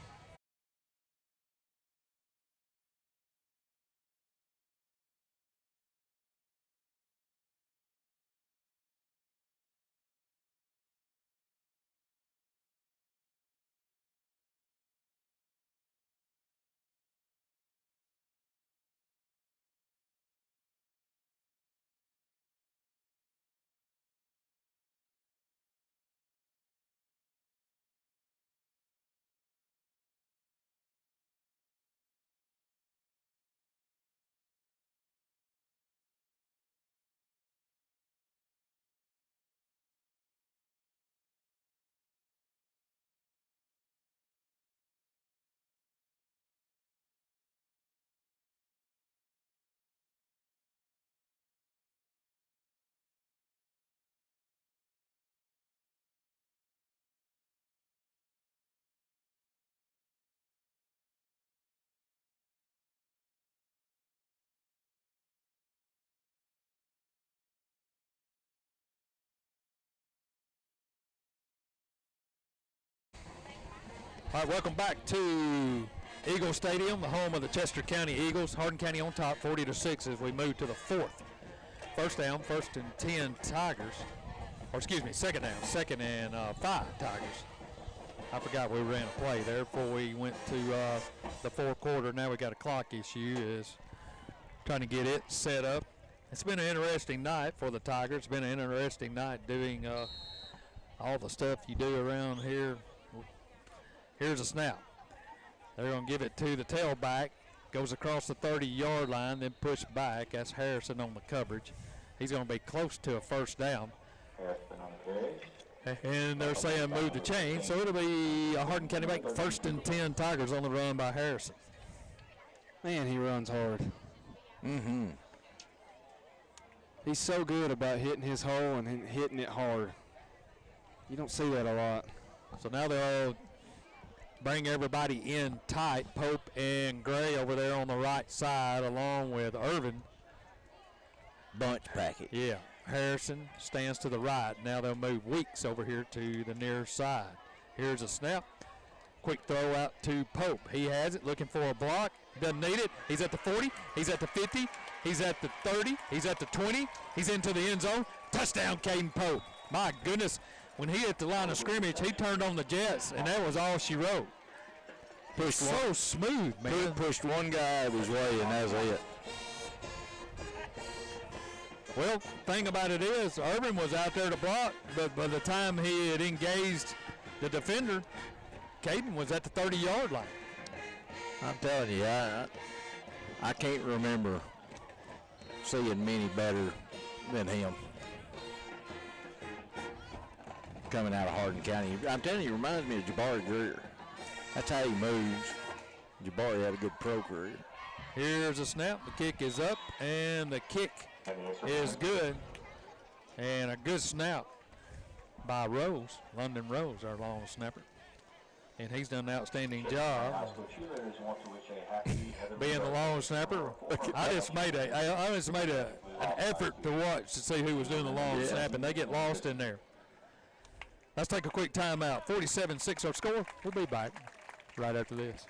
Speaker 1: All right, welcome back to Eagle Stadium, the home of the Chester County Eagles. Hardin County on top, 40-6 as we move to the fourth. First down, 1st and 10 Tigers. Or excuse me, second down, 2nd and 5 Tigers. I forgot we ran a play there before we went to the fourth quarter. Now we got a clock issue, is trying to get it set up. It's been an interesting night for the Tigers. It's been an interesting night doing all the stuff you do around here. Here's a snap. They're going to give it to the tailback. Goes across the 30-yard line, then push back. That's Harrison on the coverage. He's going to be close to a first down. And they're saying move the chain, so it'll be a Hardin County bank. 1st and 10 Tigers on the run by Harrison.
Speaker 3: Man, he runs hard.
Speaker 2: Mm-hmm.
Speaker 3: He's so good about hitting his hole and hitting it hard. You don't see that a lot.
Speaker 1: So now they'll bring everybody in tight. Pope and Gray over there on the right side along with Irvin.
Speaker 2: Bunch packet.
Speaker 1: Yeah. Harrison stands to the right. Now they'll move Weeks over here to the near side. Here's a snap. Quick throw out to Pope. He has it, looking for a block. Doesn't need it. He's at the 40. He's at the 50. He's at the 30. He's at the 20. He's into the end zone. Touchdown, Caden Pope. My goodness. When he hit the line of scrimmage, he turned on the jets, and that was all she wrote.
Speaker 2: Pushed
Speaker 1: so smooth, man.
Speaker 2: Pushed one guy out of his way, and that's it.
Speaker 1: Well, thing about it is, Irvin was out there to block, but by the time he had engaged the defender, Caden was at the 30-yard line.
Speaker 2: I'm telling you, I can't remember seeing many better than him coming out of Hardin County. I'm telling you, he reminds me of Jabari Greer. That's how he moves. Jabari had a good pro career.
Speaker 1: Here's a snap. The kick is up, and the kick is good. And a good snap by Rose, London Rose, our long snapper. And he's done an outstanding job being the long snapper. I just made an effort to watch to see who was doing the long snap, and they get lost in there. Let's take a quick timeout. 47-6 our score. We'll be back right after this.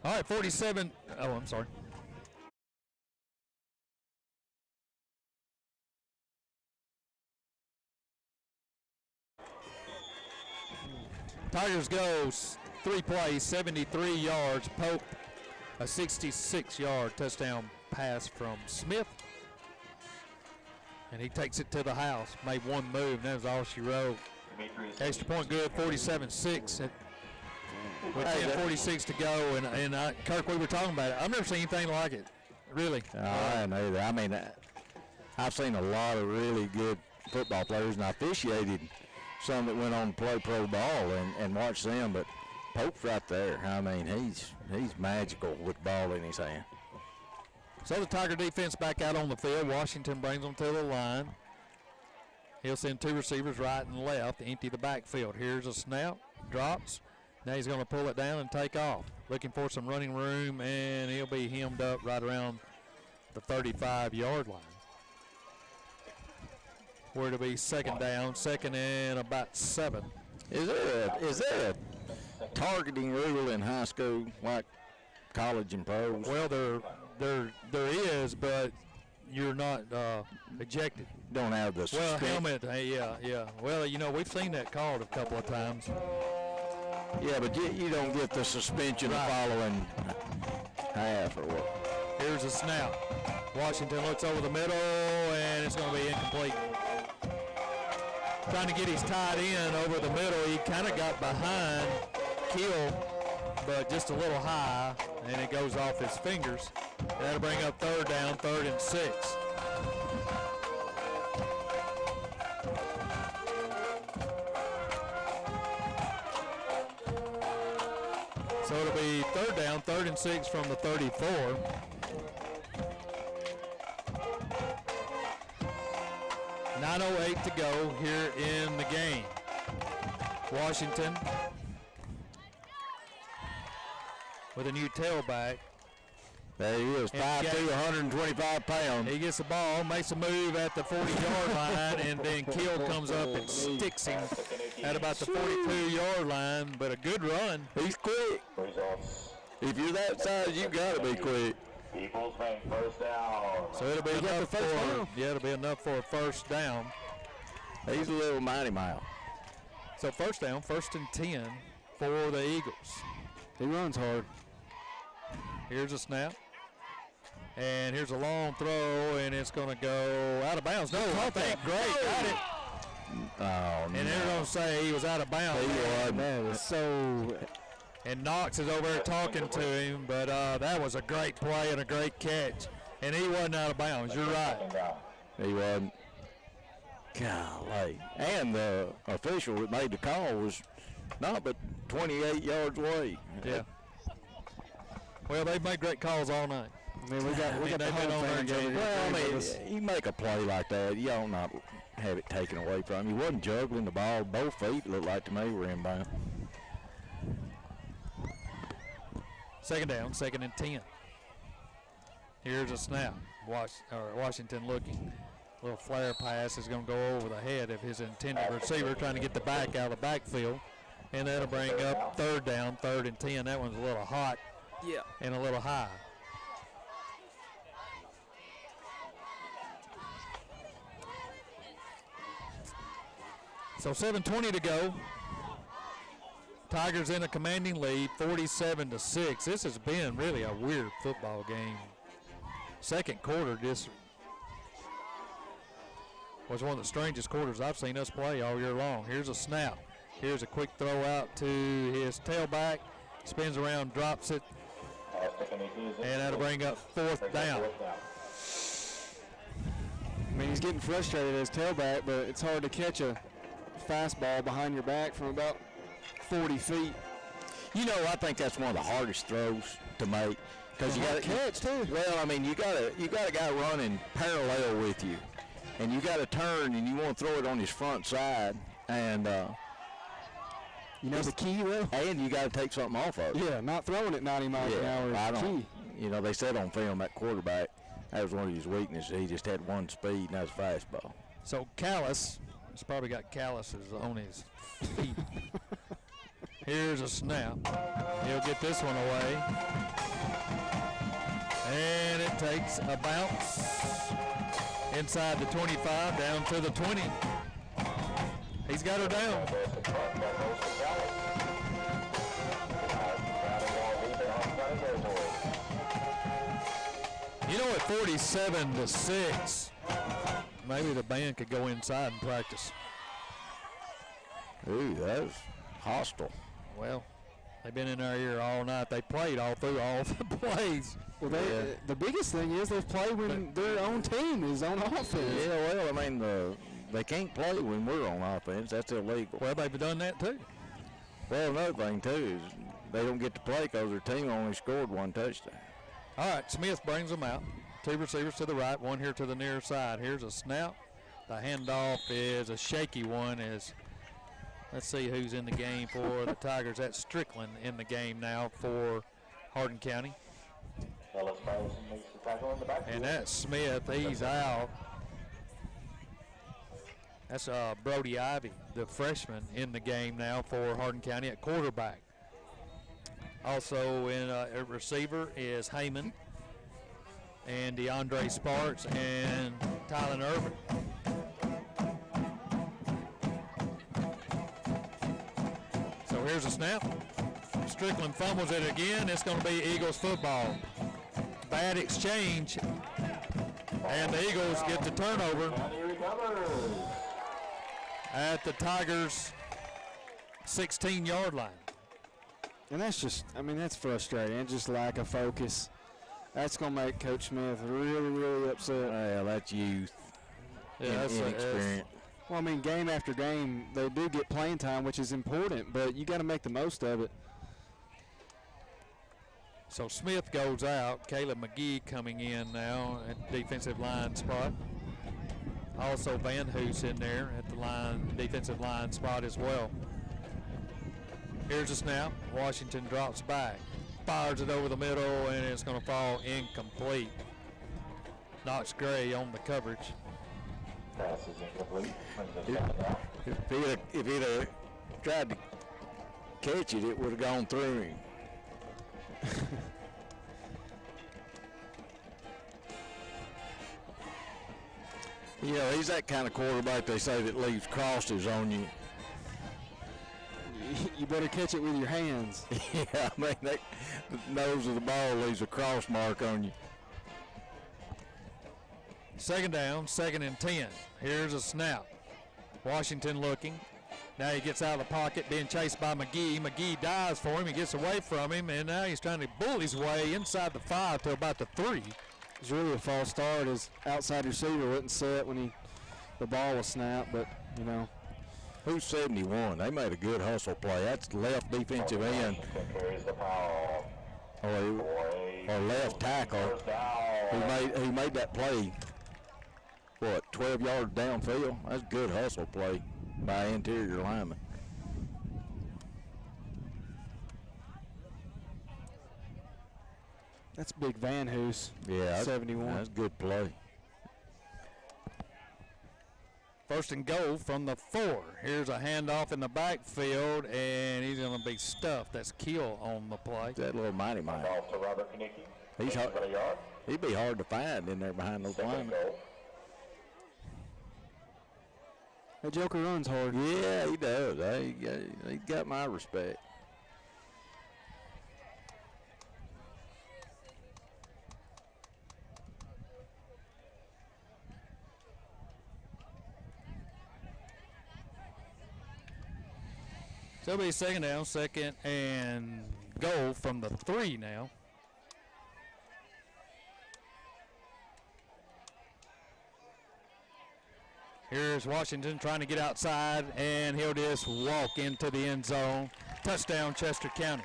Speaker 1: All right, 47. Oh, I'm sorry. Tigers goes 3 plays, 73 yards. Pope, a 66-yard touchdown pass from Smith. And he takes it to the house. Made one move, and that was all she wrote. Extra point good, 47-6. With 10:46 to go. And Kirk, we were talking about it. I've never seen anything like it, really.
Speaker 2: I know that. I mean, I've seen a lot of really good football players, and I officiated some that went on to play pro ball and watched them, but Pope's right there. I mean, he's magical with the ball in his hand.
Speaker 1: So the Tiger defense back out on the field. Washington brings them to the line. He'll send 2 receivers right and left, empty the backfield. Here's a snap, drops. Now he's going to pull it down and take off. Looking for some running room, and he'll be hemmed up right around the 35-yard line. Where to be second down, second and about 7.
Speaker 2: Is there a targeting rule in high school like college and pros?
Speaker 1: Well, there is, but you're not ejected.
Speaker 2: Don't have the
Speaker 1: Well, helmet, yeah. Well, you know, we've seen that called a couple of times.
Speaker 2: Yeah, but you don't get the suspension the following half or what.
Speaker 1: Here's a snap. Washington looks over the middle, and it's going to be incomplete. Trying to get his tight end over the middle. He kind of got behind Keel, but just a little high, and it goes off his fingers. That'll bring up third down, 3rd and 6. So it'll be third down, 3rd and 6 from the 34. .908 to go here in the game. Washington with a new tailback.
Speaker 2: There he is, 5'2", 125 pounds.
Speaker 1: He gets the ball, makes a move at the 40-yard line, and then Keel comes up and sticks him at about the 42-yard line, but a good run.
Speaker 2: He's quick. If you're that size, you got to be quick.
Speaker 4: People's Bank first down.
Speaker 1: So it'll be enough it'll be enough for a first down.
Speaker 2: He's a little mighty mile.
Speaker 1: So first down, 1st and 10 for the Eagles.
Speaker 3: He runs hard.
Speaker 1: Here's a snap. And here's a long throw, and it's going to go out of bounds. No, I think Gray got it.
Speaker 2: Oh,
Speaker 1: and they're going to say he was out of bounds.
Speaker 3: That was so.
Speaker 1: And Knox is over there talking to him, but that was a great play and a great catch. And he wasn't out of bounds. You're right.
Speaker 2: He wasn't. Golly. And the official that made the call was not but 28 yards away.
Speaker 1: Yeah. Well, they've made great calls all night.
Speaker 3: I mean, we got the home fans over here.
Speaker 2: Well, I mean, you make a play like that, you don't not have it taken away from him. He wasn't juggling the ball. Both feet looked like to me were inbound.
Speaker 1: Second down, 2nd and 10. Here's a snap. Washington looking. A little flare pass is going to go over the head of his intended receiver, trying to get the back out of the backfield. And that'll bring up 3rd down, 3rd and 10. That one's a little hot and a little high. So 7:20 to go. Tigers in a commanding lead, 47-6. This has been really a weird football game. Second quarter just was one of the strangest quarters I've seen us play all year long. Here's a snap. Here's a quick throw out to his tailback. Spins around, drops it, and that'll bring up 4th down.
Speaker 3: I mean, he's getting frustrated as tailback, but it's hard to catch a fastball behind your back from about 40 feet.
Speaker 2: You know, I think that's one of the hardest throws to make because you got to
Speaker 3: catch too.
Speaker 2: Well, I mean, you got a guy running parallel with you, and you got to turn and you want to throw it on his front side, and
Speaker 3: you know the key though.
Speaker 2: And you got to take something off of it.
Speaker 3: Yeah, not throwing it 90 miles an hour is key.
Speaker 2: You know, they said on film that quarterback that was one of his weaknesses. He just had one speed, and that was fastball.
Speaker 1: So Callis, he's probably got calluses on his feet. Here's a snap. He'll get this one away. takes a bounce inside the 25 down to the 20. He's got her down. You know, at 47-6, maybe the band could go inside and practice.
Speaker 2: Ooh, that was hostile.
Speaker 1: Well, they've been in our ear all night. They played all through all the plays.
Speaker 3: Well, the biggest thing is they've played when their own team is on offense.
Speaker 2: Yeah, well, I mean, they can't play when we're on offense. That's illegal.
Speaker 1: Well, they've done that too.
Speaker 2: Well, another thing, too, is they don't get to play because their team only scored one touchdown.
Speaker 1: All right, Smith brings them out. 2 receivers to the right, 1 here to the near side. Here's a snap. The handoff is a shaky one. Let's see who's in the game for the Tigers. That's Strickland in the game now for Hardin County. And that's Smith. He's out. That's Brody Ivy, the freshman, in the game now for Hardin County at quarterback. Also in a receiver is Heyman and DeAndre Sparks and Tylen Irvin. So here's a snap. Strickland fumbles it again. It's going to be Eagles football. Bad exchange. And the Eagles get the turnover at the Tigers' 16-yard line.
Speaker 3: And that's just, I mean, that's frustrating. It's just lack of focus. That's going to make Coach Smith really, really upset.
Speaker 2: Well, that's youth.
Speaker 1: Yeah, that's
Speaker 2: inexperience.
Speaker 3: Well, I mean, game after game, they do get playing time, which is important, but you got to make the most of it.
Speaker 1: So Smith goes out. Caleb McGee coming in now at defensive line spot. Also Van Hoos in there at the defensive line spot as well. Here's a snap. Washington drops back. Fires it over the middle, and it's going to fall incomplete. Knox Gray on the coverage.
Speaker 4: Pass is incomplete.
Speaker 2: If he'd have tried to catch it, it would have gone through him. You know, he's that kind of quarterback they say that leaves crosses on you.
Speaker 3: You better catch it with your hands.
Speaker 2: Yeah, I mean, the nose of the ball leaves a cross mark on you.
Speaker 1: Second down, 2nd and 10. Here's a snap. Washington looking. Now he gets out of the pocket, being chased by McGee. McGee dives for him. He gets away from him, and now he's trying to bull his way inside the 5 to about the 3.
Speaker 3: It's really a false start. His outside receiver wasn't set when the ball was snapped, but, you know.
Speaker 2: Who's 71? They made a good hustle play. That's left defensive end. Or left tackle. Who made that play, 12 yards downfield? That's a good hustle play by interior lineman.
Speaker 3: That's big Van Hoos.
Speaker 2: Yeah,
Speaker 3: 71.
Speaker 2: That's a good play.
Speaker 1: 1st and goal from the 4. Here's a handoff in the backfield, and he's going to be stuffed. That's Keel on the play.
Speaker 2: That little mighty man.
Speaker 4: Off to Robert Kanicki.
Speaker 2: He'd be hard to find in there behind those linemen.
Speaker 3: That Joker runs hard.
Speaker 2: Yeah, he does. He got my respect.
Speaker 1: So it'll be 2nd down, 2nd and goal from the 3 now. Here's Washington trying to get outside, and he'll just walk into the end zone. Touchdown, Chester County.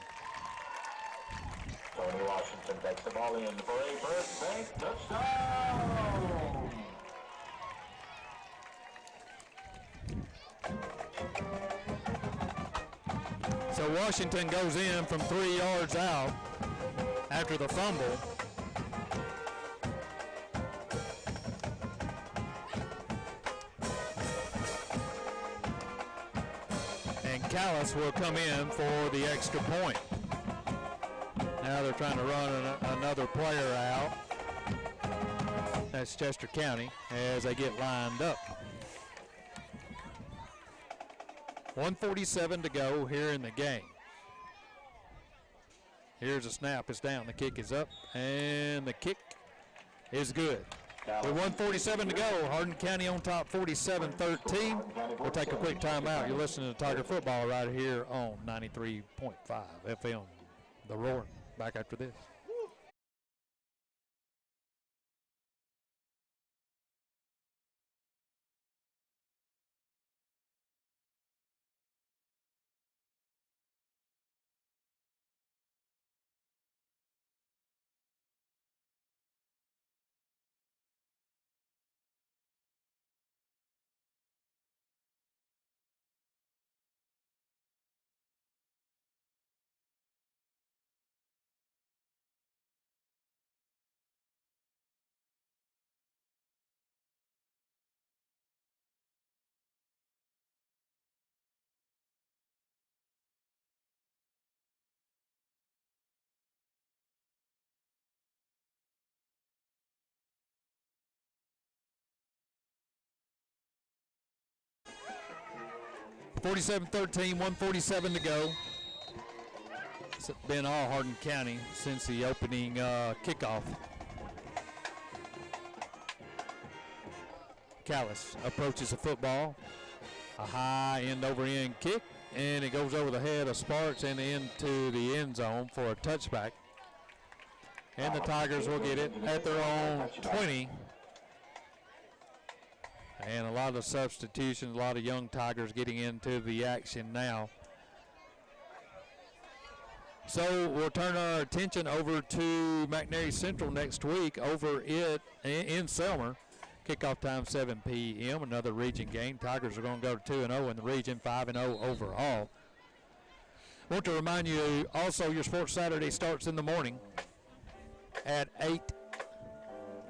Speaker 4: Tony Washington takes the ball in for a first base touchdown.
Speaker 1: So Washington goes in from 3 yards out after the fumble. And Callis will come in for the extra point. Now they're trying to run another player out. that's Chester County as they get lined up. 1:47 to go here in the game. Here's a snap. It's down. The kick is up, and the kick is good. With 1:47 to go, Hardin County on top 47-13. We'll take a quick timeout. You're listening to Tiger Football right here on 93.5 FM. The Roar. Back after this. (47-13), 1:47 to go. It's been all Hardin County since the opening kickoff. Callis approaches the football. A high end-over-end kick, and it goes over the head of Sparks and into the end zone for a touchback. And the Tigers will get it at their own 20. And a lot of substitutions, a lot of young Tigers getting into the action now. So we'll turn our attention over to McNairy Central next week over in Selmer. Kickoff time 7 p.m., another region game. Tigers are going to go to 2-0 in the region, 5-0 overall. I want to remind you also your Sports Saturday starts in the morning at 8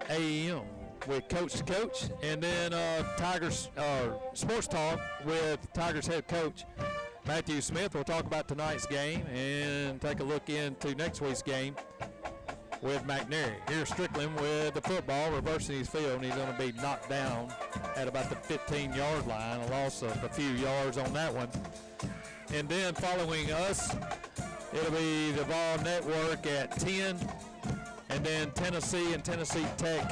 Speaker 1: a.m. with Coach to Coach, and then Tigers Sports Talk with Tigers head coach Matthew Smith. We'll talk about tonight's game and take a look into next week's game with McNairy. Here's Strickland with the football, reversing his field, and he's going to be knocked down at about the 15-yard line, a loss of a few yards on that one. And then following us, it'll be the Ball Network at 10, and then Tennessee and Tennessee Tech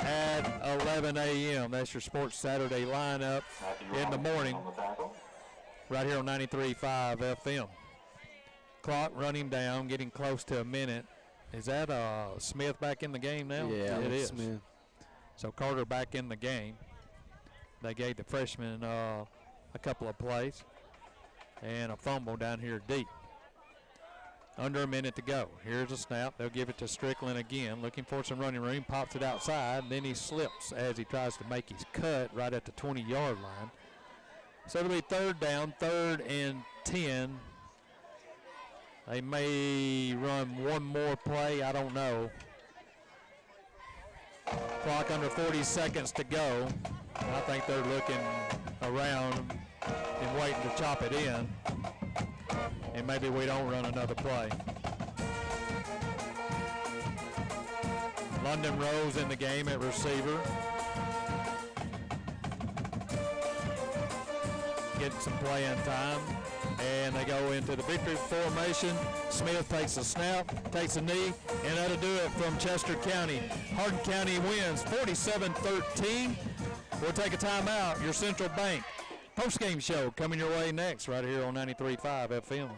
Speaker 1: at 11 a.m. That's your Sports Saturday lineup in the morning, right here on 93.5 FM. Clock running down, getting close to a minute. Is that Smith back in the game now?
Speaker 2: Yeah,
Speaker 1: it is.
Speaker 3: Smith.
Speaker 1: So Carter back in the game. They gave the freshman a couple of plays and a fumble down here deep. Under a minute to go. Here's a snap. They'll give it to Strickland again, looking for some running room. Pops it outside, and then he slips as he tries to make his cut right at the 20-yard line. So it'll be third down, 3rd and 10. They may run one more play. I don't know. Clock under 40 seconds to go. I think they're looking around and waiting to chop it in. And maybe we don't run another play. London Rose in the game at receiver. Getting some playing time. And they go into the victory formation. Smith takes a snap, takes a knee, and that'll do it from Chester County. Hardin County wins 47-13. We'll take a timeout. Your Central Bank post-game show coming your way next right here on 93.5 FM.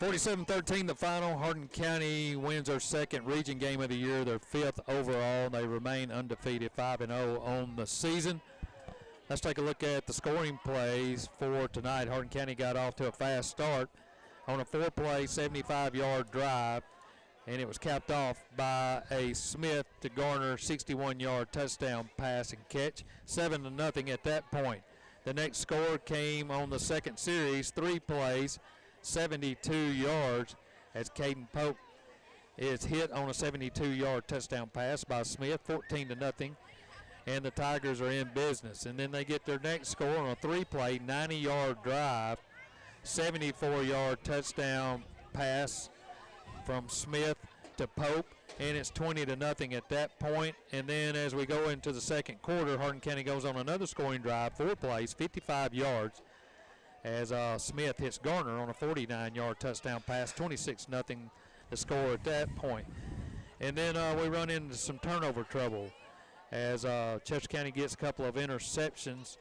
Speaker 1: 47-13 the final. Hardin County wins their second region game of the year, their 5th overall. They remain undefeated, 5-0 on the season. Let's take a look at the scoring plays for tonight. Hardin County got off to a fast start on a 4-play, 75-yard drive, and it was capped off by a Smith to Garner 61-yard touchdown pass and catch, 7-0 at that point. The next score came on the second series, 3 plays, 72 yards, as Caden Pope is hit on a 72-yard touchdown pass by Smith, 14-0, and the Tigers are in business. And then they get their next score on a 3-play, 90-yard drive, 74-yard touchdown pass from Smith to Pope, and it's 20-0 at that point. And then as we go into the second quarter, Hardin County goes on another scoring drive, 4 plays, 55 yards, as Smith hits Garner on a 49-yard touchdown pass, 26-0 the score at that point. And then we run into some turnover trouble as Chester County gets a couple of interceptions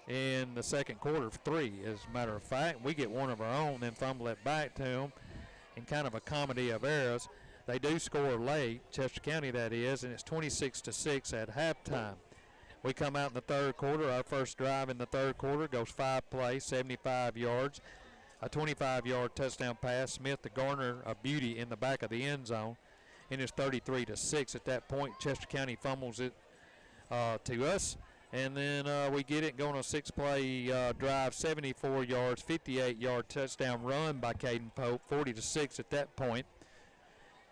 Speaker 1: in the second quarter, 3 as a matter of fact. We get one of our own, then fumble it back to them in kind of a comedy of errors. They do score late, Chester County that is, and it's 26-6 at halftime. We come out in the third quarter. Our first drive in the third quarter goes 5 plays, 75 yards, a 25-yard touchdown pass. Smith to Garner, a beauty in the back of the end zone, and it's 33-6 at that point. Chester County fumbles it to us, and then we get it going on a 6-play drive, 74 yards, 58-yard touchdown run by Caden Pope, 40-6 at that point.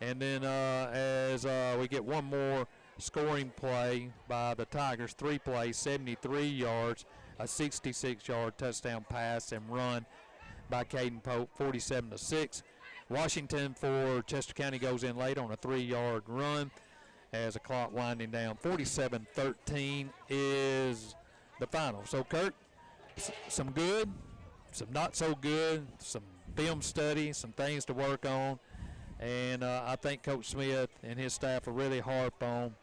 Speaker 1: And then as we get one more scoring play by the Tigers, 3 plays, 73 yards, a 66-yard touchdown pass and run by Caden Pope, 47-6. Washington for Chester County goes in late on a 3-yard run as the clock winding down. 47-13 is the final. So, Kirk, some good, some not so good, some film study, some things to work on. And I think Coach Smith and his staff will really harp on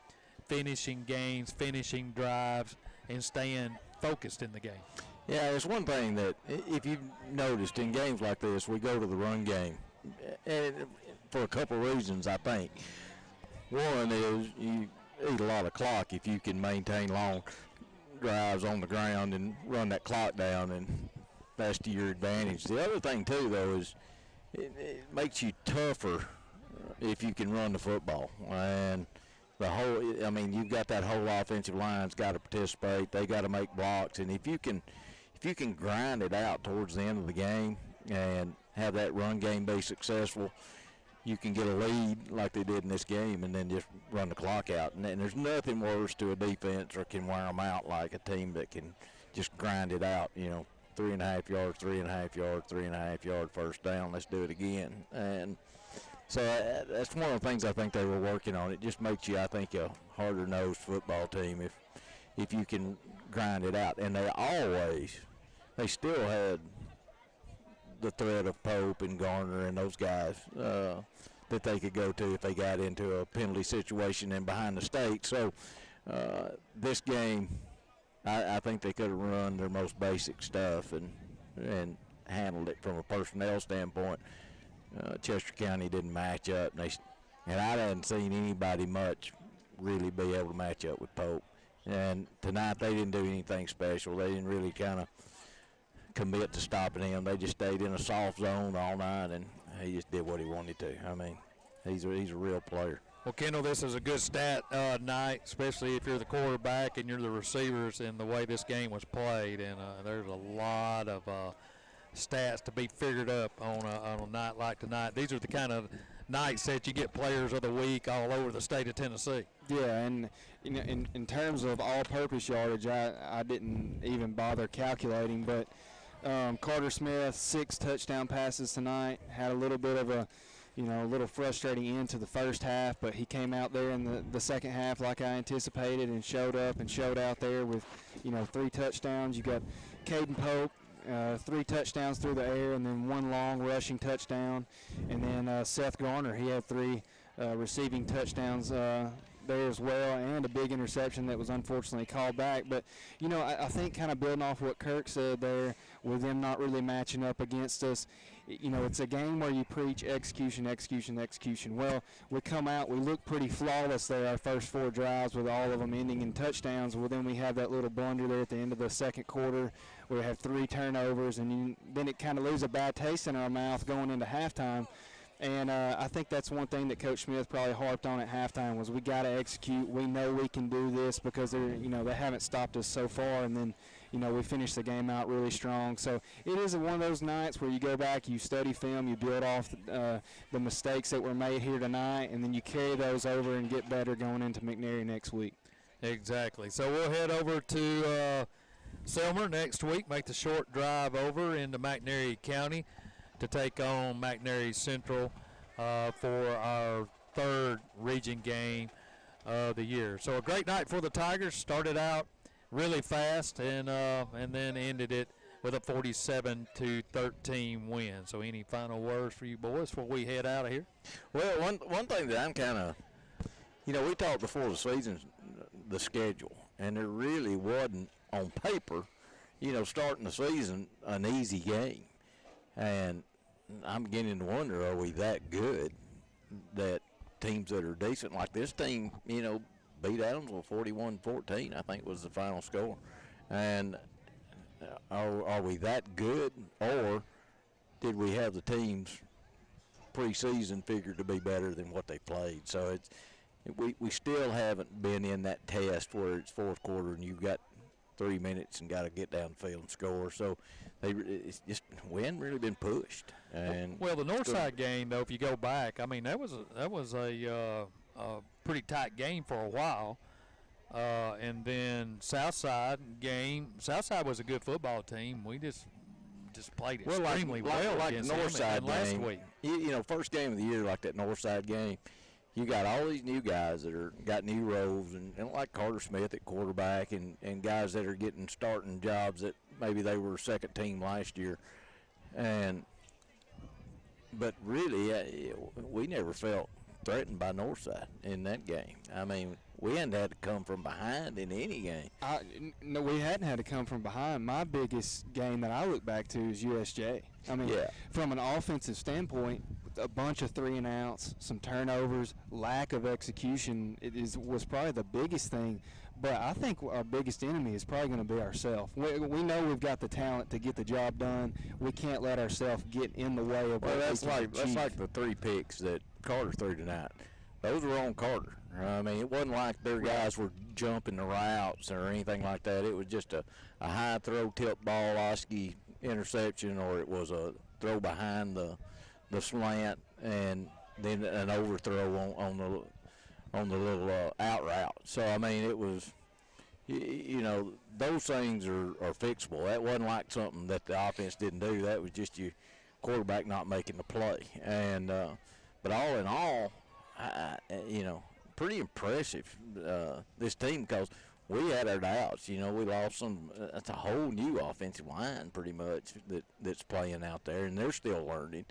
Speaker 1: finishing games, finishing drives, and staying focused in the game.
Speaker 2: Yeah, there's one thing that, if you've noticed, in games like this, we go to the run game, and for a couple of reasons, I think. One is you eat a lot of clock if you can maintain long drives on the ground and run that clock down, and that's to your advantage. The other thing, too, though, is it makes you tougher if you can run the football. And the whole, I mean, you've got that whole offensive line's got to participate. They got to make blocks, and if you can grind it out towards the end of the game and have that run game be successful, you can get a lead like they did in this game and then just run the clock out. And there's nothing worse to a defense or can wear them out like a team that can just grind it out, 3.5 yards, 3.5 yards, 3.5 yard first down. Let's do it again. And so that's one of the things I think they were working on. It just makes you, I think, a harder-nosed football team if you can grind it out. And they still had the threat of Pope and Garner and those guys that they could go to if they got into a penalty situation and behind the state. So this game, I think they could have run their most basic stuff and handled it from a personnel standpoint. Chester County didn't match up, and I hadn't seen anybody much really be able to match up with Pope. And tonight they didn't do anything special. They didn't really kind of commit to stopping him. They just stayed in a soft zone all night, and he just did what he wanted to. I mean, he's a real player.
Speaker 1: Well, Kendall, this is a good stat night, especially if you're the quarterback and you're the receivers, and the way this game was played. And there's a lot of stats to be figured up on a night like tonight. These are the kind of nights that you get players of the week all over the state of Tennessee.
Speaker 3: Yeah, and in terms of all-purpose yardage, I didn't even bother calculating, but Carter Smith, 6 touchdown passes tonight, had a little bit of a little frustrating end to the first half, but he came out there in the second half like I anticipated and showed up and showed out there with 3 touchdowns. You got Caden Pope, 3 touchdowns through the air, and then 1 long rushing touchdown. And then Seth Garner, he had 3 receiving touchdowns there as well, and a big interception that was unfortunately called back. But, I think kind of building off what Kirk said there with them not really matching up against us, you know, it's a game where you preach execution, execution, execution. Well, we come out, we look pretty flawless there our first 4 drives with all of them ending in touchdowns. Well, then we have that little blunder there at the end of the second quarter where we have 3 turnovers, and then it kind of leaves a bad taste in our mouth going into halftime. And I think that's one thing that Coach Smith probably harped on at halftime was we got to execute. We know we can do this because they haven't stopped us so far. And then, we finished the game out really strong. So it is one of those nights where you go back, you study film, you build off the mistakes that were made here tonight, and then you carry those over and get better going into McNairy next week.
Speaker 1: Exactly. So we'll head over to Selmer next week, make the short drive over into McNairy County to take on McNairy Central for our 3rd region game of the year. So a great night for the Tigers. Started out really fast and then ended it with a 47-13 win. So any final words for you boys before we head out of here?
Speaker 2: Well, one thing that I'm kind of, we talked before the season, the schedule, and there really wasn't on paper, starting the season an easy game. And I'm beginning to wonder, are we that good that teams that are decent, like this team, beat Adamsville 41-14, I think was the final score. And are we that good, or did we have the teams preseason figured to be better than what they played? So we still haven't been in that test where it's fourth quarter and you've got 3 minutes and got to get down the field and score. So we hadn't really been pushed. And
Speaker 1: well, the Northside game, though, if you go back, I mean that was a pretty tight game for a while, and then Southside was a good football team. We just played extremely well
Speaker 2: like
Speaker 1: against
Speaker 2: the Northside
Speaker 1: them last week.
Speaker 2: First game of the year, like that Northside game, you got all these new guys that got new roles, and like Carter Smith at quarterback, and guys that are getting starting jobs that maybe they were second team last year, but really we never felt threatened by Northside in that game. I mean, we hadn't had to come from behind in any game.
Speaker 3: No, we hadn't had to come from behind. My biggest game that I look back to is USJ. I mean, from an offensive standpoint, a bunch of 3-and-outs, some turnovers, lack of execution was probably the biggest thing. But I think our biggest enemy is probably going to be ourselves. We know we've got the talent to get the job done. We can't let ourselves get in the way of what we can achieve.
Speaker 2: That's like the 3 picks that Carter threw tonight. Those were on Carter. I mean, it wasn't like their guys were jumping the routes or anything like that. It was just a high throw, tip ball, Oski interception, or it was a throw behind the slant and then an overthrow on the little out route. So, I mean, it was, those things are fixable. That wasn't like something that the offense didn't do. That was just your quarterback not making the play. And but all in all, pretty impressive, this team, because we had our doubts. We lost some. That's a whole new offensive line pretty much that's playing out there, and they're still learning.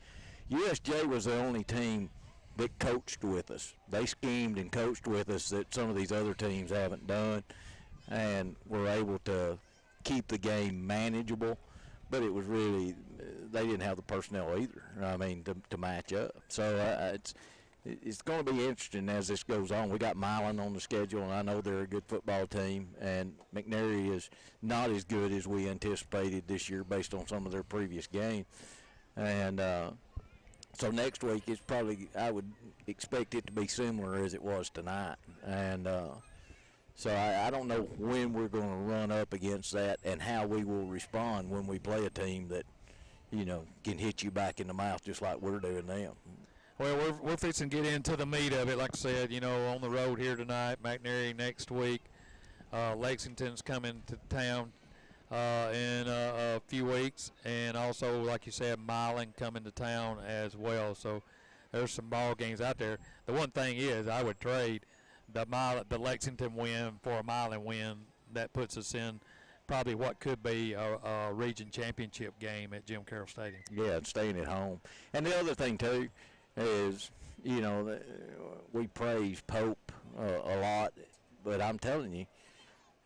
Speaker 2: USJ was the only team that coached with us. They schemed and coached with us that some of these other teams haven't done, and were able to keep the game manageable. But it was really, they didn't have the personnel either, I mean, to match up. So it's going to be interesting as this goes on. We got Milan on the schedule, and I know they're a good football team, and McNairy is not as good as we anticipated this year based on some of their previous games. And so next week it's probably, I would expect it to be similar as it was tonight. And so I don't know when we're going to run up against that and how we will respond when we play a team that, can hit you back in the mouth just like we're doing them.
Speaker 1: Well, we're fixing to get into the meat of it. Like I said, on the road here tonight, McNairy next week. Lexington's coming to town in a few weeks, and also, like you said, Milan coming to town as well. So there's some ball games out there. The one thing is, I would trade the Lexington win for a Milan win. That puts us in probably what could be a region championship game at Jim Carroll Stadium.
Speaker 2: Yeah, and staying at home. And the other thing too is, we praise Pope a lot, but I'm telling you,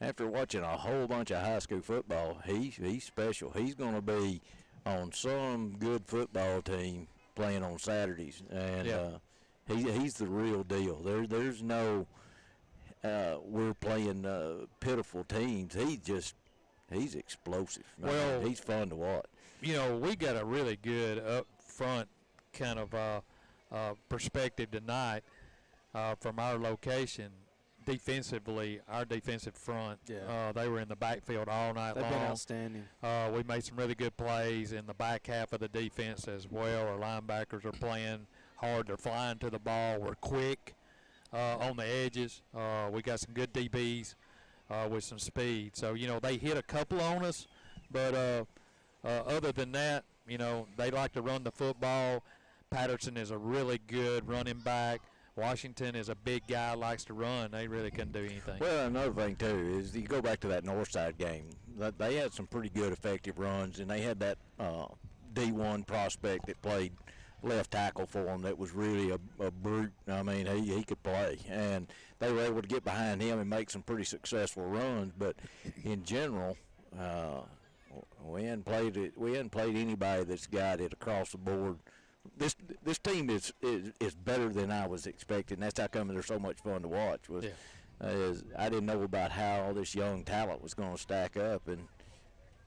Speaker 2: after watching a whole bunch of high school football, he's special. He's going to be on some good football team playing on Saturdays, and he's the real deal. There's no we're playing pitiful teams. He's explosive.
Speaker 1: Well,
Speaker 2: he's fun to watch.
Speaker 1: You know, we got a really good up front kind of perspective tonight from our location. Defensively, our defensive front, they were in the backfield all night long.
Speaker 3: They've been outstanding.
Speaker 1: We made some really good plays in the back half of the defense as well. Our linebackers are playing hard. They're flying to the ball. We're quick on the edges. We got some good DBs with some speed. So, you know, they hit a couple on us, but other than that, you know, they like to run the football. Patterson is a really good running back. Washington is a big guy, likes to run. They really couldn't do anything.
Speaker 2: Well, another thing, too, is you go back to that Northside game. They had some pretty good effective runs, and they had that D1 prospect that played left tackle for them that was really a brute. I mean, he could play. And they were able to get behind him and make some pretty successful runs. But in general, we hadn't played anybody that's got it across the board. This team is better than I was expecting. That's how come they're so much fun to watch. I didn't know about how all this young talent was going to stack up, and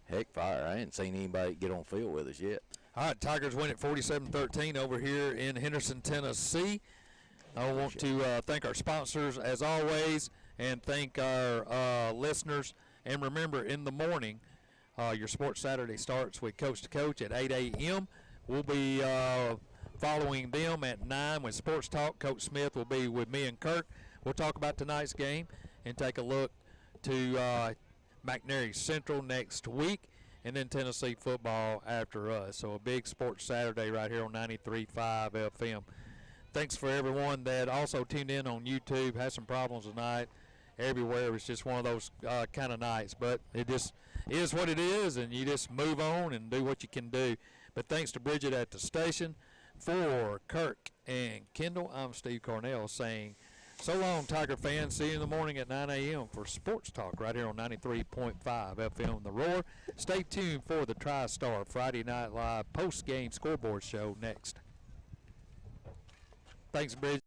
Speaker 2: heck, fire! I hadn't seen anybody get on field with us yet.
Speaker 1: All right, Tigers win at 47-13 over here in Henderson, Tennessee. I want to thank our sponsors as always, and thank our listeners. And remember, in the morning, your Sports Saturday starts with Coach to Coach at 8 a.m. We'll be following them at 9 with Sports Talk. Coach Smith will be with me and Kirk. We'll talk about tonight's game and take a look to McNairy Central next week, and then Tennessee football after us. So a big Sports Saturday right here on 93.5 FM. Thanks for everyone that also tuned in on YouTube. Had some problems tonight. Everywhere it was just one of those kind of nights, but it just is what it is, and you just move on and do what you can do. But thanks to Bridget at the station. For Kirk and Kendall, I'm Steve Cornell saying so long, Tiger fans. See you in the morning at 9 a.m. for Sports Talk right here on 93.5 FM The Roar. Stay tuned for the TriStar Friday Night Live post-game scoreboard show next. Thanks, Bridget.